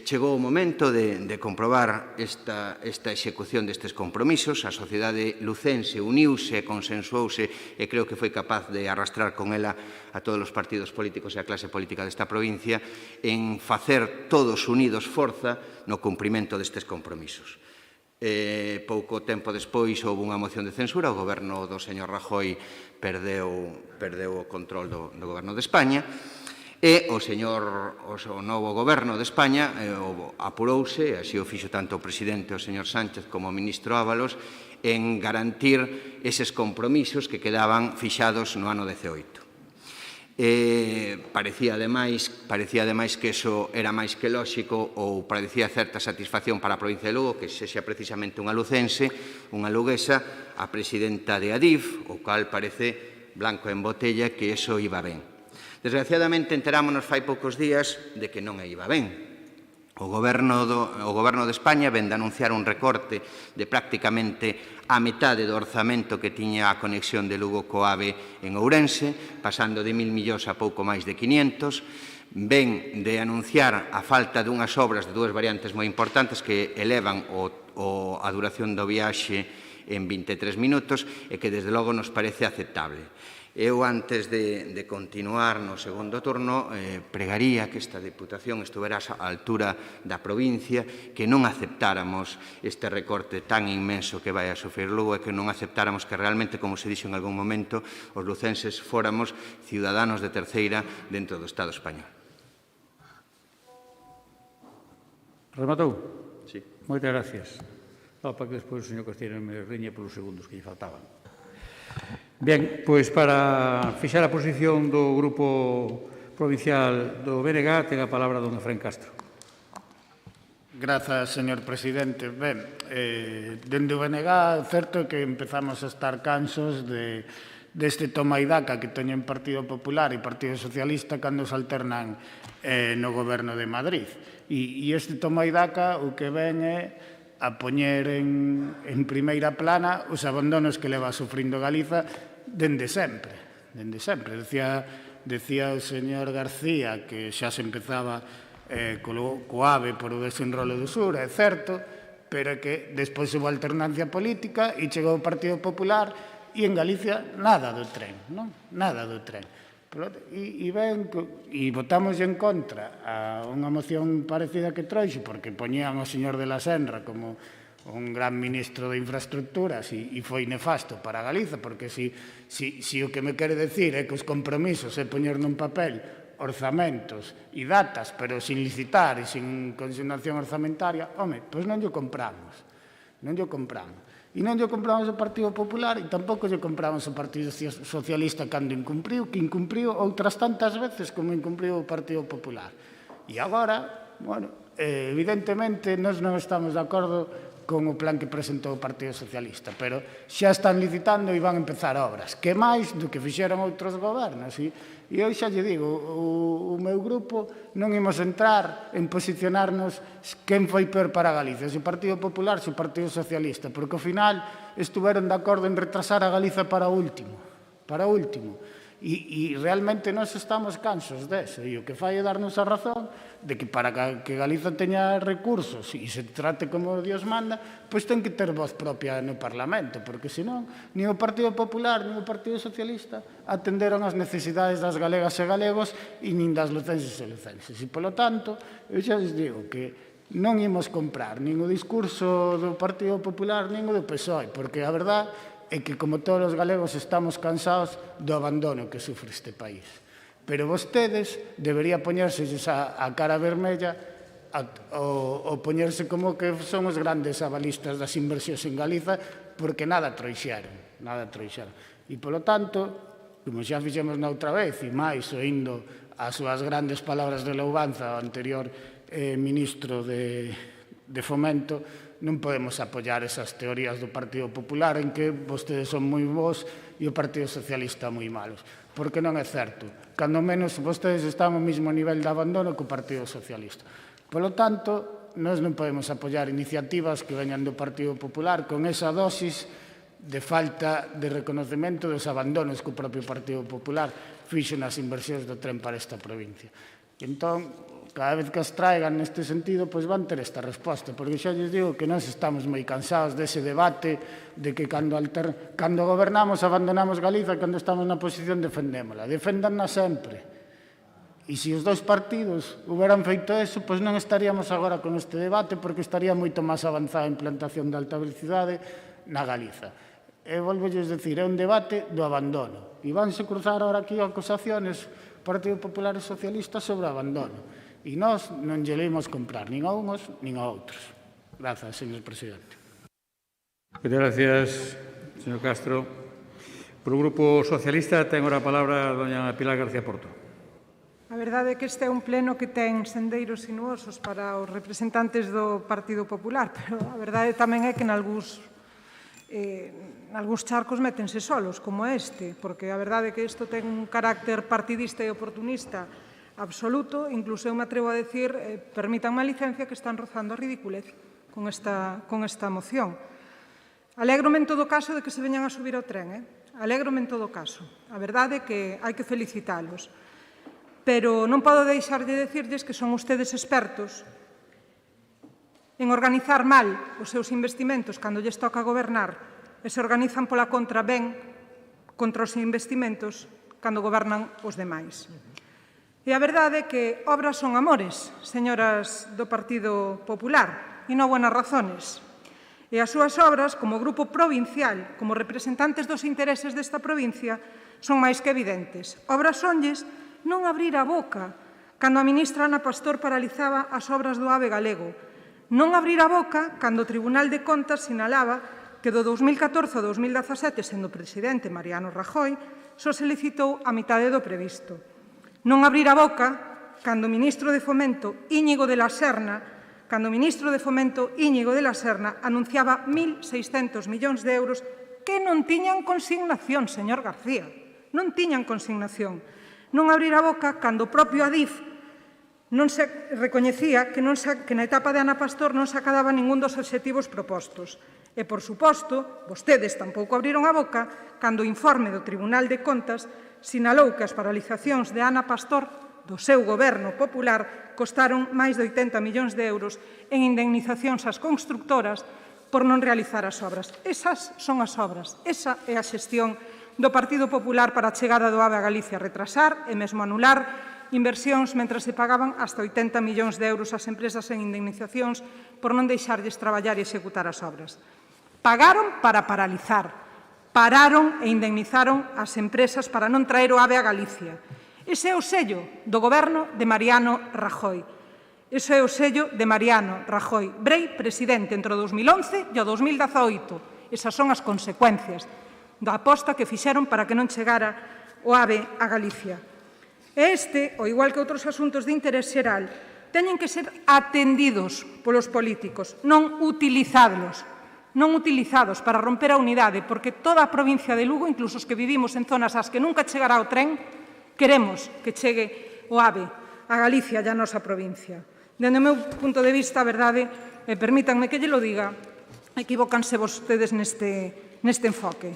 chegou o momento de comprobar esta execución destes compromisos. A sociedade lucense uniuse, consensuouse e creo que foi capaz de arrastrar con ela a todos os partidos políticos e a clase política desta provincia en facer todos unidos forza no cumprimento destes compromisos. Pouco tempo despois houve unha moción de censura, o goberno do señor Rajoy perdeu o control do goberno de España, e o novo goberno de España apurouse, así o fixo tanto o presidente, o señor Sánchez, como o ministro Ábalos, en garantir eses compromisos que quedaban fixados no ano 18. Parecía ademais que eso era máis que lóxico ou parecía certa satisfacción para a provincia de Lugo que sexa precisamente unha lucense, unha luguesa, a presidenta de Adif, o cal parece blanco en botella que eso iba ben. Desgraciadamente, enterámonos fai poucos días de que non iba ben. O Goberno de España ven de anunciar un recorte de prácticamente a metade do orzamento que tiña a conexión de Lugo co AVE en Ourense, pasando de 1.000 millóns a pouco máis de 500. Ven de anunciar a falta dunhas obras de dúas variantes moi importantes que elevan a duración do viaxe en 23 minutos e que, desde logo, nos parece aceptable. Eu, antes de continuar no segundo turno, pregaría que esta Deputación estuvera á altura da provincia, que non aceptáramos este recorte tan inmenso que vai a sufrir Lugo e que non aceptáramos que realmente, como se dixo en algún momento, os lucenses fóramos ciudadanos de terceira dentro do Estado español. Rematou? Sí. Moitas gracias. Para que despois o señor Castiñeira me riñe polos segundos que lle faltaban. Ben, pois para fixar a posición do Grupo Provincial do BNG ten a palabra don Efrén Castro. Grazas, señor presidente. Ben, dende o BNG, certo que empezamos a estar cansos deste toma e daca que teñen Partido Popular e Partido Socialista cando se alternan no goberno de Madrid. E este toma e daca o que ven é a poñer en primeira plana os abandonos que leva sufrindo Galiza dende sempre. Decía o señor García que xa se empezaba co AVE por o desenrolo do sur, é certo, pero que despois houve alternancia política e chegou o Partido Popular e en Galicia nada do tren, non? Nada do tren. E votamos en contra a unha moción parecida que trouxe porque poñían o señor de la Senra como un gran ministro de infraestructuras e foi nefasto para Galiza porque se o que me quere decir é que os compromisos é poñer nun papel orzamentos e datas pero sin licitar e sin consignación orzamentaria, home, pois non lle compramos. E non lle compramos ao Partido Popular e tampouco lle compramos ao Partido Socialista cando incumpriu, que incumpriu outras tantas veces como incumpriu o Partido Popular. E agora, bueno, evidentemente, nós non estamos de acordo con o plan que presentou o Partido Socialista, pero xa están licitando e van a empezar obras, que máis do que fixeron outros gobernos. E eu xa lle digo, o meu grupo non imos entrar en posicionarnos quen foi peor para Galicia, se o Partido Popular, se o Partido Socialista, porque ao final estuveron de acordo en retrasar a Galiza para o último. E realmente nós estamos cansos deso, e o que fai é darnos a razón de que para que Galiza teña recursos e se trate como Dios manda, pois ten que ter voz propia no Parlamento, porque senón nin o Partido Popular nin o Partido Socialista atenderon as necesidades das galegas e galegos e nin das lucenses e lucenses. E, polo tanto, eu xa les digo que non imos comprar nin o discurso do Partido Popular nin o do PSOE, porque a verdade é que, como todos os galegos, estamos cansados do abandono que sufre este país. Pero vostedes debería poñérselles a cara vermella ou poñerse como que son os grandes avalistas das inversións en Galiza porque nada trouxeron. E, polo tanto, como xa fixemos na outra vez, e máis oindo as súas grandes palabras de louvanza ao anterior ministro de Fomento, non podemos apoiar esas teorías do Partido Popular en que vostedes son moi bons e o Partido Socialista moi malos, porque non é certo. Cando menos vostedes están ao mesmo nivel de abandono que o Partido Socialista. Polo tanto, nós non podemos apoiar iniciativas que veñan do Partido Popular con esa dosis de falta de reconocemento dos abandonos que o propio Partido Popular fixo nas inversións do tren para esta provincia. E entón, cada vez que as traigan neste sentido, pois van ter esta resposta, porque xa lles digo que nós estamos moi cansados dese debate de que cando gobernamos abandonamos Galiza e cando estamos na oposición defendémola. Deféndanna sempre. E se os dois partidos hubieran feito eso, pois non estaríamos agora con este debate, porque estaría moito máis avanzada a implantación de alta velocidade na Galiza. E volvolles dicir, é un debate do abandono. E vanse cruzar ahora aquí acusaciones Partido Popular e Socialista sobre abandono. E nós non lle leimos comprar nin a uns nin a outros. Grazas, señor presidente. Moitas gracias, señor Castro. Por o Grupo Socialista ten agora a palabra a doña Pilar García Porto. A verdade é que este é un pleno que ten sendeiros sinuosos para os representantes do Partido Popular, pero a verdade tamén é que nalgúns charcos métense solos, como este, porque a verdade é que isto ten un carácter partidista e oportunista absoluto, incluso eu me atrevo a decir, permítanme a licencia, que están rozando a ridiculez con esta moción. Alégrome en todo caso de que se veñan a subir ao tren, alégrome en todo caso. A verdade é que hai que felicitalos. Pero non podo deixar de decirles que son ustedes expertos en organizar mal os seus investimentos cando lles toca gobernar e se organizan pola contra ben contra os investimentos cando gobernan os demais. E a verdade é que obras son amores, señoras do Partido Popular, e non buenas razones. E as súas obras, como grupo provincial, como representantes dos intereses desta provincia, son máis que evidentes. Obras sonlles non abrir a boca cando a ministra Ana Pastor paralizaba as obras do AVE galego. Non abrir a boca cando o Tribunal de Contas sinalaba que do 2014 ao 2017, sendo presidente Mariano Rajoy, só se licitou a mitade do previsto. Non abrir a boca cando o ministro de Fomento Íñigo de la Serna anunciaba 1.600 millóns de euros que non tiñan consignación, señor García, non tiñan consignación. Non abrir a boca cando o propio Adif non se recoñecía que na etapa de Ana Pastor non se acadaba ningún dos obxectivos propostos. E, por suposto, vostedes tampouco abriron a boca cando o informe do Tribunal de Contas sinalou que as paralizacións de Ana Pastor do seu goberno popular costaron máis de 80 millóns de euros en indemnizacións ás constructoras por non realizar as obras. Esas son as obras, esa é a xestión do Partido Popular para a chegada do AVE a Galicia, retrasar e mesmo anular inversións mentre se pagaban hasta 80 millóns de euros ás empresas en indemnizacións por non deixarlles traballar e executar as obras. Pagaron para paralizar, pararon e indemnizaron as empresas para non traer o AVE a Galicia. Ese é o sello do goberno de Mariano Rajoy. Ese é o sello de Mariano Rajoy. Brei, presidente entre o 2011 e o 2018. Esas son as consecuencias da aposta que fixeron para que non chegara o AVE a Galicia. E este, ao igual que outros asuntos de interés xeral, teñen que ser atendidos polos políticos, non utilizados para romper a unidade, porque toda a provincia de Lugo, incluso os que vivimos en zonas ás que nunca chegará o tren, queremos que chegue o AVE a Galicia e a nosa provincia. Dende o meu punto de vista, a verdade, e permítanme que lle lo diga, equivócanse vostedes neste enfoque.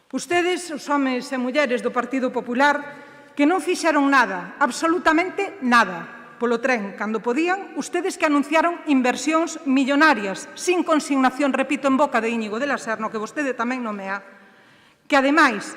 Ustedes, os homes e mulleres do Partido Popular, que non fixeron nada, absolutamente nada, polo tren, cando podían, ustedes que anunciaron inversións millonarias, sin consignación, repito, en boca de Íñigo de la Serna, que vostede tamén nomea, que, ademais,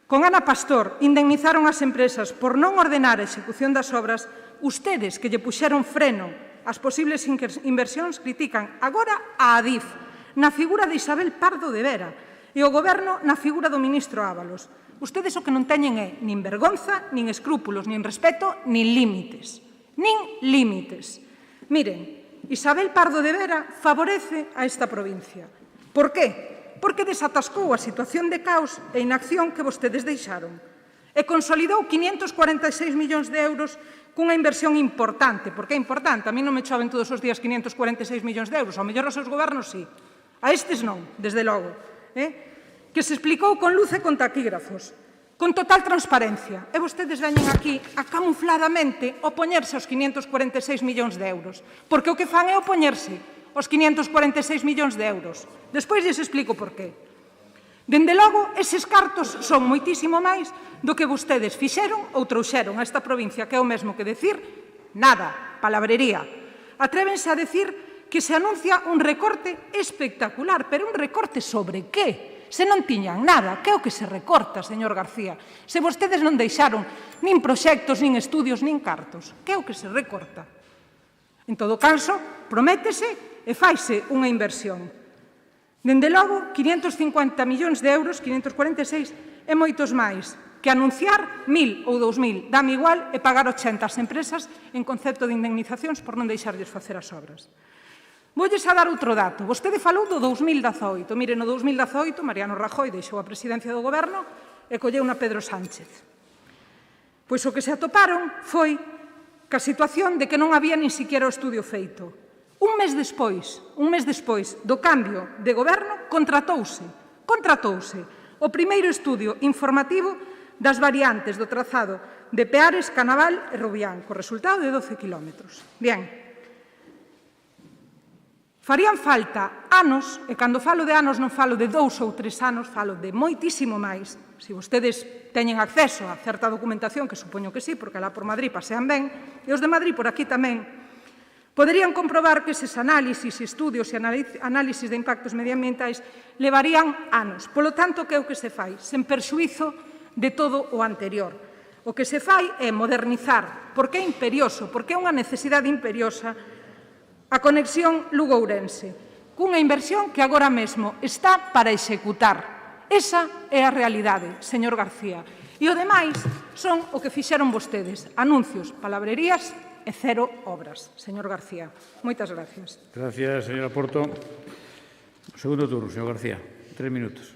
con Ana Pastor, indemnizaron as empresas por non ordenar a execución das obras, ustedes que lle puxeron freno ás posibles inversións critican agora a Adif, na figura de Isabel Pardo de Vera, e o goberno na figura do ministro Ábalos. Ustedes o que non teñen é nin vergonza, nin escrúpulos, nin respeto, nin límites. Nin límites. Miren, Isabel Pardo de Vera favorece a esta provincia. Por qué? Porque desatascou a situación de caos e inacción que vostedes deixaron. E consolidou 546 millóns de euros cunha inversión importante, porque é importante, a mí non me choven todos os días 546 millóns de euros, ao mellor aos seus gobernos sí, a estes non, desde logo, que se explicou con luz e con taquígrafos, con total transparencia, e vostedes veñen aquí a camufladamente opoñerse aos 546 millóns de euros, porque o que fan é opoñerse aos 546 millóns de euros. Despois lles explico por qué. Dende logo, eses cartos son moitísimo máis do que vostedes fixeron ou trouxeron a esta provincia, que é o mesmo que decir nada, palabrería. Atrévense a decir que se anuncia un recorte espectacular, pero un recorte sobre que? Se non tiñan nada, que é o que se recorta, señor García? Se vostedes non deixaron nin proxectos, nin estudios, nin cartos, que é o que se recorta? En todo caso, prométese e faise unha inversión. Dende logo, 550 millóns de euros, 546, e moitos máis, que anunciar 1.000 ou 2.000, dame igual, e pagar 80 ás empresas en concepto de indemnizacións por non deixarlles facer as obras. Voulles a dar outro dato. Vostede falou do 2018. Mire, no 2018, Mariano Rajoy deixou a presidencia do goberno e colleu na Pedro Sánchez. Pois o que se atoparon foi que a situación de que non había nin siquiera o estudio feito. Un mes despois do cambio de goberno, contratouse o primeiro estudio informativo das variantes do trazado de Peares, Canaval e Rubián, co resultado de 12 kilómetros. Bien, farían falta anos, e cando falo de anos non falo de 2 ou 3 anos, falo de moitísimo máis. Se vostedes teñen acceso a certa documentación, que supoño que sí, porque lá por Madrid pasean ben, e os de Madrid por aquí tamén, poderían comprobar que eses análisis, estudios e análisis de impactos medioambientais levarían anos. Polo tanto, que é o que se fai? Sen perxuízo de todo o anterior. O que se fai é modernizar, porque é imperioso, porque é unha necesidade imperiosa, a conexión Lugo-Ourense, cunha inversión que agora mesmo está para executar. Esa é a realidade, señor García. E o demais son o que fixeron vostedes, anuncios, palabrerías e cero obras. Señor García, moitas gracias. Gracias, señora Porto. Segundo turno, señor García. 3 minutos.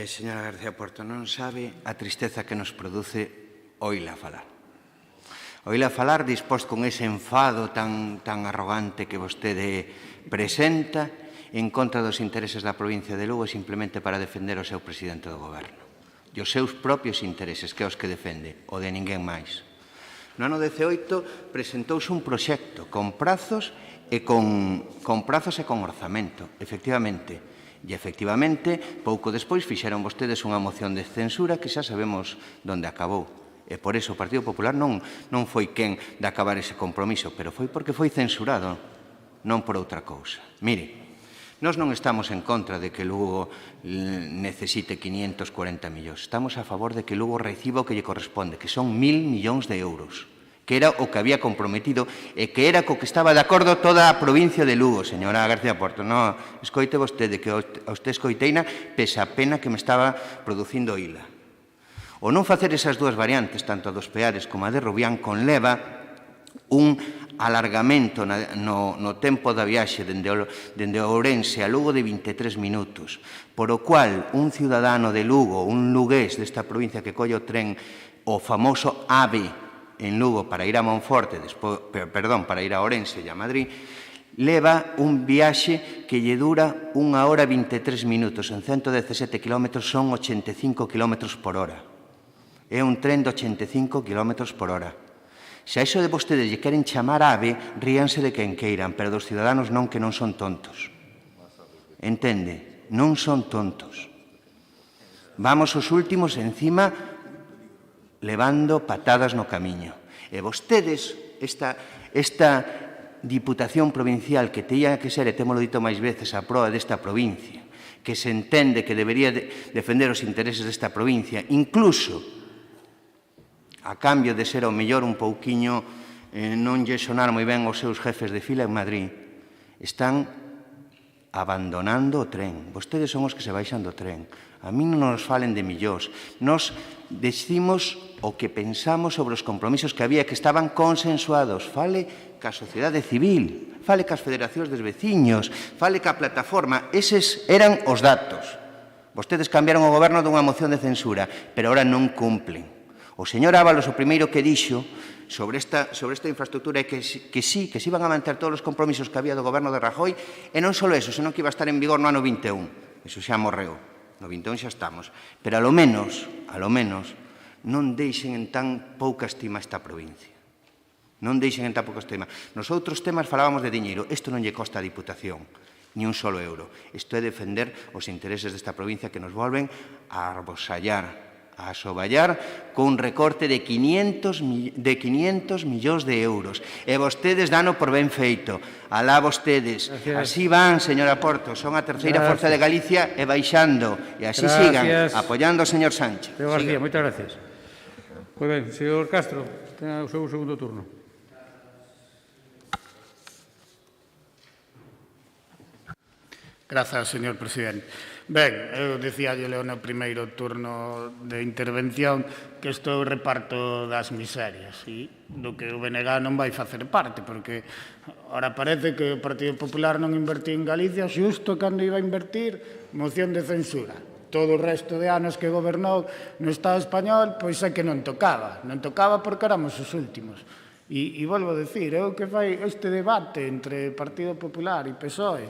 Señora García Porto, non sabe a tristeza que nos produce oíla falar. Oíla falar disposto con ese enfado tan arrogante que vostede presenta en contra dos intereses da provincia de Lugo simplemente para defender o seu presidente do goberno. E os seus propios intereses, que é os que defende, o de ninguén máis. No ano 18 presentouse un proxecto con prazos e con orzamento, efectivamente. E, efectivamente, pouco despois fixeron vostedes unha moción de censura que xa sabemos onde acabou. E por iso o Partido Popular non foi quen de acabar ese compromiso, pero foi porque foi censurado, non por outra cousa. Mire, nós non estamos en contra de que Lugo necesite 540 millóns. Estamos a favor de que Lugo reciba o que lle corresponde, que son 1.000 millóns de euros, que era o que había comprometido e que era co que estaba de acordo toda a provincia de Lugo, señora García Porto. Non, escoite vostede, que a usted escoiteina pese a pena que me estaba producindo ila. O non facer esas dúas variantes, tanto a dos Peares como a de Rubián, conleva un alargamento no tempo da viaxe dende Ourense a Lugo de 23 minutos, por o cual un ciudadano de Lugo, un lugués desta provincia que colle o tren, o famoso AVE en Lugo para ir a Monforte, para ir a Ourense e a Madrid, leva un viaxe que lle dura 1 hora 23 minutos, en 117 km son 85 km por hora. É un tren de 85 km por hora. Se a iso de vostedes lle queren chamar ave, ríanse de quen queiran, pero dos ciudadanos non, que non son tontos. Entende? Non son tontos. Vamos os últimos encima levando patadas no camiño. E vostedes, esta Diputación Provincial que teña que ser, e témolo dito máis veces, a proa desta provincia, que se entende que debería defender os intereses desta provincia, incluso a cambio de ser ao mellor un pouquiño non lle sonar moi ben aos seus jefes de fila en Madrid, están abandonando o tren. Vostedes son os que se baixan do tren. A mí non nos falen de millóns. Nos decimos o que pensamos sobre os compromisos que había, que estaban consensuados. Fale ca sociedade civil, fale cas federacións dos veciños, fale ca plataforma. Eses eran os datos. Vostedes cambiaron o goberno dunha moción de censura, pero ahora non cumplen. O señor Ábalos o primeiro que dixo sobre esta infraestructura é que sí, que se iban a manter todos os compromisos que había do goberno de Rajoy, e non só eso, senón que iba a estar en vigor no ano 21. Eso xa morreu. No 21 xa estamos. Pero, alo menos, non deixen en tan pouca estima esta provincia. Non deixen en tan pouca estima. Nos outros temas falábamos de diñeiro. Isto non lle costa a Diputación, ni un solo euro. Isto é defender os intereses desta provincia que nos volven a arbosallar, a asoballar con un recorte de 500 millóns de euros. E vostedes dano por ben feito. Alá vostedes. Así van, señora Porto. Son a terceira forza de Galicia e baixando. E así sigan, apoiando ao señor Sánchez. Señor García, moitas gracias. Moi ben, señor Castro, ten o seu segundo turno. Grazas, señor presidente. Ben, eu dicíalle no primeiro turno de intervención que isto é o reparto das miserias e do que o BNG non vai facer parte, porque ora parece que o Partido Popular non invertiu en Galicia xusto cando iba a invertir moción de censura. Todo o resto de anos que gobernou no Estado español, pois é que non tocaba. Non tocaba porque éramos os últimos. E volvo a decir, eu que fai este debate entre Partido Popular e PSOE,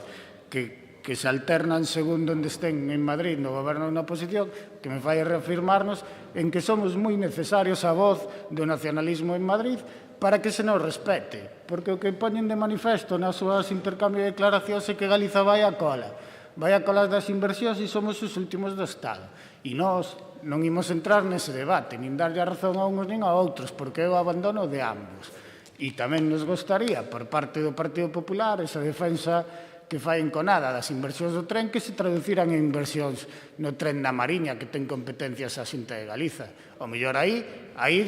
que se alternan segundo onde estén en Madrid no goberno na oposición, que me fai reafirmarnos en que somos moi necesarios a voz do nacionalismo en Madrid para que se nos respete. Porque o que poñen de manifesto nas súas intercambios de declaracións é que Galiza vai a cola. Vai a colas das inversións e somos os últimos do Estado. E nós non imos entrar nese debate, nin darlle a razón a uns nin a outros, porque é o abandono de ambos. E tamén nos gostaría, por parte do Partido Popular, esa defensa que fai enconada das inversións do tren que se traduciran en inversións no tren da Mariña, que ten competencias a Xunta de Galiza. O mellor aí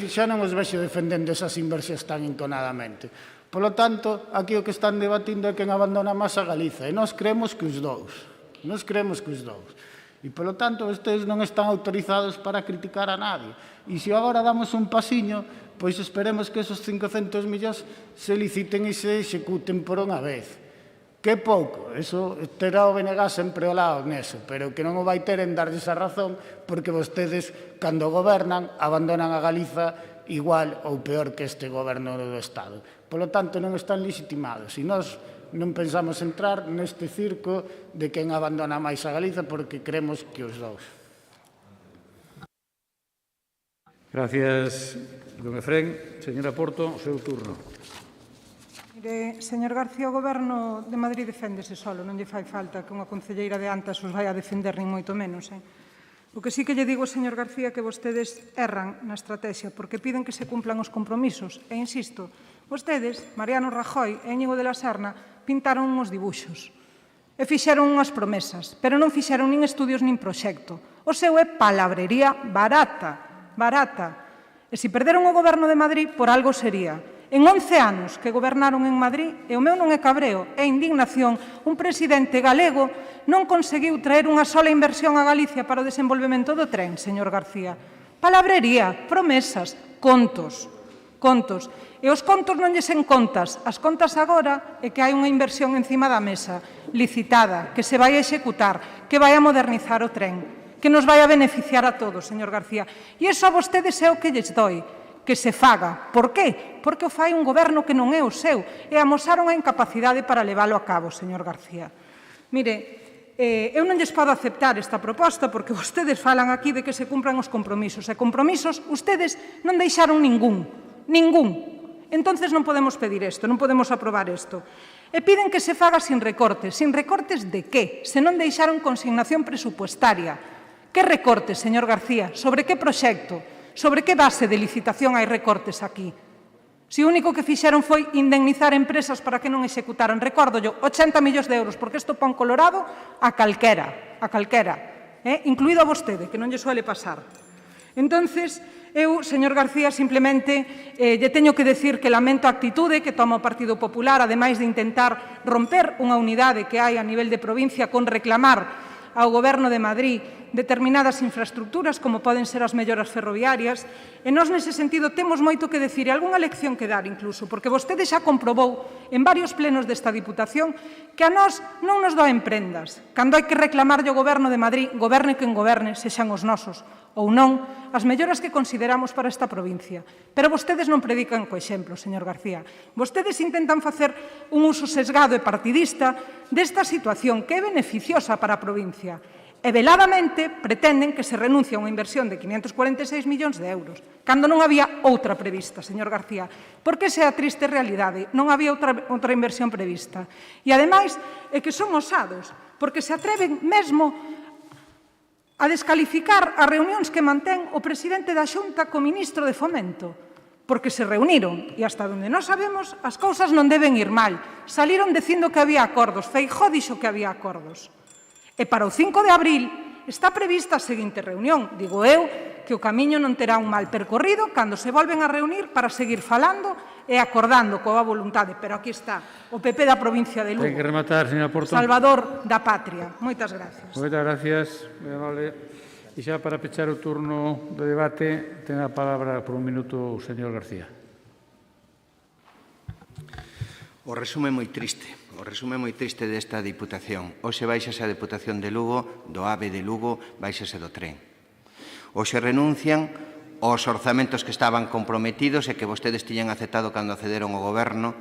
xa non os vexo defendendo esas inversións tan enconadamente. Polo tanto, aquí o que están debatindo é quen abandona máis a Galiza, e nós creemos que os dous. Nós creemos que os dous. E, polo tanto, estes non están autorizados para criticar a nadie. E se agora damos un pasiño, pois esperemos que esos 500 millóns se liciten e se executen por unha vez. Que pouco, eso terá o BNG sempre ao lado neso, pero que non o vai ter en darlles a razón, porque vostedes, cando gobernan, abandonan a Galiza igual ou peor que este goberno do Estado. Polo tanto, non están legitimados. E nós non pensamos entrar neste circo de quen abandona máis a Galiza, porque creemos que os dous. Gracias, don Efrén. Señora Porto, o seu turno. Mire, señor García, o Goberno de Madrid deféndese solo, non lle fai falta que unha concelleira de Antas os vai a defender, nin moito menos. O que sí que lle digo, señor García, que vostedes erran na estrategia, porque piden que se cumplan os compromisos. E insisto, vostedes, Mariano Rajoy e Íñigo de la Serna, pintaron uns dibuxos e fixeron unhas promesas, pero non fixeron nin estudios nin proxecto. O seu é palabrería barata, barata. E se perderon o Goberno de Madrid, por algo sería. En 11 anos que gobernaron en Madrid, e o meu non é cabreo, é indignación, un presidente galego non conseguiu traer unha sola inversión a Galicia para o desenvolvemento do tren, señor García. Palabrería, promesas, contos. Contos. E os contos non lles en contas. As contas agora é que hai unha inversión encima da mesa, licitada, que se vai a executar, que vai a modernizar o tren, que nos vai a beneficiar a todos, señor García. E iso a vostedes é o que lles doi, que se faga. Por qué? Porque o fai un goberno que non é o seu e amosaron a incapacidade para leválo a cabo, señor García. Mire, eu non lles podo aceptar esta proposta porque vostedes falan aquí de que se cumpran os compromisos. E compromisos, ustedes non deixaron ningún. Entonces non podemos pedir isto, non podemos aprobar isto. E piden que se faga sin recortes. Sin recortes de qué? Se non deixaron consignación presupuestaria. Que recortes, señor García? Sobre que proxecto? Sobre que base de licitación hai recortes aquí? Se o único que fixeron foi indemnizar empresas para que non executaran, recordo yo, 80 millóns de euros, porque isto pon colorado a calquera, incluído a vostede, que non lle suele pasar. Entonces, eu, señor García, simplemente lle teño que decir que lamento a actitude que toma o Partido Popular, ademais de intentar romper unha unidade que hai a nivel de provincia con reclamar ao Goberno de Madrid determinadas infraestructuras, como poden ser as melloras ferroviarias, e nós, nese sentido, temos moito que decir e algunha lección que dar, incluso, porque vostede xa comprobou en varios plenos desta Diputación que a nós non nos doen prendas. Cando hai que reclamarlle ao Goberno de Madrid, goberne quen goberne, sexan os nosos, ou non, as melloras que consideramos para esta provincia. Pero vostedes non predican co exemplo, señor García. Vostedes intentan facer un uso sesgado e partidista desta situación que é beneficiosa para a provincia e veladamente pretenden que se renuncie a unha inversión de 546 millóns de euros, cando non había outra prevista, señor García. Porque esa é a triste realidade, non había outra inversión prevista. E, ademais, é que son osados, porque se atreven mesmo a descalificar as reunións que mantén o presidente da Xunta co ministro de Fomento, porque se reuniron e hasta onde nós sabemos as cousas non deben ir mal. Saliron dicindo que había acordos, Feijóo dixo que había acordos. E para o 5 de abril está prevista a seguinte reunión. Digo eu que o camiño non terá un mal percorrido cando se volven a reunir para seguir falando e acordando coa voluntade. Pero aquí está o PP da provincia de Lugo. Ten que rematar, señora Portón. Salvador da patria. Moitas gracias. Moitas gracias, moi amable. E xa para pechar o turno de debate, ten a palabra por un minuto o señor García. O resume moi triste desta Diputación. Hoxe baixase a Deputación de Lugo, do AVE de Lugo, baixase do tren. Hoxe renuncian aos orzamentos que estaban comprometidos e que vostedes tiñan aceptado cando accederon ao Goberno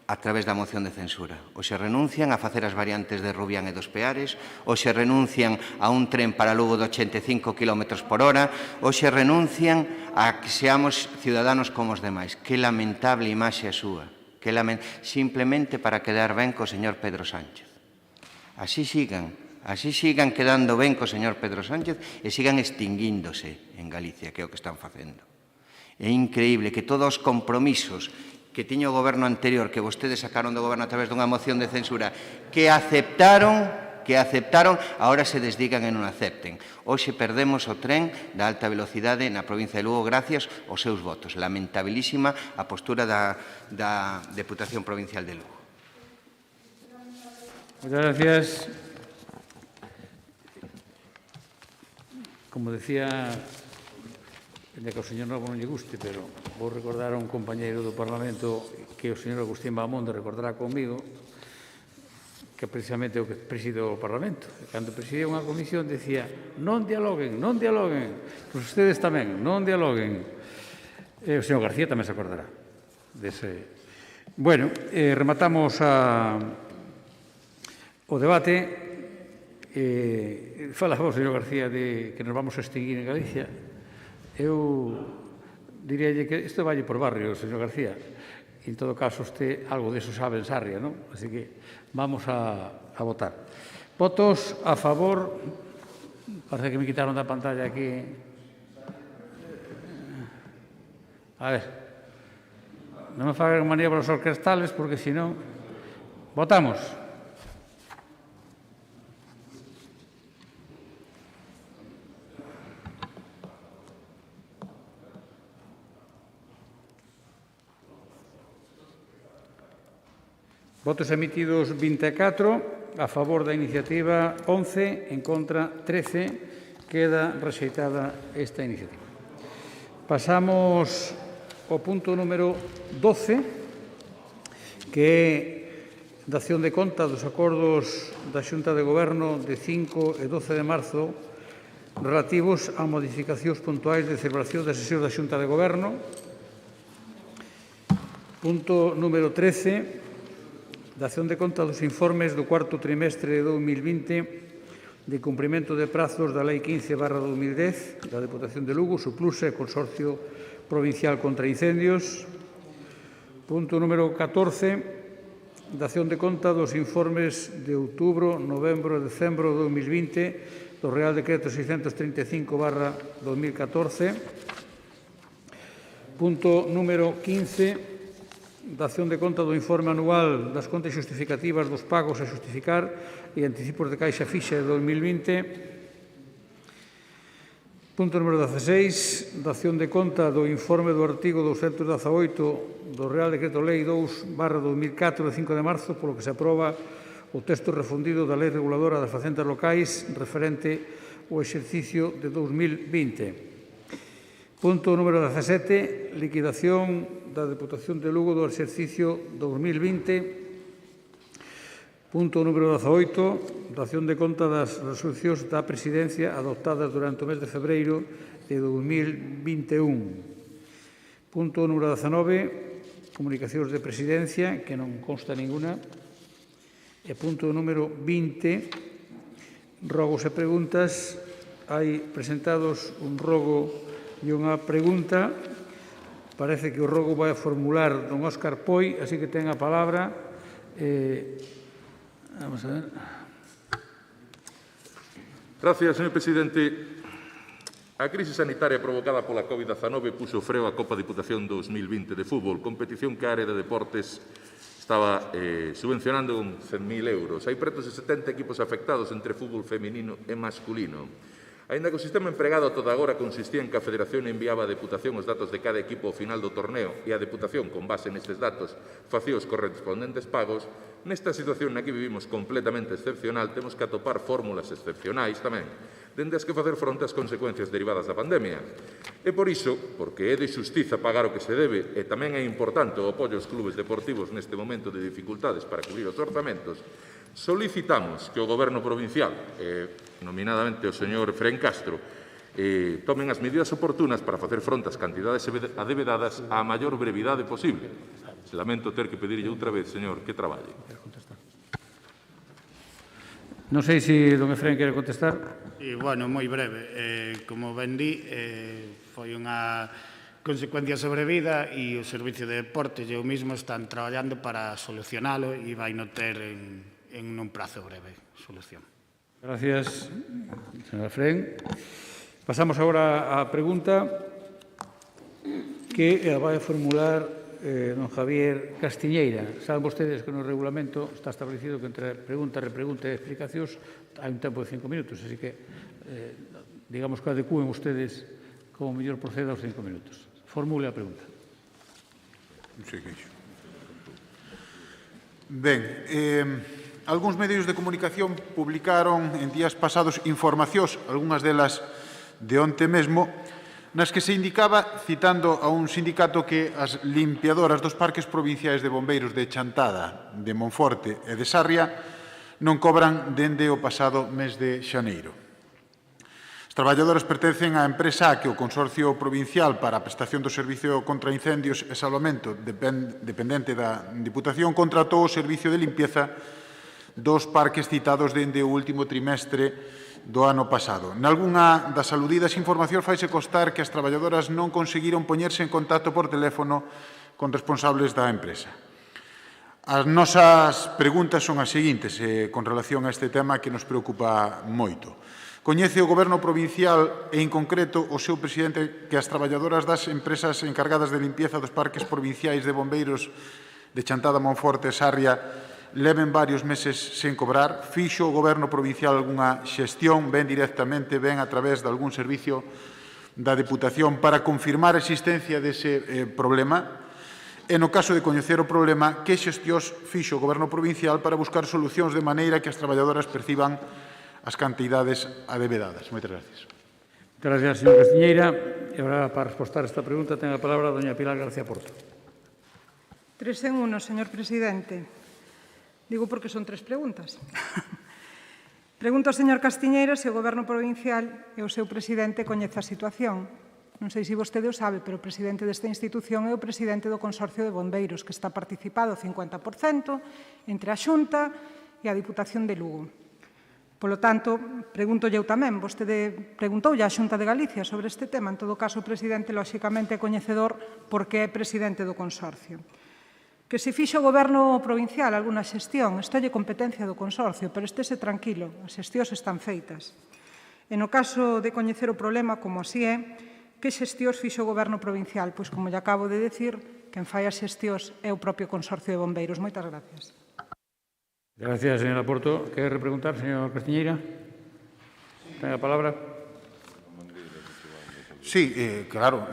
a través da moción de censura. Hoxe renuncian a facer as variantes de Rubián e dos Peares, hoxe renuncian a un tren para Lugo de 85 km por hora, hoxe renuncian a que seamos ciudadanos como os demais. Que lamentable imaxe a súa. Simplemente para quedar ben co señor Pedro Sánchez. Así sigan quedando ben co señor Pedro Sánchez e sigan extinguíndose en Galicia, que é o que están facendo. É increíble que todos os compromisos que tiña o goberno anterior, que vostedes sacaron do goberno a través dunha moción de censura, que aceptaron, agora se desdigan e non acepten. Hoxe perdemos o tren da alta velocidade na provincia de Lugo gracias aos seus votos. Lamentabilísima a postura da Deputación Provincial de Lugo. Muchas gracias. Como decía, de que ao señor Novo non lle guste, pero vou recordar a un compañeiro do Parlamento que o señor Agustín Bahamonde recordará conmigo, que precisamente o que preside o Parlamento. Cando presidía unha comisión decía non dialoguen, pois ustedes tamén, non dialoguen. O señor García tamén se acordará dese. Bueno, rematamos o debate. Falaba o señor García de que nos vamos a extinguir en Galicia. Eu diríalle que isto valle por barrio, señor García. En todo caso, usted algo diso sabe en Sarria, non? Así que vamos a votar. Votos a favor. Parece que me quitaron da pantalla aquí. A ver. Non me fagan maniobras orquestales, porque senón... Votamos. Votos emitidos 24, a favor da iniciativa 11, en contra 13. Queda rexeitada esta iniciativa. Pasamos ao punto número 12, que é dación de conta dos acordos da Xunta de Goberno de 5 e 12 de marzo relativos a modificacións puntuais de celebración da sesión da Xunta de Goberno. Punto número 13, dación de conta dos informes do cuarto trimestre de 2020 de cumprimento de prazos da Lei 15/2010 da Deputación de Lugo, Suplusa e Consorcio Provincial contra Incendios. Punto número 14, dación de conta dos informes de outubro, novembro e decembro de 2020 do Real Decreto 635/2014. Punto número 15, dación de conta do informe anual das contas xustificativas dos pagos a xustificar e anticipos de caixa fixa de 2020. Punto número 16, dación de conta do informe do artigo 218 do Real Decreto Lei 2/2004 de 5 de marzo, polo que se aproba o texto refundido da Lei Reguladora das Facendas Locais referente o exercicio de 2020. Punto número 17, liquidación da Deputación de Lugo do exercicio 2020. Punto número 18, dación de conta das resolucións da Presidencia adoptadas durante o mes de febreiro de 2021. Punto número 19, comunicacións de Presidencia, que non consta ninguna. E punto número 20, rogos e preguntas. Hai presentados un rogo e unha pregunta. Parece que o rogo vai a formular don Óscar Poi, así que ten a palabra. Vamos a ver. Gracias, señor presidente. A crise sanitaria provocada pola COVID-19 puxo freo á Copa Diputación 2020 de fútbol, competición que a área de deportes estaba subvencionando con 100.000 euros. Hai pretos de 70 equipos afectados entre fútbol feminino e masculino. Aínda que o sistema empregado a toda agora consistía en que a Federación enviaba a Deputación os datos de cada equipo ao final do torneo e a Deputación, con base nestes datos, facía os correspondentes pagos, nesta situación na que vivimos completamente excepcional temos que atopar fórmulas excepcionais tamén, dende as que facer fronte ás consecuencias derivadas da pandemia. E por iso, porque é de xustiza pagar o que se debe e tamén é importante o apoio aos clubes deportivos neste momento de dificultades para cubrir os orzamentos, solicitamos que o Goberno provincial, nominadamente o señor Fren Castro, tomen as medidas oportunas para facer fronte ás cantidades adevedadas á maior brevidade posible. Lamento ter que pedirlle outra vez, señor, que traballe. Non sei se don Efrén quere contestar. Bueno, moi breve. Como ben di, foi unha consecuencia sobrevida e o Servicio de Deportes e eu mismo están traballando para solucionalo e vai non ter en un prazo breve solución. Gracias, señor Efrén. Pasamos agora á pregunta que vai a formular don Javier Castiñeira. Saben vostedes que no regulamento está establecido que entre pregunta, repregunta e explicacións hai un tempo de 5 minutos, así que digamos que adecúen ustedes como mellor proceda aos 5 minutos. Formule a pregunta. Ben, algúns medios de comunicación publicaron en días pasados informacións, algunhas delas de onte mesmo, nas que se indicaba, citando a un sindicato, que as limpiadoras dos parques provinciais de bombeiros de Chantada, de Monforte e de Sarria non cobran dende o pasado mes de xaneiro. As traballadoras pertencen á empresa que o Consorcio Provincial para a Prestación do Servicio contra Incendios e Salvamento, dependente da Diputación, contratou o servicio de limpieza dos parques citados dende o último trimestre do ano pasado. Nalgunha das aludidas informacións faise constar que as traballadoras non conseguiron poñerse en contacto por teléfono con responsables da empresa. As nosas preguntas son as seguintes con relación a este tema que nos preocupa moito. Coñece o Goberno provincial e, en concreto, o seu presidente que as traballadoras das empresas encargadas de limpieza dos parques provinciais de bombeiros de Chantada, Monforte e Sarria leven varios meses sen cobrar? Fixo o Goberno provincial algunha xestión, ben directamente, ben a través de algún servicio da Deputación, para confirmar a existencia dese problema? E, no caso de coñecer o problema, que xestións fixo o Goberno provincial para buscar solucións de maneira que as traballadoras perciban as cantidades adevedadas? Moitas gracias. Gracias, señor Castiñeira. E agora, para responder esta pregunta, ten a palabra a doña Pilar García Porto. 3 en 1, señor presidente. Digo porque son 3 preguntas. Pregunto ao señor Castiñeira se o Goberno provincial e o seu presidente coñece a situación. Non sei se vostede o sabe, pero o presidente desta institución é o presidente do Consorcio de Bombeiros, que está participado 50% entre a Xunta e a Diputación de Lugo. Polo tanto, pregunto eu tamén, vostede preguntoulle á Xunta de Galicia sobre este tema, en todo caso o presidente, lóxicamente, é coñecedor porque é presidente do Consorcio. Que se fixo o Goberno provincial algunha xestión, isto é competencia do Consorcio, pero estése tranquilo, as xestións están feitas. E no caso de coñecer o problema, como así é, que xestións fixo o Goberno provincial? Pois, como lle acabo de decir, quen fai as xestións é o propio Consorcio de Bombeiros. Moitas gracias. Gracias, señora Porto. Quere repreguntar, señor Castiñeira? Ten a palabra. Sí, claro.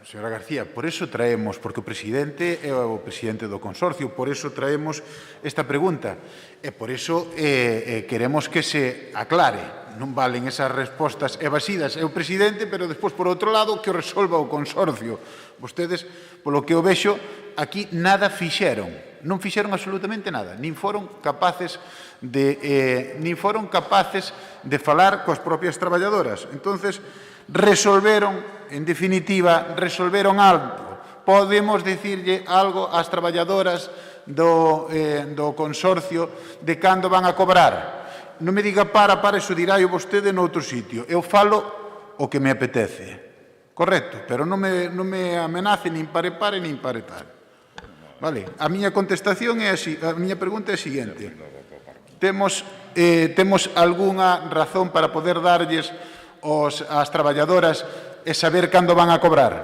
señora García, por eso traemos, porque o presidente é o presidente do consorcio, por eso traemos esta pregunta, e por eso queremos que se aclare. Non valen esas respostas evasivas. É o presidente, pero despois, por outro lado, que o resolva o consorcio. Vostedes, polo que eu vexo, aquí nada fixeron. Non fixeron absolutamente nada. Nin foron capaces de falar coas propias traballadoras. Entonces, resolveron, en definitiva, resolveron algo. Podemos dicirlle algo ás traballadoras do consorcio de cando van a cobrar. Non me diga para, iso dirá vostede noutro sitio. Eu falo o que me apetece. Correcto, pero non me amenace nin pare nin pare. Vale, a miña contestación é así, a miña pregunta é a seguinte. Temos algunha razón para poder darlles ás traballadoras e saber cando van a cobrar?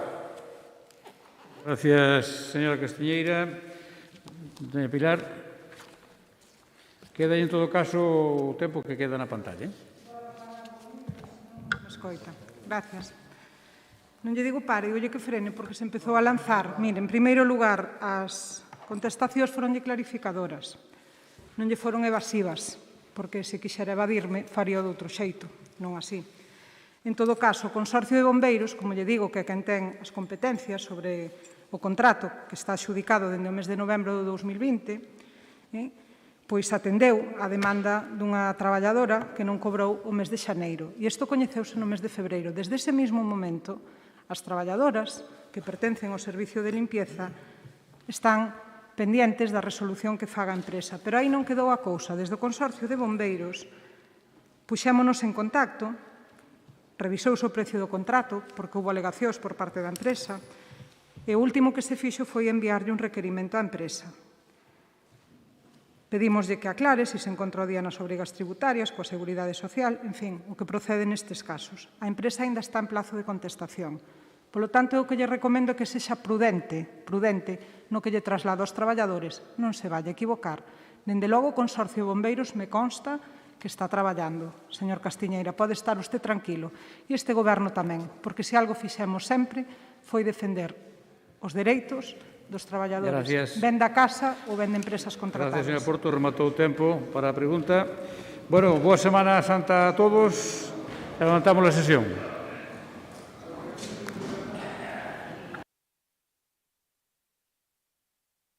Gracias, señora Castiñeira. Doña Pilar, queda en todo caso o tempo que queda na pantalla. Escoita, gracias. Non lle digo pare, digo que frene, porque se empezou a lanzar. Mire, en primeiro lugar, as contestacións foronlle clarificadoras. Non lle foron evasivas, porque se quixera evadirme, faría de outro xeito, non así. En todo caso, o Consorcio de Bombeiros, como lle digo, que é quen ten as competencias sobre o contrato que está adxudicado dende o mes de novembro de 2020, pois atendeu a demanda dunha traballadora que non cobrou o mes de xaneiro. E isto coñeceuse no mes de febreiro. Desde ese mesmo momento, as traballadoras que pertencen ao servicio de limpieza están pendientes da resolución que faga a empresa. Pero aí non quedou a cousa. Desde o Consorcio de Bombeiros puxémonos en contacto, revisouse o precio do contrato, porque houve alegacións por parte da empresa, e o último que se fixo foi enviarlle un requerimento á empresa. Pedímoslle que aclare se se encontra o día nas obrigas tributarias, coa Seguridade Social, en fin, o que procede nestes casos. A empresa aínda está en plazo de contestación. Polo tanto, o que lle recomendo é que sexa prudente no que lle traslado aos traballadores. Non se vai a equivocar. Dende logo, o Consorcio de Bombeiros me consta que está traballando. Señor Castiñeira, pode estar usted tranquilo. E este goberno tamén, porque se algo fixemos sempre foi defender os dereitos dos traballadores. Gracias. Ben da casa ou ben de empresas contratadas. Gracias, señor Porto. Rematou o tempo para a pregunta. Bueno, boa Semana Santa a todos. Levantamos a sesión.